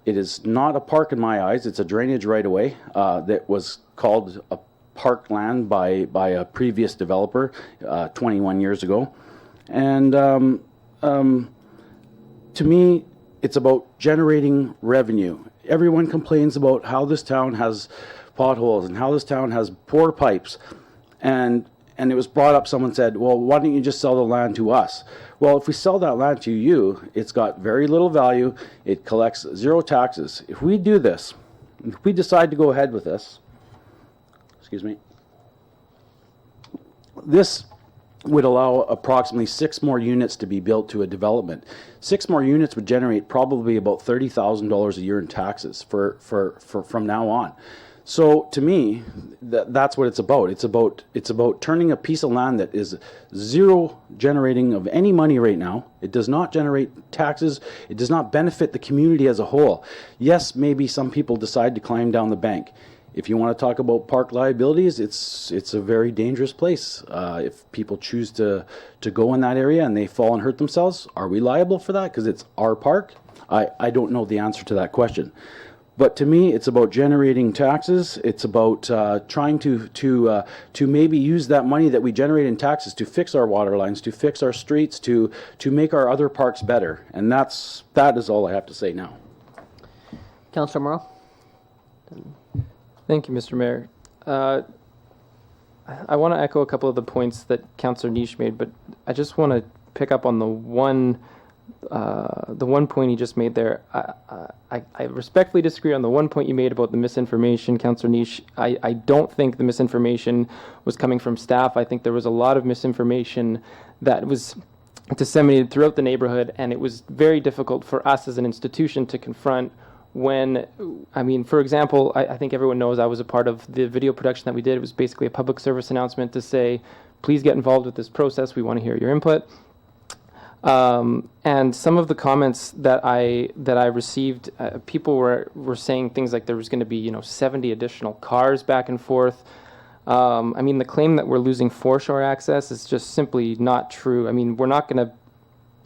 It is not a park in my eyes. It's a drainage right-of-way that was called a parkland by a previous developer 21 years ago. And to me, it's about generating revenue. Everyone complains about how this town has potholes and how this town has poor pipes. And it was brought up, someone said, well, why don't you just sell the land to us? Well, if we sell that land to you, it's got very little value. It collects zero taxes. If we do this, if we decide to go ahead with this, excuse me, this would allow approximately 6 more units to be built to a development. 6 more units would generate probably about $30,000 a year in taxes for from now on. So to me, that's what it's about. It's about turning a piece of land that is zero generating of any money right now. It does not generate taxes. It does not benefit the community as a whole. Yes, maybe some people decide to climb down the bank. If you want to talk about park liabilities, it's a very dangerous place. If people choose to go in that area and they fall and hurt themselves, are we liable for that because it's our park? I don't know the answer to that question. But to me, it's about generating taxes. It's about trying to maybe use that money that we generate in taxes to fix our water lines, to fix our streets, to make our other parks better. And that is all I have to say now. Councillor Morrow. Thank you, Mr. Mayor. I want to echo a couple of the points that Councillor Niche made, but I just want to pick up on the one point he just made there. I respectfully disagree on the one point you made about the misinformation, Councillor Niche. I don't think the misinformation was coming from staff. I think there was a lot of misinformation that was disseminated throughout the neighborhood, and it was very difficult for us as an institution to confront when, I mean, for example, I think everyone knows I was a part of the video production that we did. It was basically a public service announcement to say, please get involved with this process. We want to hear your input. And some of the comments that I received, people were saying things like there was going to be 70 additional cars back and forth. I mean, the claim that we're losing foreshore access is just simply not true. I mean,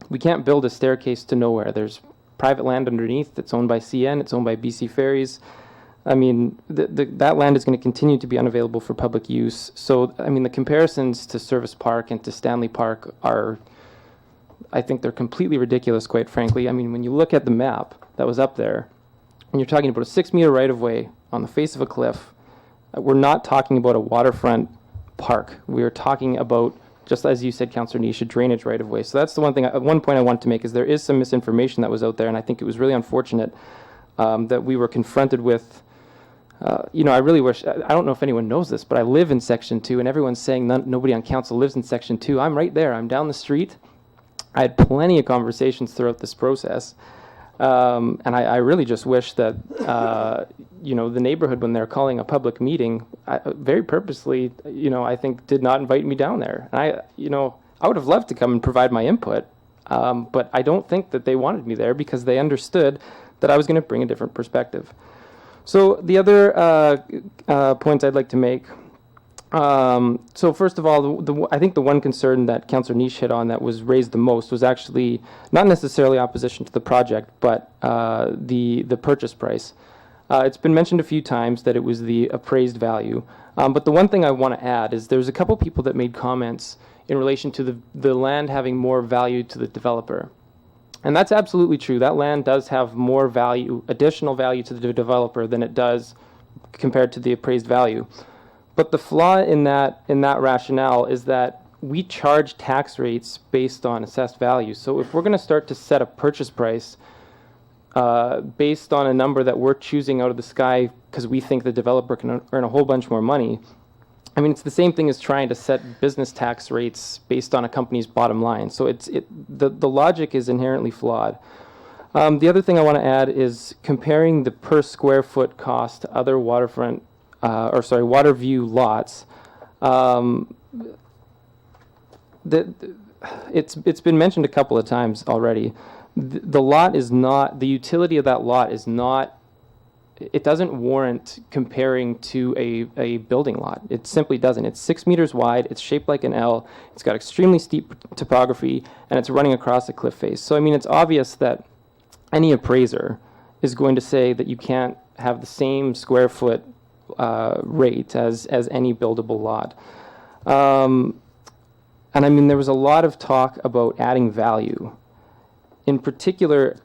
we can't build a staircase to nowhere. There's private land underneath that's owned by CN. It's owned by BC Ferries. I mean, that land is going to continue to be unavailable for public use. So, I mean, the comparisons to Service Park and to Stanley Park are, I think they're completely ridiculous, quite frankly. I mean, when you look at the map that was up there, and you're talking about a 6-meter right-of-way on the face of a cliff, we're not talking about a waterfront park. We are talking about, just as you said, Councillor Niche, a drainage right-of-way. So that's the one point I want to make, is there is some misinformation that was out there, and I think it was really unfortunate that we were confronted with. I really wish, I don't know if anyone knows this, but I live in Section 2, and everyone's saying nobody on council lives in Section 2. I'm right there. I'm down the street. I had plenty of conversations throughout this process, and I really just wish that, the neighborhood, when they're calling a public meeting, very purposely, I think did not invite me down there. And I would have loved to come and provide my input, but I don't think that they wanted me there because they understood that I was going to bring a different perspective. So the other points I'd like to make. So first of all, I think the one concern that Councillor Niche hit on that was raised the most was actually not necessarily opposition to the project, but the purchase price. It's been mentioned a few times that it was the appraised value. But the one thing I want to add is there's a couple people that made comments in relation to the land having more value to the developer. And that's absolutely true. That land does have more value, additional value to the developer than it does compared to the appraised value. But the flaw in that rationale is that we charge tax rates based on assessed value. So if we're going to start to set a purchase price based on a number that we're choosing out of the sky because we think the developer can earn a whole bunch more money, I mean, it's the same thing as trying to set business tax rates based on a company's bottom line. So the logic is inherently flawed. The other thing I want to add is comparing the per square foot cost to other waterfront water view lots. It's been mentioned a couple of times already. The lot is not, the utility of that lot is not, it doesn't warrant comparing to a building lot. It simply doesn't. It's 6 meters wide, it's shaped like an L, it's got extremely steep topography, and it's running across a cliff face. So I mean, it's obvious that any appraiser is going to say that you can't have the same square foot rate as any buildable lot. And I mean, there was a lot of talk about adding value. In particular,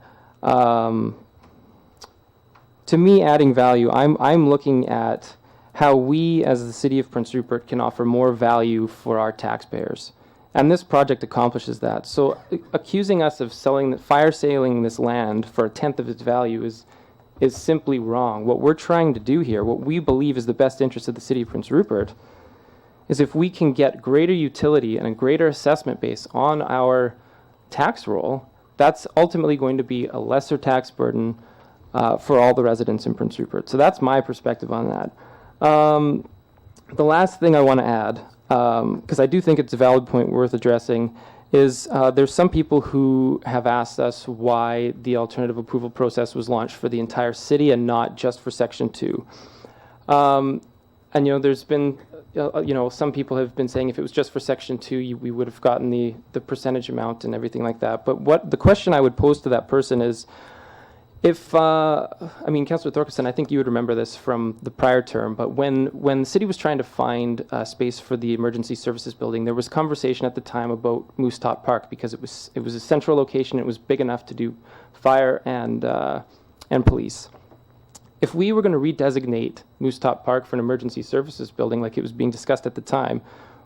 to me, adding value, I'm looking at how we, as the City of Prince Rupert, can offer more value for our taxpayers. And this project accomplishes that. So accusing us of fire sailing this land for 1/10 of its value is simply wrong. What we're trying to do here, what we believe is the best interest of the City of Prince Rupert, is if we can get greater utility and a greater assessment base on our tax roll, that's ultimately going to be a lesser tax burden for all the residents in Prince Rupert. So that's my perspective on that. The last thing I want to add, because I do think it's a valid point worth addressing, is there's some people who have asked us why the alternative approval process was launched for the entire city and not just for Section 2. And, there's been, some people have been saying if it was just for Section 2, we would have gotten the percentage amount and everything like that. But what the question I would pose to that person is, if, Councillor Thorkelsson, I think you would remember this from the prior term, but when the city was trying to find space for the emergency services building, there was conversation at the time about Moose Top Park because it was a central location, it was big enough to do fire and police. If we were going to redesignate Moose Top Park for an emergency services building like it was being discussed at the time,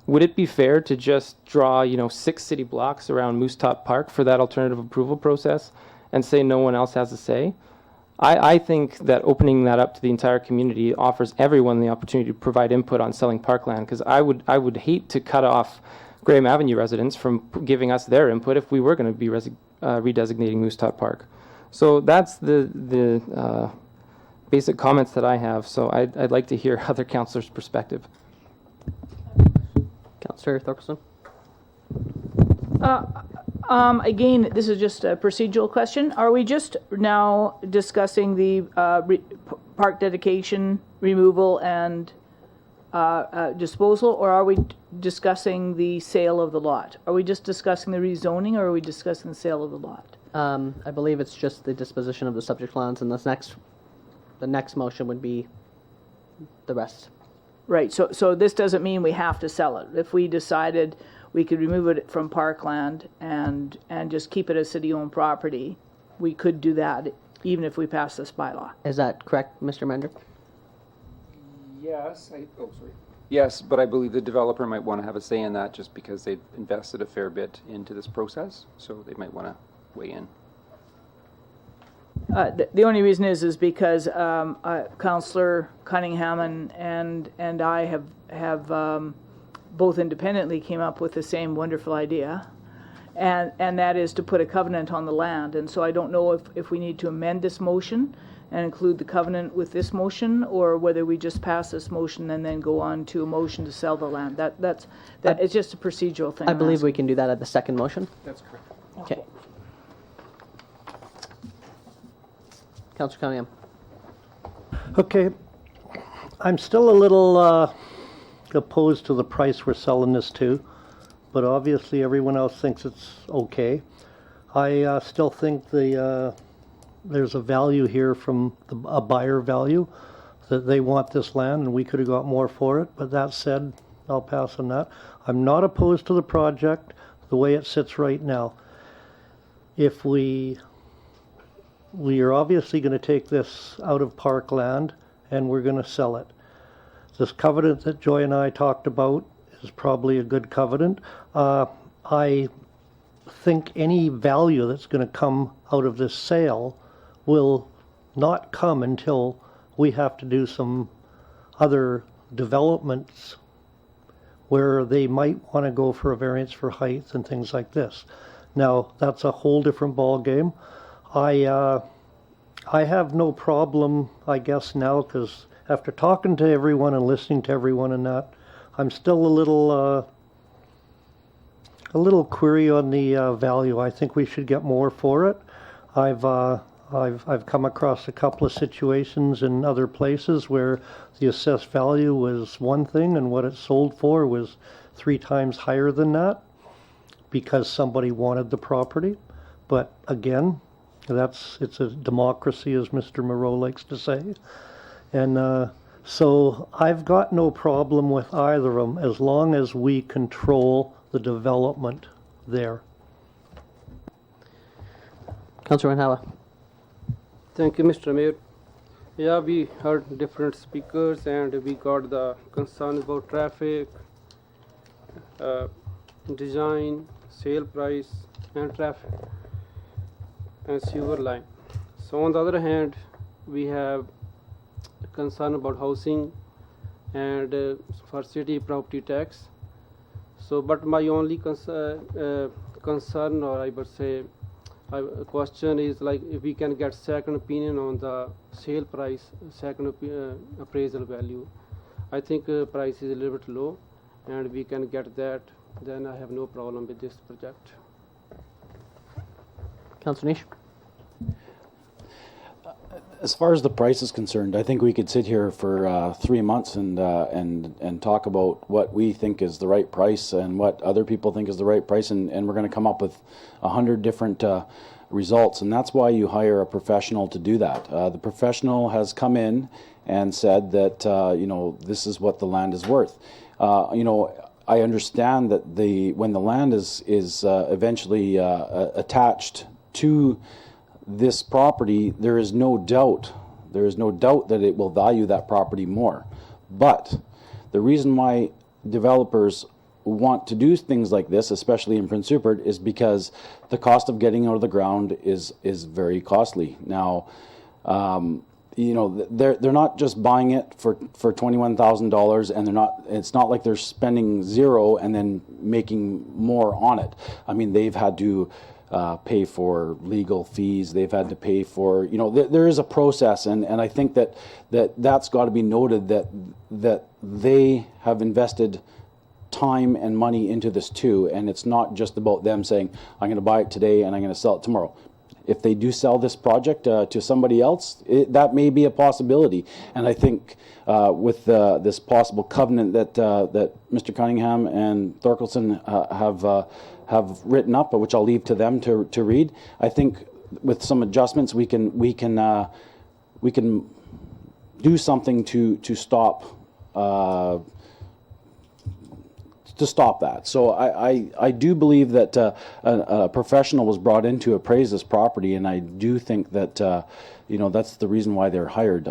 would it be fair to just draw, 6 city blocks around Moose Top Park for that alternative approval process and say no one else has a say? I think that opening that up to the entire community offers everyone the opportunity to provide input on selling parkland, because I would hate to cut off Graham Avenue residents from giving us their input if we were going to be redesignating Moose Top Park. So that's the basic comments that I have. So I'd like to hear other councillors' perspective. Councillor Thorkelsson. Again, this is just a procedural question. Are we just now discussing the park dedication, removal, and disposal, or are we discussing the sale of the lot? Are we just discussing the rezoning, or are we discussing the sale of the lot? I believe it's just the disposition of the subject lands, and the next motion would be the rest. Right. So this doesn't mean we have to sell it. If we decided we could remove it from parkland and just keep it as city-owned property, we could do that even if we pass this bylaw. Is that correct, Mr. Mender? Yes. Yes, but I believe the developer might want to have a say in that just because they've invested a fair bit into this process, so they might want to weigh in. The only reason is because Councillor Cunningham and I have both independently came up with the same wonderful idea, and that is to put a covenant on the land. And so I don't know if we need to amend this motion and include the covenant with this motion, or whether we just pass this motion and then go on to a motion to sell the land. That's it's just a procedural thing. I believe we can do that at the second motion. That's correct. Okay. Councillor Cunningham. Okay. I'm still a little opposed to the price we're selling this to, but obviously everyone else thinks it's okay. I still think there's a value here from a buyer value, that they want this land and we could have got more for it. But that said, I'll pass on that. I'm not opposed to the project the way it sits right now. If we are obviously going to take this out of parkland and we're going to sell it. This covenant that Joy and I talked about is probably a good covenant. I think any value that's going to come out of this sale will not come until we have to do some other developments where they might want to go for a variance for height and things like this. Now, that's a whole different ball game. I have no problem, I guess, now, because after talking to everyone and listening to everyone and that, I'm still a little query on the value. I think we should get more for it. I've come across a couple of situations in other places where the assessed value was one thing and what it sold for was 3 times higher than that because somebody wanted the property. But again, it's a democracy, as Mr. Moreau likes to say. And So I've got no problem with either of them as long as we control the development there. Councillor Randhawa. Thank you, Mr. Mayor. Yeah, we heard different speakers and we got the concern about traffic, design, sale price, and traffic, and sewer line. So on the other hand, we have concern about housing and for city property tax. So, but my only concern, or I would say, question is like if we can get second opinion on the sale price, second appraisal value. I think price is a little bit low, and we can get that. Then I have no problem with this project. Councillor Nish. As far as the price is concerned, I think we could sit here for 3 months and talk about what we think is the right price and what other people think is the right price, and we're going to come up with 100 different results, and that's why you hire a professional to do that. The professional has come in and said that this is what the land is worth. I understand that when the land is eventually attached to this property, there is no doubt that it will value that property more. But the reason why developers want to do things like this, especially in Prince Rupert, is because the cost of getting out of the ground is very costly. Now, they're not just buying it for $21,000, and it's not like they're spending zero and then making more on it. I mean, they've had to pay for legal fees. They've had to pay for, there is a process, and I think that's got to be noted that they have invested time and money into this too, and it's not just about them saying, I'm going to buy it today and I'm going to sell it tomorrow. If they do sell this project to somebody else, that may be a possibility. And I think with this possible covenant that Mr. Cunningham and Thorkelson have written up, which I'll leave to them to read, I think with some adjustments we can do something to stop that. So I do believe that a professional was brought in to appraise this property, and I do think that that's the reason why they're hired.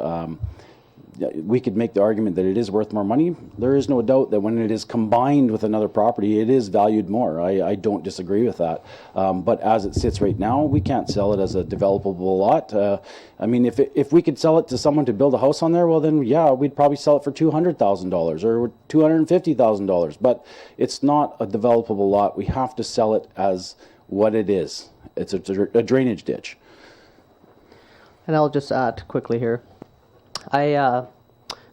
We could make the argument that it is worth more money. There is no doubt that when it is combined with another property, it is valued more. I don't disagree with that. But as it sits right now, we can't sell it as a developable lot. I mean, if we could sell it to someone to build a house on there, well then, yeah, we'd probably sell it for $200,000 or $250,000. But it's not a developable lot. We have to sell it as what it is. It's a drainage ditch. And I'll just add quickly here. I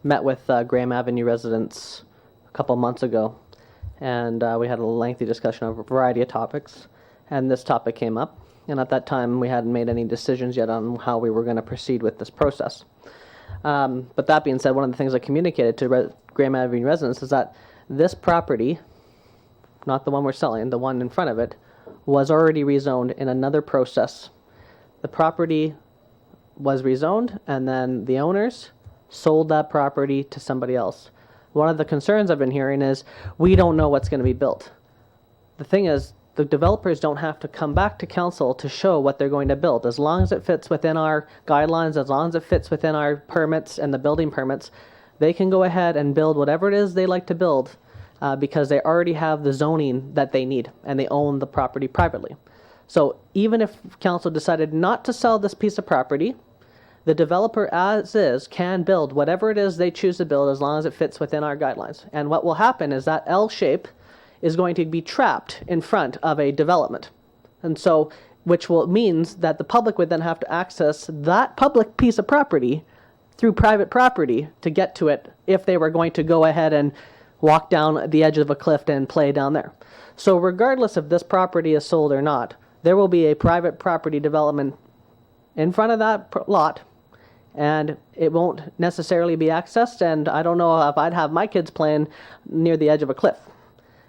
met with Graham Avenue residents a couple months ago, and we had a lengthy discussion over a variety of topics, and this topic came up. And at that time, we hadn't made any decisions yet on how we were going to proceed with this process. But that being said, one of the things I communicated to Graham Avenue residents is that this property, not the one we're selling, the one in front of it, was already rezoned in another process. The property was rezoned, and then the owners sold that property to somebody else. One of the concerns I've been hearing is we don't know what's going to be built. The thing is, the developers don't have to come back to council to show what they're going to build. As long as it fits within our guidelines, as long as it fits within our permits and the building permits, they can go ahead and build whatever it is they like to build because they already have the zoning that they need, and they own the property privately. So even if council decided not to sell this piece of property, the developer as is can build whatever it is they choose to build as long as it fits within our guidelines. And what will happen is that L shape is going to be trapped in front of a development. And so, which means that the public would then have to access that public piece of property through private property to get to it if they were going to go ahead and walk down the edge of a cliff and play down there. So regardless if this property is sold or not, there will be a private property development in front of that lot, and it won't necessarily be accessed, and I don't know if I'd have my kids playing near the edge of a cliff.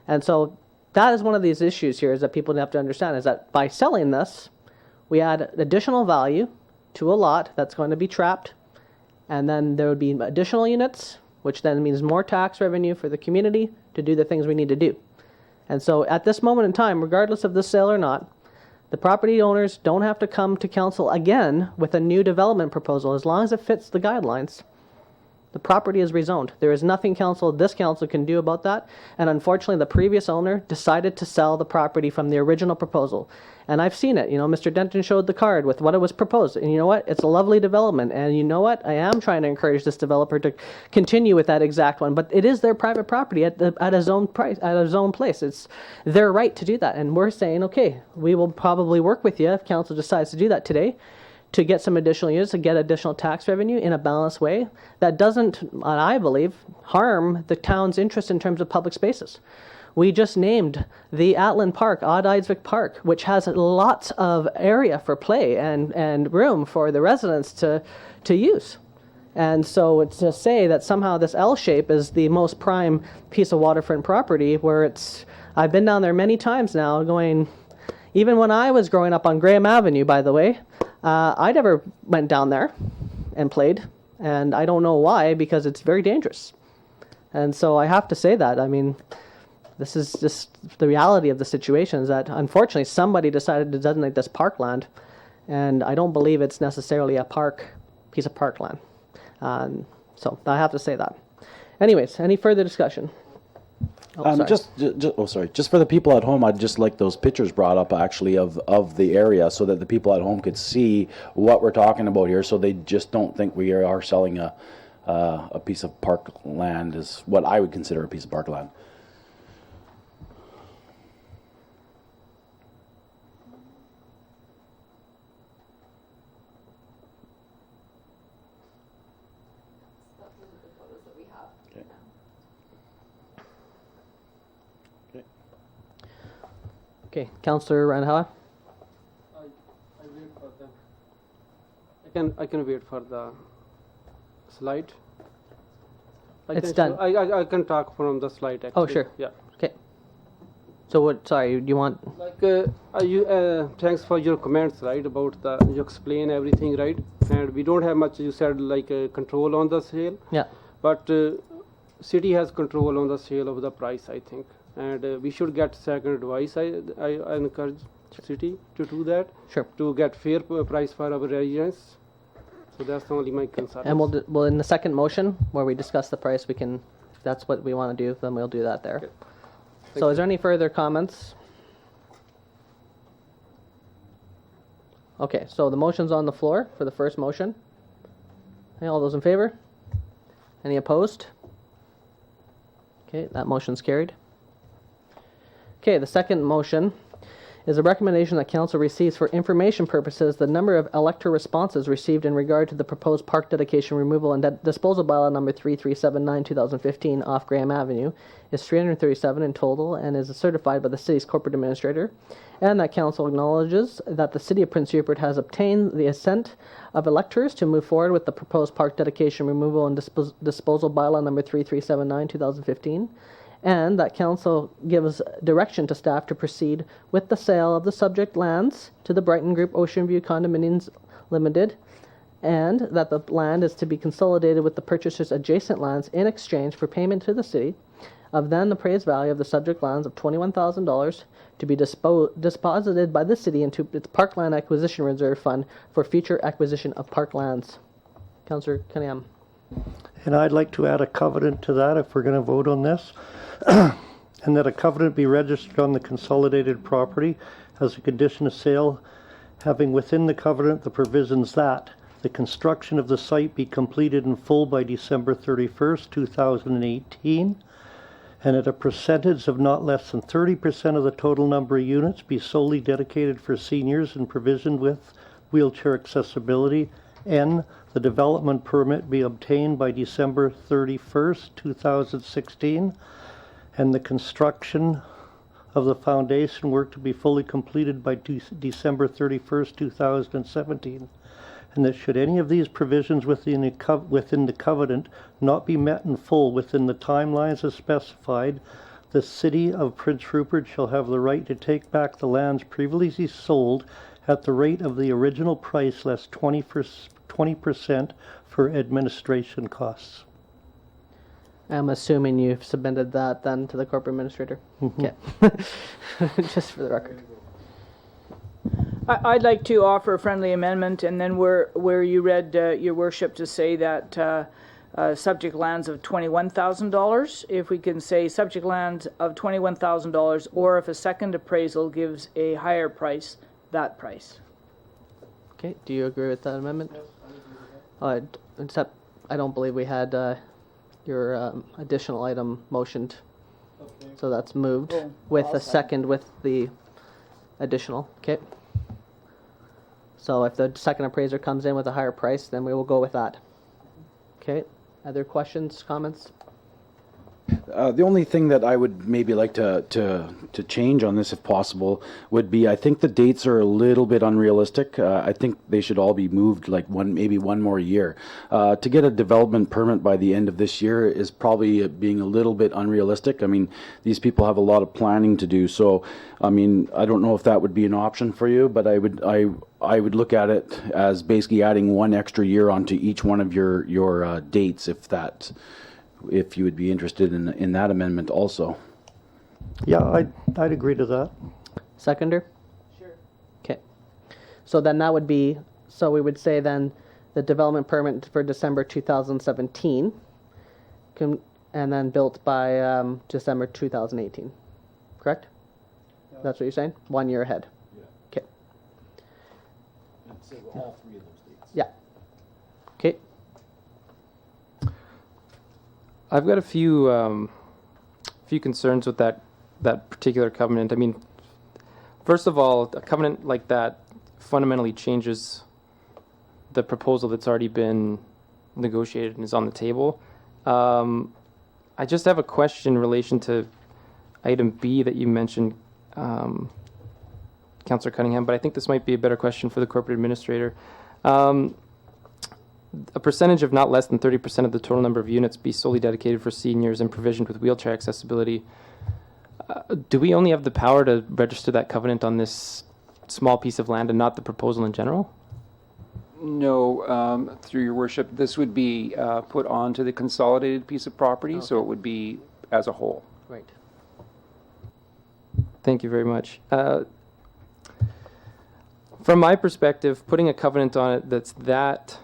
And so that is one of these issues here is that people have to understand is that by selling this, we add additional value to a lot that's going to be trapped And then there would be additional units, which then means more tax revenue for the community to do the things we need to do. And so at this moment in time, regardless of this sale or not, the property owners don't have to come to council again with a new development proposal. As long as it fits the guidelines, the property is rezoned. There is nothing this council can do about that. And unfortunately, the previous owner decided to sell the property from the original proposal. And I've seen it. You know, Mr. Denton showed the card with what it was proposed. And you know what? It's a lovely development. And you know what? I am trying to encourage this developer to continue with that exact one. But it is their private property at a zone price, at a zone place. It's their right to do that. And we're saying, okay, we will probably work with you if council decides to do that today, to get some additional units, to get additional tax revenue in a balanced way that doesn't, I believe, harm the town's interest in terms of public spaces. We just named the Atlan Park, Odd Eidsvik Park, which has lots of area for play and room for the residents to use. And so to say that somehow this L shape is the most prime piece of waterfront property, where I've been down there many times now going, even when I was growing up on Graham Avenue, by the way, I never went down there and played, and I don't know why, because it's very dangerous. And so I have to say that. I mean, this is just the reality of the situation, is that unfortunately somebody decided to designate this parkland, and I don't believe it's necessarily a piece of parkland. So I have to say that. Anyways, any further discussion? Just for the people at home, I'd just like those pictures brought up actually of the area, so that the people at home could see what we're talking about here, so they just don't think we are selling a piece of parkland, is what I would consider a piece of parkland. Okay, Councillor Randhawa. I wait for them. I can wait for the slide. It's done. I can talk from the slide actually. Oh, sure. Yeah. Okay. So what? Sorry, do you want? Thanks for your comments, right? About you explain everything, right? And we don't have much. You said control on the sale. Yeah. But city has control on the sale of the price, I think. And we should get second advice. I encourage city to do that. Sure. To get fair price for our residents. So that's only my concern. And we'll in the second motion where we discuss the price, we can, if that's what we want to do, then we'll do that there. Okay. So is there any further comments? Okay, so the motion's on the floor for the first motion. Okay, all those in favor? Any opposed? Okay, that motion's carried. Okay, the second motion is a recommendation that council receives for information purposes the number of elector responses received in regard to the proposed park dedication, removal, and disposal bylaw number 3379/2015 off Graham Avenue is 337 in total and is certified by the city's corporate administrator, and that council acknowledges that the city of Prince Rupert has obtained the assent of electors to move forward with the proposed park dedication, removal, and disposal bylaw number 3379/2015, and that council gives direction to staff to proceed with the sale of the subject lands to the Brighton Group Ocean View Condominiums Limited, and that the land is to be consolidated with the purchaser's adjacent lands in exchange for payment to the city of then appraised value of the subject lands of $21,000 to be disposited by the city into its Parkland Acquisition Reserve Fund for future acquisition of parklands. Councillor Cunningham. And I'd like to add a covenant to that if we're going to vote on this. And that a covenant be registered on the consolidated property as a condition of sale, having within the covenant the provisions that the construction of the site be completed in full by December 31st, 2018, and at a percentage of not less than 30% of the total number of units be solely dedicated for seniors and provisioned with wheelchair accessibility, and the development permit be obtained by December 31st, 2016, and the construction of the foundation work to be fully completed by December 31st, 2017. And that should any of these provisions within the covenant not be met in full within the timelines as specified, the city of Prince Rupert shall have the right to take back the lands previously sold at the rate of the original price less 20% for administration costs. I'm assuming you've submitted that then to the corporate administrator? Okay. Just for the record. I'd like to offer a friendly amendment, and then where you read, Your Worship, to say that subject lands of $21,000, if we can say subject lands of $21,000, or if a second appraisal gives a higher price, that price. Okay, do you agree with that amendment? Except I don't believe we had your additional item motioned. Okay. So that's moved with a second with the additional. Okay. So if the second appraiser comes in with a higher price, then we will go with that. Okay. Other questions, comments? The only thing that I would maybe like to change on this, if possible, would be I think the dates are a little bit unrealistic. I think they should all be moved like maybe one more year. To get a development permit by the end of this year is probably being a little bit unrealistic. I mean, these people have a lot of planning to do. So, I mean, I don't know if that would be an option for you, but I would look at it as basically adding one extra year onto each one of your dates, if you would be interested in that amendment also. Yeah, I'd agree to that. Seconder? Sure. Okay. So then that would be, so we would say then the development permit for December 2017 and then built by December 2018. Correct? Yeah. That's what you're saying? 1 year ahead. Yeah. Okay. So all three of those dates. Yeah. Okay. I've got a few concerns with that particular covenant. I mean, first of all, a covenant like that fundamentally changes the proposal that's already been negotiated and is on the table. I just have a question in relation to item B that you mentioned, Councillor Cunningham, but I think this might be a better question for the corporate administrator. A percentage of not less than 30% of the total number of units be solely dedicated for seniors and provisioned with wheelchair accessibility. Do we only have the power to register that covenant on this small piece of land and not the proposal in general? No, through your worship, this would be put onto the consolidated piece of property, so it would be as a whole. Right. Thank you very much. From my perspective, putting a covenant on it that's that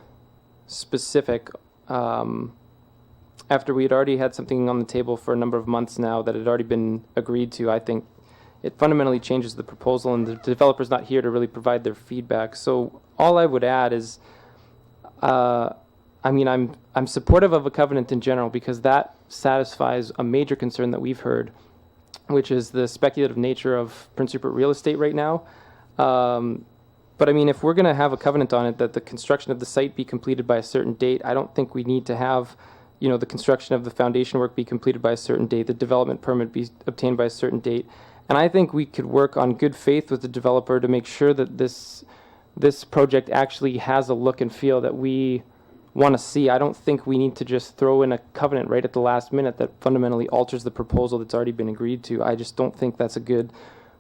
specific, after we had already had something on the table for a number of months now that had already been agreed to, I think it fundamentally changes the proposal, and the developer's not here to really provide their feedback. So all I would add is, I mean, I'm supportive of a covenant in general because that satisfies a major concern that we've heard, which is the speculative nature of Prince Rupert real estate right now. But I mean, if we're going to have a covenant on it that the construction of the site be completed by a certain date, I don't think we need to have, you know, the construction of the foundation work be completed by a certain date, the development permit be obtained by a certain date. And I think we could work on good faith with the developer to make sure that this project actually has a look and feel that we want to see. I don't think we need to just throw in a covenant right at the last minute that fundamentally alters the proposal that's already been agreed to. I just don't think that's a good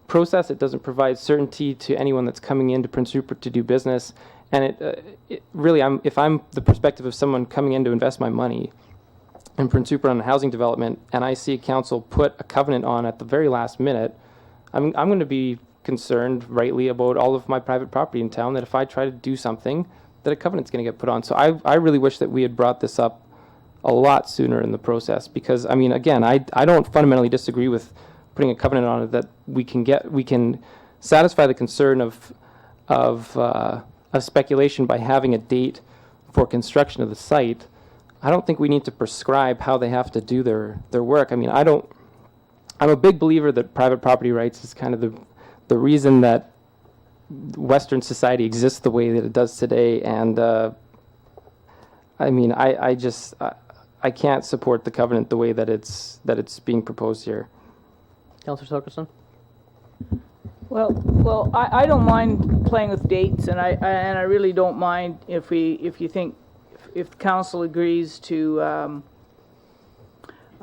process. It doesn't provide certainty to anyone that's coming into Prince Rupert to do business. And it really, if I'm the perspective of someone coming in to invest my money in Prince Rupert on a housing development, and I see a council put a covenant on at the very last minute, I'm going to be concerned, rightly, about all of my private property in town, that if I try to do something, that a covenant's going to get put on. So I really wish that we had brought this up a lot sooner in the process, because, I mean, again, I don't fundamentally disagree with putting a covenant on it that we can satisfy the concern of speculation by having a date for construction of the site. I don't think we need to prescribe how they have to do their work. I mean, I'm a big believer that private property rights is kind of the reason that Western society exists the way that it does today. And I mean, I can't support the covenant the way that it's being proposed here. Councillor Torkelson? Well, I don't mind playing with dates, and I really don't mind if the council agrees to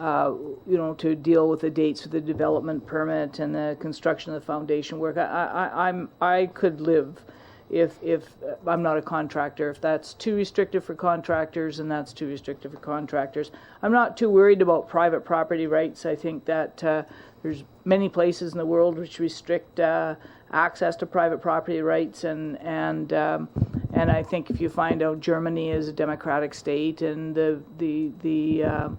to deal with the dates for the development permit and the construction of the foundation work. I could live if I'm not a contractor. If that's too restrictive for contractors, and that's too restrictive for contractors. I'm not too worried about private property rights. I think that there's many places in the world which restrict access to private property rights, and I think if you find out Germany is a democratic state and the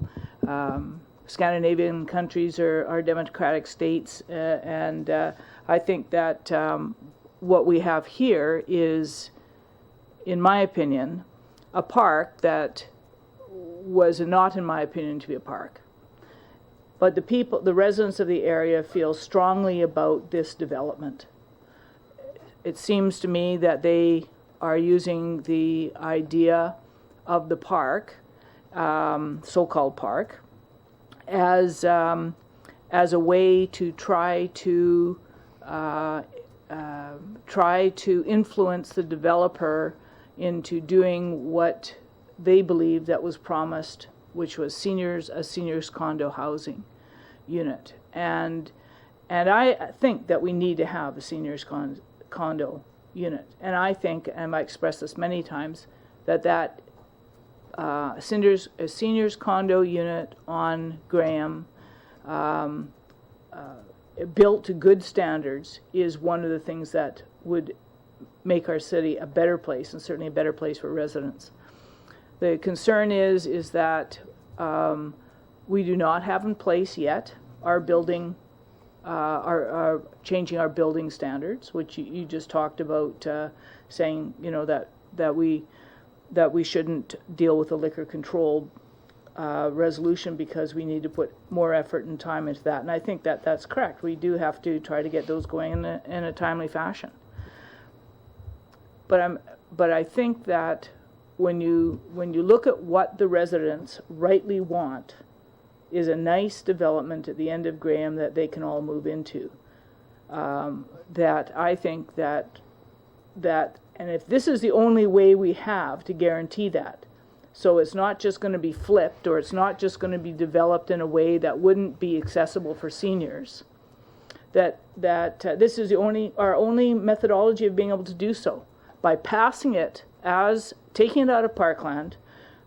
Scandinavian countries are democratic states, and I think that what we have here is, in my opinion, a park that was not, in my opinion, to be a park. But the residents of the area feel strongly about this development. It seems to me that they are using the idea of the park, so-called park, as a way to try to influence the developer into doing what they believe that was promised, which was a seniors condo housing unit. And I think that we need to have a seniors condo unit. And I think, and I expressed this many times, that a seniors condo unit on Graham, built to good standards, is one of the things that would make our city a better place, and certainly a better place for residents. The concern is that we do not have in place yet our building, our changing our building standards, which you just talked about, saying that we shouldn't deal with the liquor control resolution because we need to put more effort and time into that. And I think that that's correct. We do have to try to get those going in a timely fashion. But I think that when you look at what the residents rightly want, is a nice development at the end of Graham that they can all move into. That I think that, and if this is the only way we have to guarantee that, so it's not just going to be flipped, or it's not just going to be developed in a way that wouldn't be accessible for seniors, that this is our only methodology of being able to do so, by passing it as taking it out of parkland,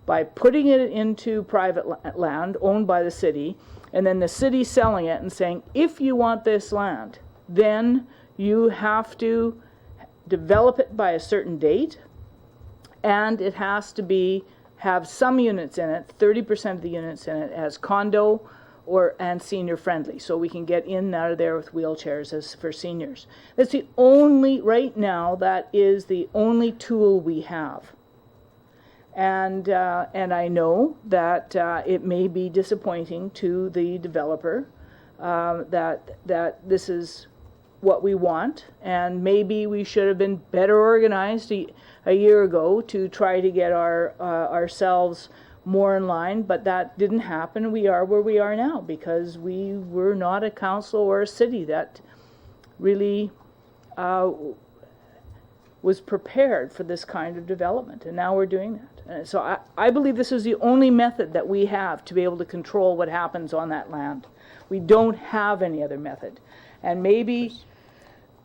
by putting it into private land owned by the city, and then the city selling it and saying, if you want this land, then you have to develop it by a certain date, and it has to have some units in it, 30% of the units in it, as condo and senior friendly, so we can get in and out of there with wheelchairs as for seniors. That's the only, right now, that is the only tool we have. And I know that it may be disappointing to the developer that this is what we want, and maybe we should have been better organized a year ago to try to get ourselves more in line, but that didn't happen. We are where we are now because we were not a council or a city that really was prepared for this kind of development, and now we're doing that. And so I believe this is the only method that we have to be able to control what happens on that land. We don't have any other method. And maybe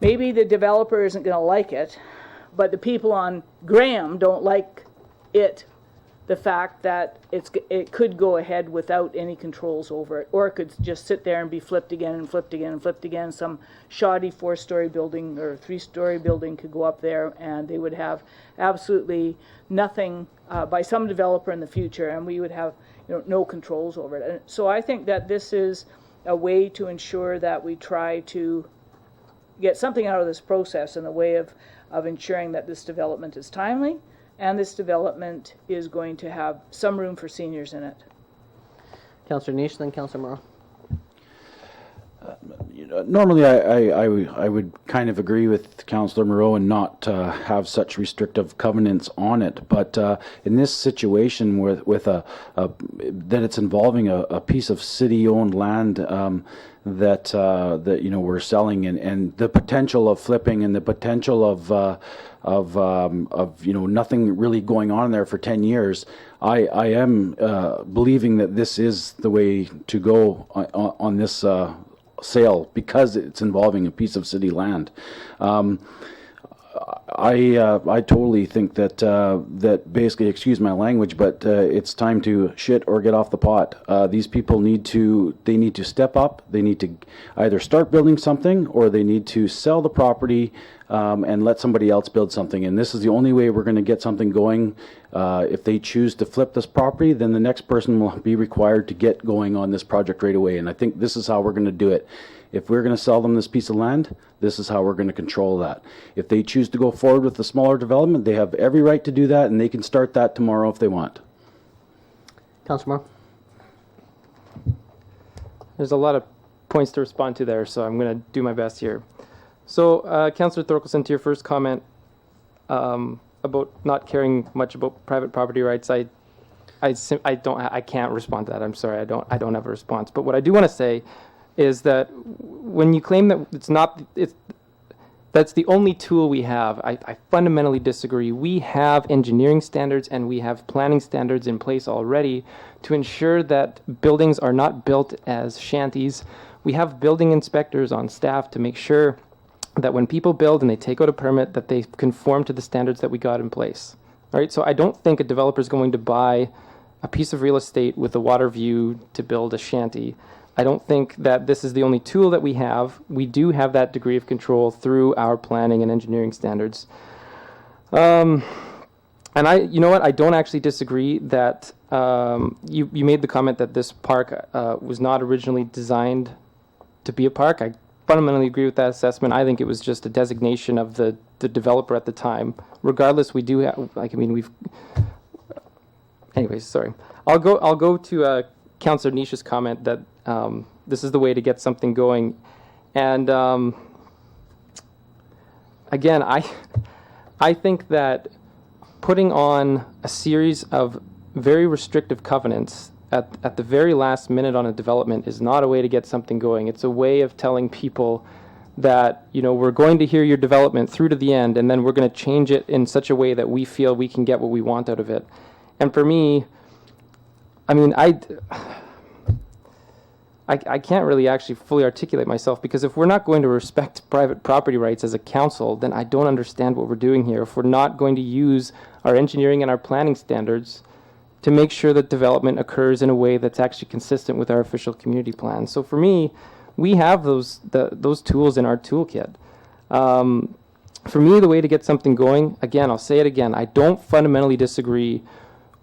the developer isn't going to like it, but the people on Graham don't like it, the fact that it could go ahead without any controls over it, or it could just sit there and be flipped again and flipped again and flipped again. Some shoddy 4-story building or 3-story building could go up there, and they would have absolutely nothing by some developer in the future, and we would have no controls over it. And so I think that this is a way to ensure that we try to get something out of this process in the way of ensuring that this development is timely, and this development is going to have some room for seniors in it. Councillor Nish, then Councillor Morrow. Normally, I would kind of agree with Councillor Moreau and not have such restrictive covenants on it. But in this situation, with that it's involving a piece of city-owned land that we're selling, and the potential of flipping, and the potential of nothing really going on there for 10 years, I am believing that this is the way to go on this sale, because it's involving a piece of city land. I totally think that basically, excuse my language, but it's time to shit or get off the pot. These people need to step up. They need to either start building something, or they need to sell the property and let somebody else build something. And this is the only way we're going to get something going. If they choose to flip this property, then the next person will be required to get going on this project right away. And I think this is how we're going to do it. If we're going to sell them this piece of land, this is how we're going to control that. If they choose to go forward with the smaller development, they have every right to do that, and they can start that tomorrow if they want. Councillor Moore? There's a lot of points to respond to there, so I'm going to do my best here. So, Councillor Thorkelson, to your first comment about not caring much about private property rights, I can't respond to that. I'm sorry, I don't have a response. But what I do want to say is that when you claim that that's the only tool we have, I fundamentally disagree. We have engineering standards and we have planning standards in place already to ensure that buildings are not built as shanties. We have building inspectors on staff to make sure that when people build and they take out a permit, that they conform to the standards that we got in place. All right, so I don't think a developer is going to buy a piece of real estate with a water view to build a shanty. I don't think that this is the only tool that we have. We do have that degree of control through our planning and engineering standards. And you know what? I don't actually disagree that you made the comment that this park was not originally designed to be a park. I fundamentally agree with that assessment. I think it was just a designation of the developer at the time. Regardless, we do have, anyways, sorry. I'll go to Councillor Nisha's comment that this is the way to get something going. And again, I think that putting on a series of very restrictive covenants at the very last minute on a development is not a way to get something going. It's a way of telling people that, we're going to hear your development through to the end, and then we're going to change it in such a way that we feel we can get what we want out of it. And for me, I can't really actually fully articulate myself, because if we're not going to respect private property rights as a council, then I don't understand what we're doing here. If we're not going to use our engineering and our planning standards to make sure that development occurs in a way that's actually consistent with our official community plan. So for me, we have those tools in our toolkit. For me, the way to get something going, again, I'll say it again, I don't fundamentally disagree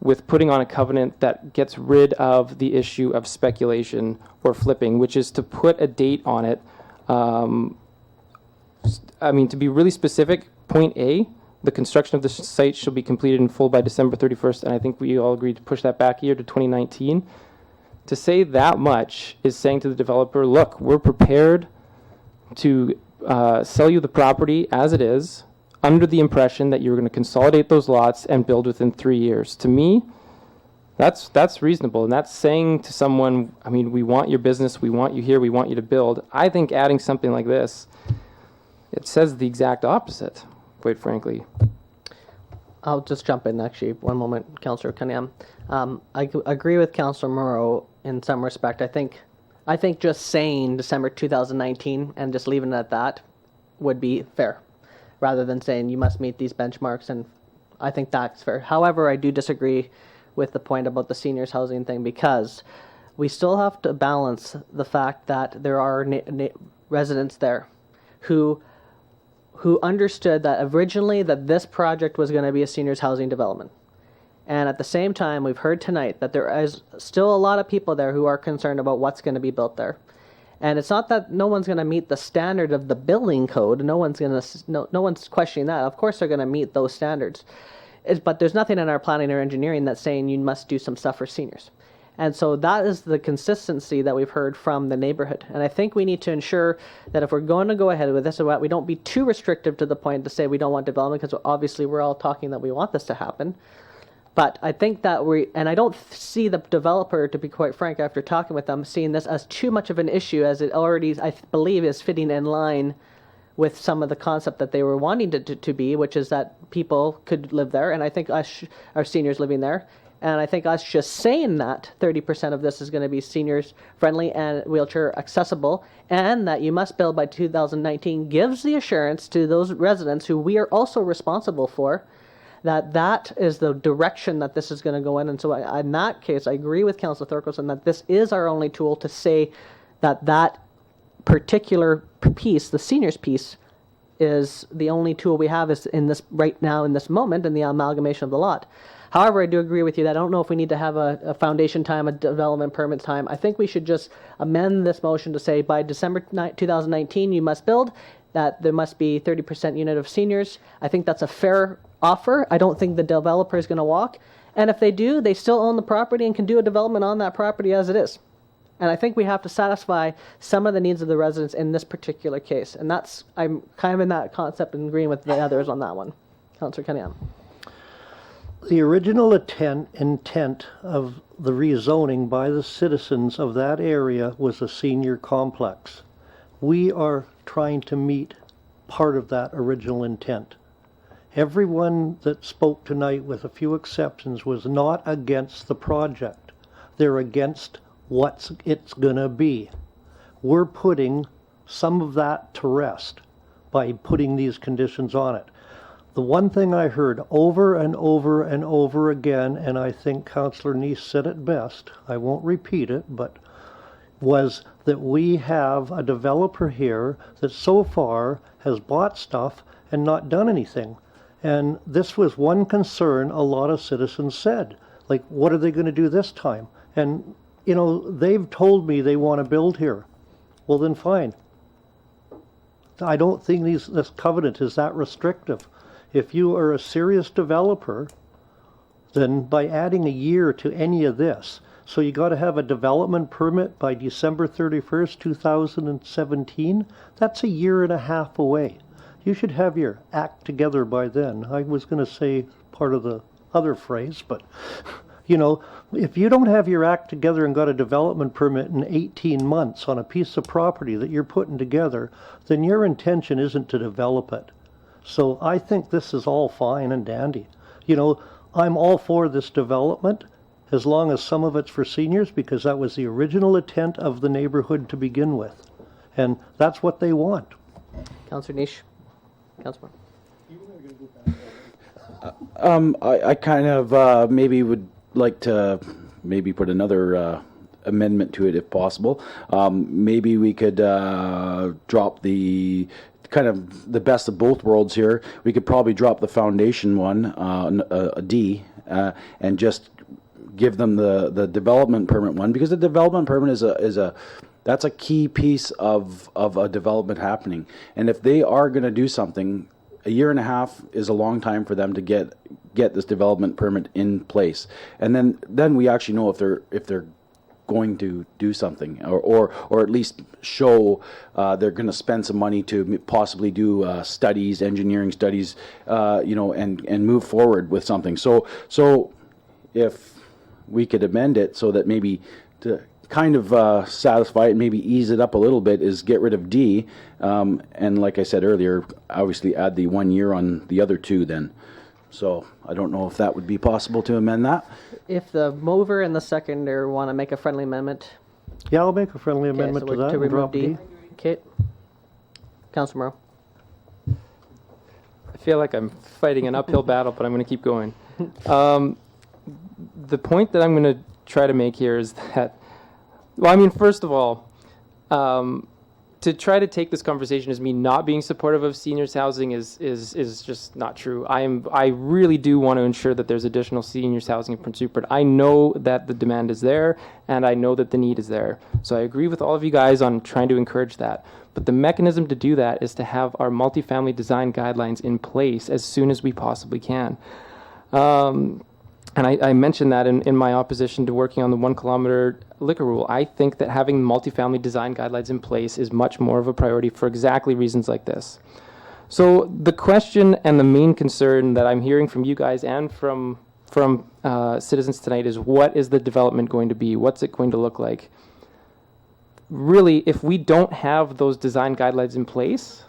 with putting on a covenant that gets rid of the issue of speculation or flipping, which is to put a date on it. To be really specific, point A, the construction of the site shall be completed in full by December 31st, and I think we all agreed to push that back a year to 2019. To say that much is saying to the developer, look, we're prepared to sell you the property as it is, under the impression that you're going to consolidate those lots and build within 3 years. To me, that's reasonable, and that's saying to someone, we want your business, we want you here, we want you to build. I think adding something like this, it says the exact opposite, quite frankly. I'll just jump in, actually, one moment, Councillor Cunningham. I agree with Councillor Moreau in some respect. I think just saying December 2019 and just leaving it at that would be fair, rather than saying you must meet these benchmarks, and I think that's fair. However, I do disagree with the point about the seniors housing thing, because we still have to balance the fact that there are residents there who understood that originally that this project was going to be a seniors housing development. And at the same time, we've heard tonight that there is still a lot of people there who are concerned about what's going to be built there. And it's not that no one's going to meet the standard of the building code. No one's questioning that. Of course they're going to meet those standards. But there's nothing in our planning or engineering that's saying you must do some stuff for seniors. And so that is the consistency that we've heard from the neighborhood. And I think we need to ensure that if we're going to go ahead with this, we don't be too restrictive to the point to say we don't want development, because obviously we're all talking that we want this to happen. But I think that and I don't see the developer, to be quite frank, after talking with them, seeing this as too much of an issue, as it already, I believe, is fitting in line with some of the concept that they were wanting to be, which is that people could live there. And I think us, our seniors living there. And I think us just saying that 30% of this is going to be seniors friendly and wheelchair accessible, and that you must build by 2019, gives the assurance to those residents who we are also responsible for, that that is the direction that this is going to go in. And so in that case, I agree with Councillor Thorkelson that this is our only tool to say that that particular piece, the seniors piece, is the only tool we have is in this right now in this moment in the amalgamation of the lot. However, I do agree with you that I don't know if we need to have a foundation time, a development permit time. I think we should just amend this motion to say by December 2019 you must build, that there must be 30% unit of seniors. I think that's a fair offer. I don't think the developer is going to walk. And if they do, they still own the property and can do a development on that property as it is. And I think we have to satisfy some of the needs of the residents in this particular case. And that's, I'm kind of in that concept and agreeing with the others on that one. Councillor Cunningham. The original intent of the rezoning by the citizens of that area was a senior complex. We are trying to meet part of that original intent. Everyone that spoke tonight, with a few exceptions, was not against the project. They're against what it's gonna be. We're putting some of that to rest by putting these conditions on it. The one thing I heard over and over and over again, and I think Councillor Neese said it best, I won't repeat it, but was that we have a developer here that so far has bought stuff and not done anything. And this was one concern a lot of citizens said, like, what are they going to do this time? And, you know, they've told me they want to build here. Well, then fine. I don't think this covenant is that restrictive. If you are a serious developer, then by adding a year to any of this, so you got to have a development permit by December 31st, 2017, that's a year and a half away. You should have your act together by then. I was going to say part of the other phrase, but you know, if you don't have your act together and got a development permit in 18 months on a piece of property that you're putting together, then your intention isn't to develop it. So I think this is all fine and dandy. You know, I'm all for this development as long as some of it's for seniors, because that was the original intent of the neighborhood to begin with. And that's what they want. Councillor Niche. Councillor. I kind of maybe would like to maybe put another amendment to it if possible. Maybe we could drop the kind of the best of both worlds here. We could probably drop the foundation one, a D, and just give them the development permit one, because the development permit that's a key piece of a development happening. And if they are going to do something, a year and a half is a long time for them to get this development permit in place. And then we actually know if they're going to do something, or at least show they're going to spend some money to possibly do studies, engineering studies, and move forward with something. So if we could amend it so that maybe to kind of satisfy it, maybe ease it up a little bit, is get rid of D, and like I said earlier, obviously add the 1 year on the other two then. So I don't know if that would be possible to amend that. If the mover and the seconder want to make a friendly amendment. Yeah, I'll make a friendly amendment to that. To and remove drop D. Okay. Councillor Morrow. I feel like I'm fighting an uphill battle, but I'm going to keep going. The point that I'm going to try to make here is that, well, I mean, first of all, to try to take this conversation as me not being supportive of seniors housing is just not true. I really do want to ensure that there's additional seniors housing in Prince Rupert. I know that the demand is there, and I know that the need is there. So I agree with all of you guys on trying to encourage that. But the mechanism to do that is to have our multifamily design guidelines in place as soon as we possibly can. and I mentioned that in my opposition to working on the 1 kilometer liquor rule. I think that having multifamily design guidelines in place is much more of a priority for exactly reasons like this. So the question and the main concern that I'm hearing from you guys and from citizens tonight is, what is the development going to be? What's it going to look like? Really, if we don't have those design guidelines in place,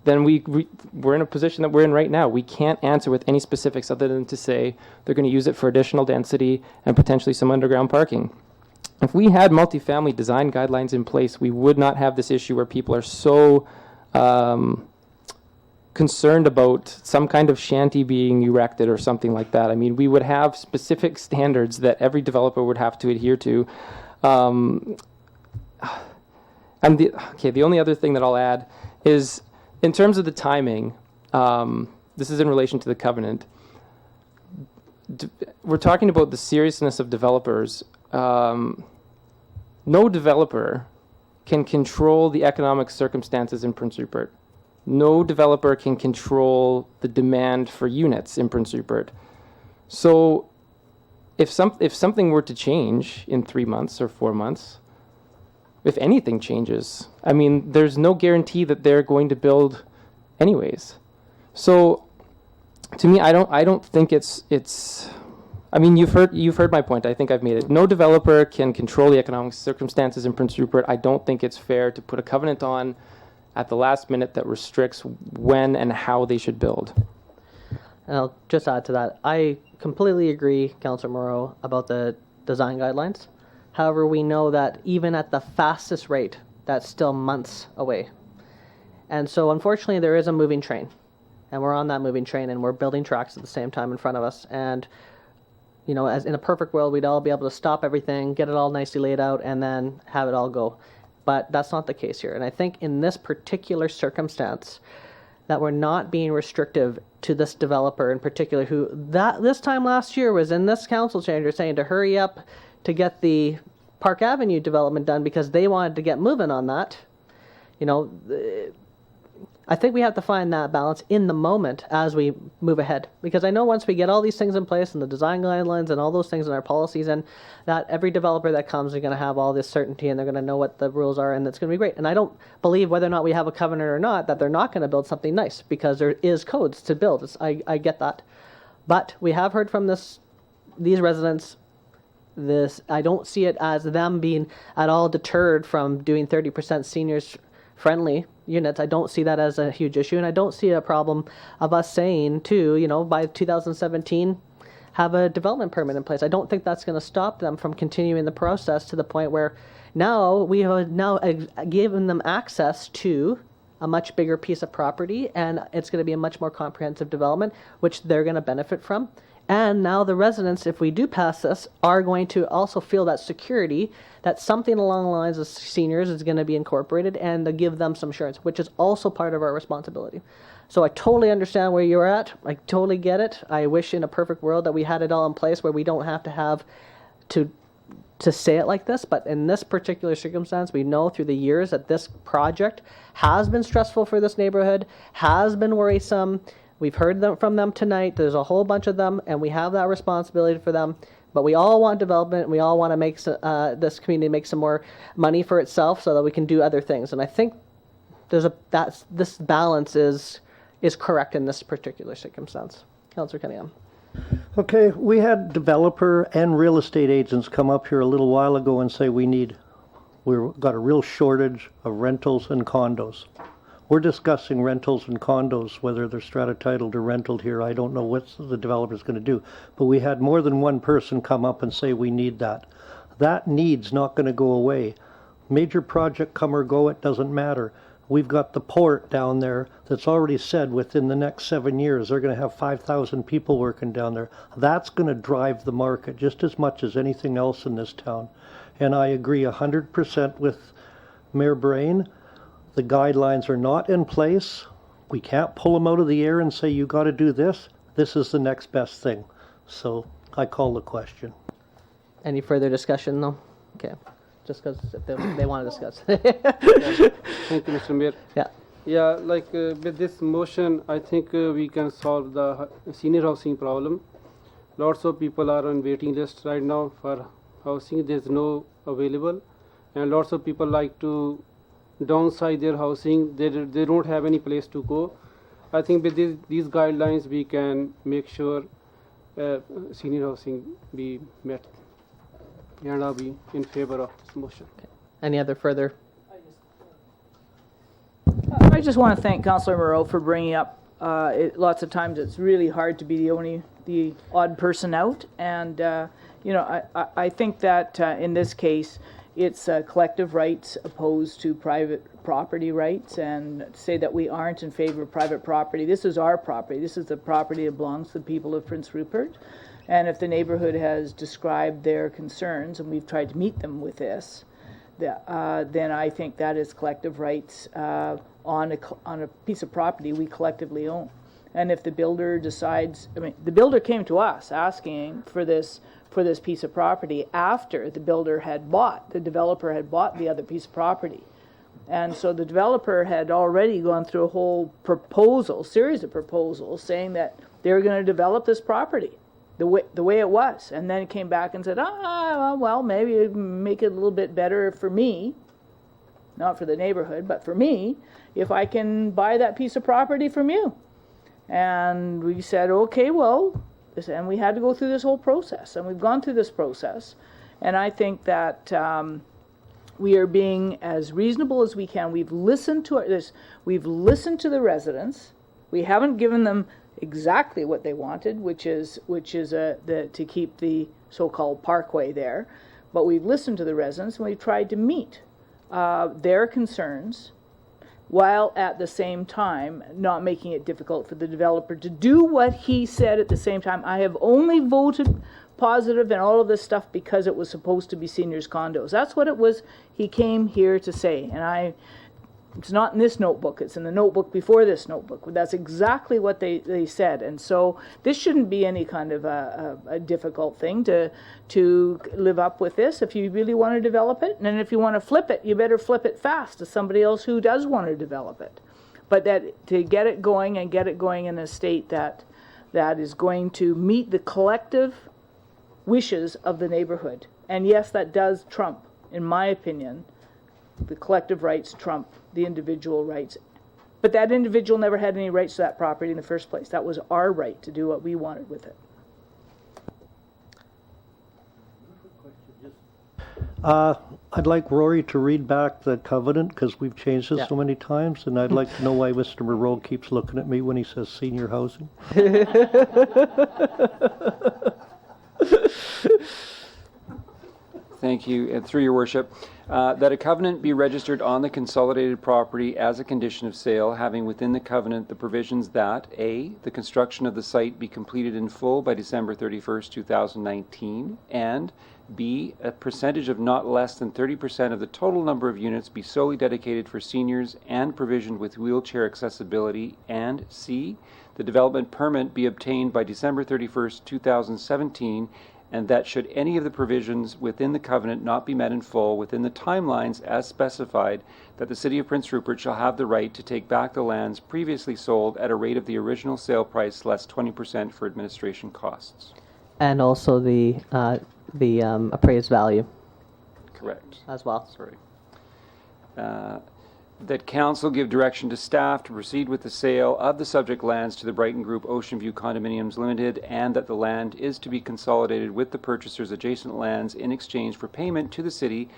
then we're in a position that we're in right now. We can't answer with any specifics other than to say they're going to use it for additional density and potentially some underground parking. If we had multifamily design guidelines in place, we would not have this issue where people are so concerned about some kind of shanty being erected or something like that. I mean, we would have specific standards that every developer would have to adhere to. And the only other thing that I'll add is, in terms of the timing, this is in relation to the covenant. We're talking about the seriousness of developers. No developer can control the economic circumstances in Prince Rupert. No developer can control the demand for units in Prince Rupert. So if something were to change in 3 months or 4 months, if anything changes, I mean, there's no guarantee that they're going to build anyways. So to me, I don't think it's I mean, you've heard my point. I think I've made it. No developer can control the economic circumstances in Prince Rupert. I don't think it's fair to put a covenant on at the last minute that restricts when and how they should build. And I'll just add to that. I completely agree, Councillor Moreau, about the design guidelines. However, we know that even at the fastest rate, that's still months away. And so unfortunately, there is a moving train. And we're on that moving train, and we're building tracks at the same time in front of us. And, you know, as in a perfect world, we'd all be able to stop everything, get it all nicely laid out, and then have it all go. But that's not the case here. And I think in this particular circumstance, that we're not being restrictive to this developer in particular, who this time last year was in this council chamber saying to hurry up to get the Park Avenue development done because they wanted to get moving on that. You know, I think we have to find that balance in the moment as we move ahead. Because I know once we get all these things in place and the design guidelines and all those things in our policies, and that every developer that comes is going to have all this certainty and they're going to know what the rules are, and it's going to be great. And I don't believe, whether or not we have a covenant or not, that they're not going to build something nice, because there is codes to build. I get that. But we have heard from these residents, I don't see it as them being at all deterred from doing 30% seniors friendly units. I don't see that as a huge issue, and I don't see a problem of us saying too, you know, by 2017 have a development permit in place. I don't think that's going to stop them from continuing the process to the point where now we have given them access to a much bigger piece of property, and it's going to be a much more comprehensive development, which they're going to benefit from. And now the residents, if we do pass this, are going to also feel that security that something along the lines of seniors is going to be incorporated, and to give them some assurance, which is also part of our responsibility. So I totally understand where you're at. I totally get it. I wish in a perfect world that we had it all in place where we don't have to have to say it like this. But in this particular circumstance, we know through the years that this project has been stressful for this neighborhood, has been worrisome. We've heard from them tonight. There's a whole bunch of them, and we have that responsibility for them. But we all want development, and we all want to make this community make some more money for itself so that we can do other things. And I think this balance is correct in this particular circumstance. Councillor Cunningham. Okay, we had developer and real estate agents come up here a little while ago and say we've got a real shortage of rentals and condos. We're discussing rentals and condos, whether they're strata titled or rented here. I don't know what the developer's going to do. But we had more than one person come up and say we need that. That need's not going to go away. Major project come or go, it doesn't matter. We've got the port down there that's already said within the next 7 years they're going to have 5,000 people working down there. That's going to drive the market just as much as anything else in this town. And I agree 100% with Mayor Brain. The guidelines are not in place. We can't pull them out of the air and say, you got to do this. This is the next best thing. So I call the question. Any further discussion, though? Okay. Just because they want to discuss. Thank you, Mr. Mayor. Yeah. Yeah, with this motion, I think we can solve the senior housing problem. lots of people are on waiting list right now for housing. There's no available, and lots of people like to downsize their housing. They don't have any place to go. I think with these guidelines we can make sure senior housing be met, and I'll be in favor of this motion. Any other further? I just want to thank Councillor Moreau for bringing up. Lots of times it's really hard to be the odd person out, and you know, I think that in this case it's collective rights opposed to private property rights, and say that we aren't in favor of private property. This is our property. This is the property that belongs to the people of Prince Rupert, and if the neighborhood has described their concerns and we've tried to meet them with this, then I think that is collective rights on a piece of property we collectively own. And if the builder decides, I mean, the builder came to us asking for this piece of property after the developer had bought the other piece of property. And so the developer had already gone through a whole series of proposals saying that they were going to develop this property the way it was. And then it came back and said, well, maybe make it a little bit better for me, not for the neighborhood, but for me, if I can buy that piece of property from you. And we said, okay, well, and we had to go through this whole process, and we've gone through this process. And I think that we are being as reasonable as we can. We've listened to the residents. We haven't given them exactly what they wanted, which is to keep the so-called parkway there. But we've listened to the residents, and we've tried to meet their concerns, while at the same time not making it difficult for the developer to do what he said at the same time. I have only voted positive and all of this stuff because it was supposed to be seniors' condos. That's what it was he came here to say. And it's not in this notebook, it's in the notebook before this notebook. That's exactly what they said. And so this shouldn't be any kind of a difficult thing to live up with this if you really want to develop it. And if you want to flip it, you better flip it fast to somebody else who does want to develop it. But that to get it going in a state that is going to meet the collective wishes of the neighborhood. And yes, that does trump, in my opinion, the collective rights trump the individual rights. But that individual never had any rights to that property in the first place. That was our right to do what we wanted with it. I'd like Rory to read back the covenant, because we've changed this so many times, and I'd like to know why Mr. Moreau keeps looking at me when he says senior housing. Thank you, and through your worship, that a covenant be registered on the consolidated property as a condition of sale, having within the covenant the provisions that A, the construction of the site be completed in full by December 31st, 2019, and B, a percentage of not less than 30% of the total number of units be solely dedicated for seniors and provisioned with wheelchair accessibility, and C, the development permit be obtained by December 31st, 2017, and that should any of the provisions within the covenant not be met in full within the timelines as specified, that the City of Prince Rupert shall have the right to take back the lands previously sold at a rate of the original sale price less 20% for administration costs. And also the appraised value. Correct. As well. Sorry. That council give direction to staff to proceed with the sale of the subject lands to the Brighton Group Ocean View Condominiums Limited, and that the land is to be consolidated with the purchaser's adjacent lands in exchange for payment to the city.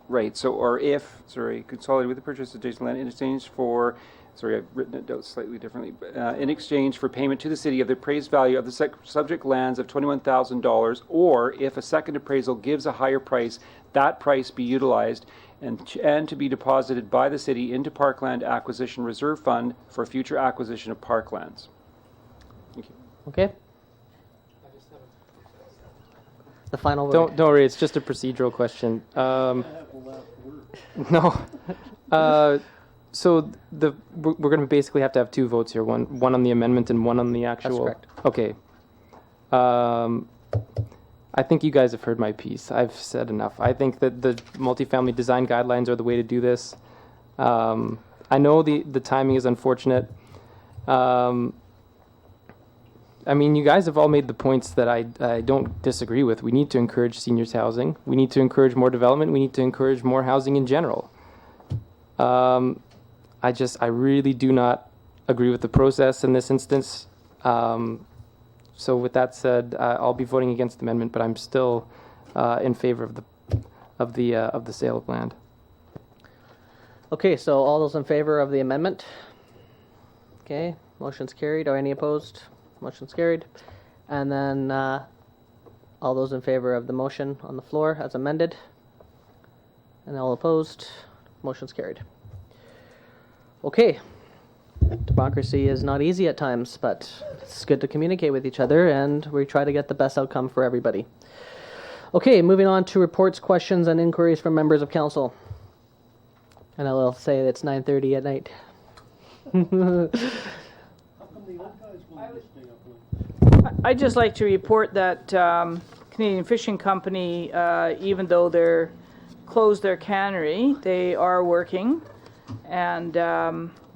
Right, so, or if, consolidated with the purchaser's adjacent land in exchange for, I've written it out slightly differently, in exchange for payment to the city of the appraised value of the subject lands of $21,000, or if a second appraisal gives a higher price, that price be utilized and to be deposited by the city into Parkland Acquisition Reserve Fund for future acquisition of parklands. Thank you. Okay. The final word. Don't worry, it's just a procedural question. No. So we're going to basically have to have two votes here, one on the amendment and one on the actual. That's correct. Okay. I think you guys have heard my piece. I've said enough. I think that the multifamily design guidelines are the way to do this. I know the timing is unfortunate. I mean, you guys have all made the points that I don't disagree with. We need to encourage seniors housing. We need to encourage more development. We need to encourage more housing in general. I really do not agree with the process in this instance. So with that said, I'll be voting against the amendment, but I'm still in favor of the sale of land. Okay, so all those in favor of the amendment? Okay, motion's carried. Are any opposed? Motion's carried. And then all those in favor of the motion on the floor as amended? And all opposed? Motion's carried. Okay. Democracy is not easy at times, but it's good to communicate with each other, and we try to get the best outcome for everybody. Okay, moving on to reports, questions, and inquiries from members of council. And I'll say it's 9:30 at night. I'd just like to report that Canadian Fishing Company, even though they're closed their cannery, they are working, and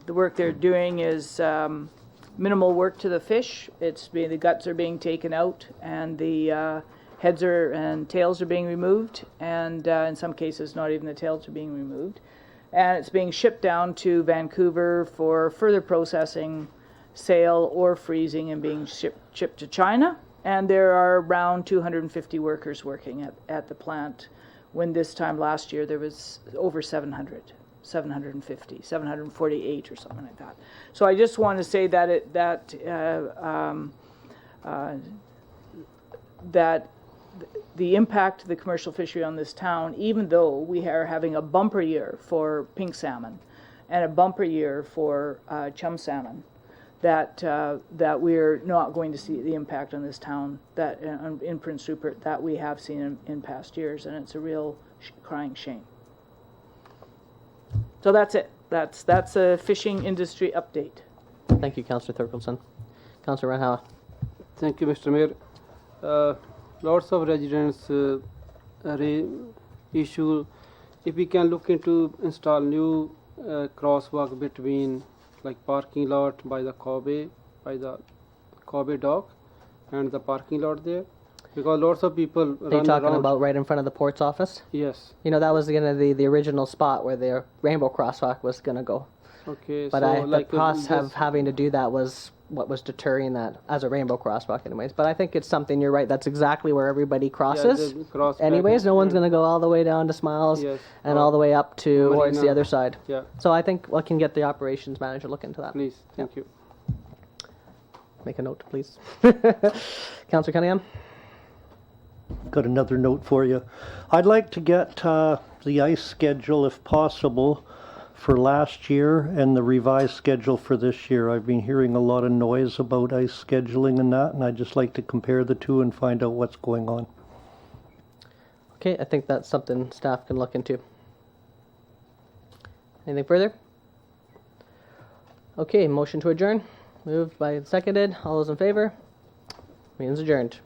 the work they're doing is minimal work to the fish. The guts are being taken out, and the heads and tails are being removed, and in some cases not even the tails are being removed. And it's being shipped down to Vancouver for further processing, sale, or freezing, and being shipped to China. And there are around 250 workers working at the plant, when this time last year there was over 750, 748 or something like that. So I just want to say that that the impact of the commercial fishery on this town, even though we are having a bumper year for pink salmon and a bumper year for chum salmon, that we're not going to see the impact on this town that in Prince Rupert that we have seen in past years, and it's a real crying shame. So that's it. That's a fishing industry update. Thank you, Councillor Thorkelson. Councillor Reinhauer. Thank you, Mr. Mayor. Lots of residents issue if we can look into install new crosswalk between like parking lot by the Kobe dock and the parking lot there, because lots of people Are you talking around. about right in front of the port's office? Yes. You know, that was going to be the original spot where the rainbow crosswalk was going to go. Okay, But so the cost of having to do that was what was deterring that as a rainbow crosswalk anyways. But I think it's something, you're right, that's exactly where everybody crosses. they cross back anyways, no and- one's going to go all the way down to Smiles Yes. and all the way up towards Marina. the other side. Yeah. So I think I can get the operations manager look into that. Please, thank you. Make a note, please. Councillor Cunningham? Got another note for you. I'd like to get the ice schedule, if possible, for last year and the revised schedule for this year. I've been hearing a lot of noise about ice scheduling and that, and I'd just like to compare the two and find out what's going on. Okay, I think that's something staff can look into. Anything further? Okay, motion to adjourn. Moved by and seconded. All those in favor? Meeting's adjourned.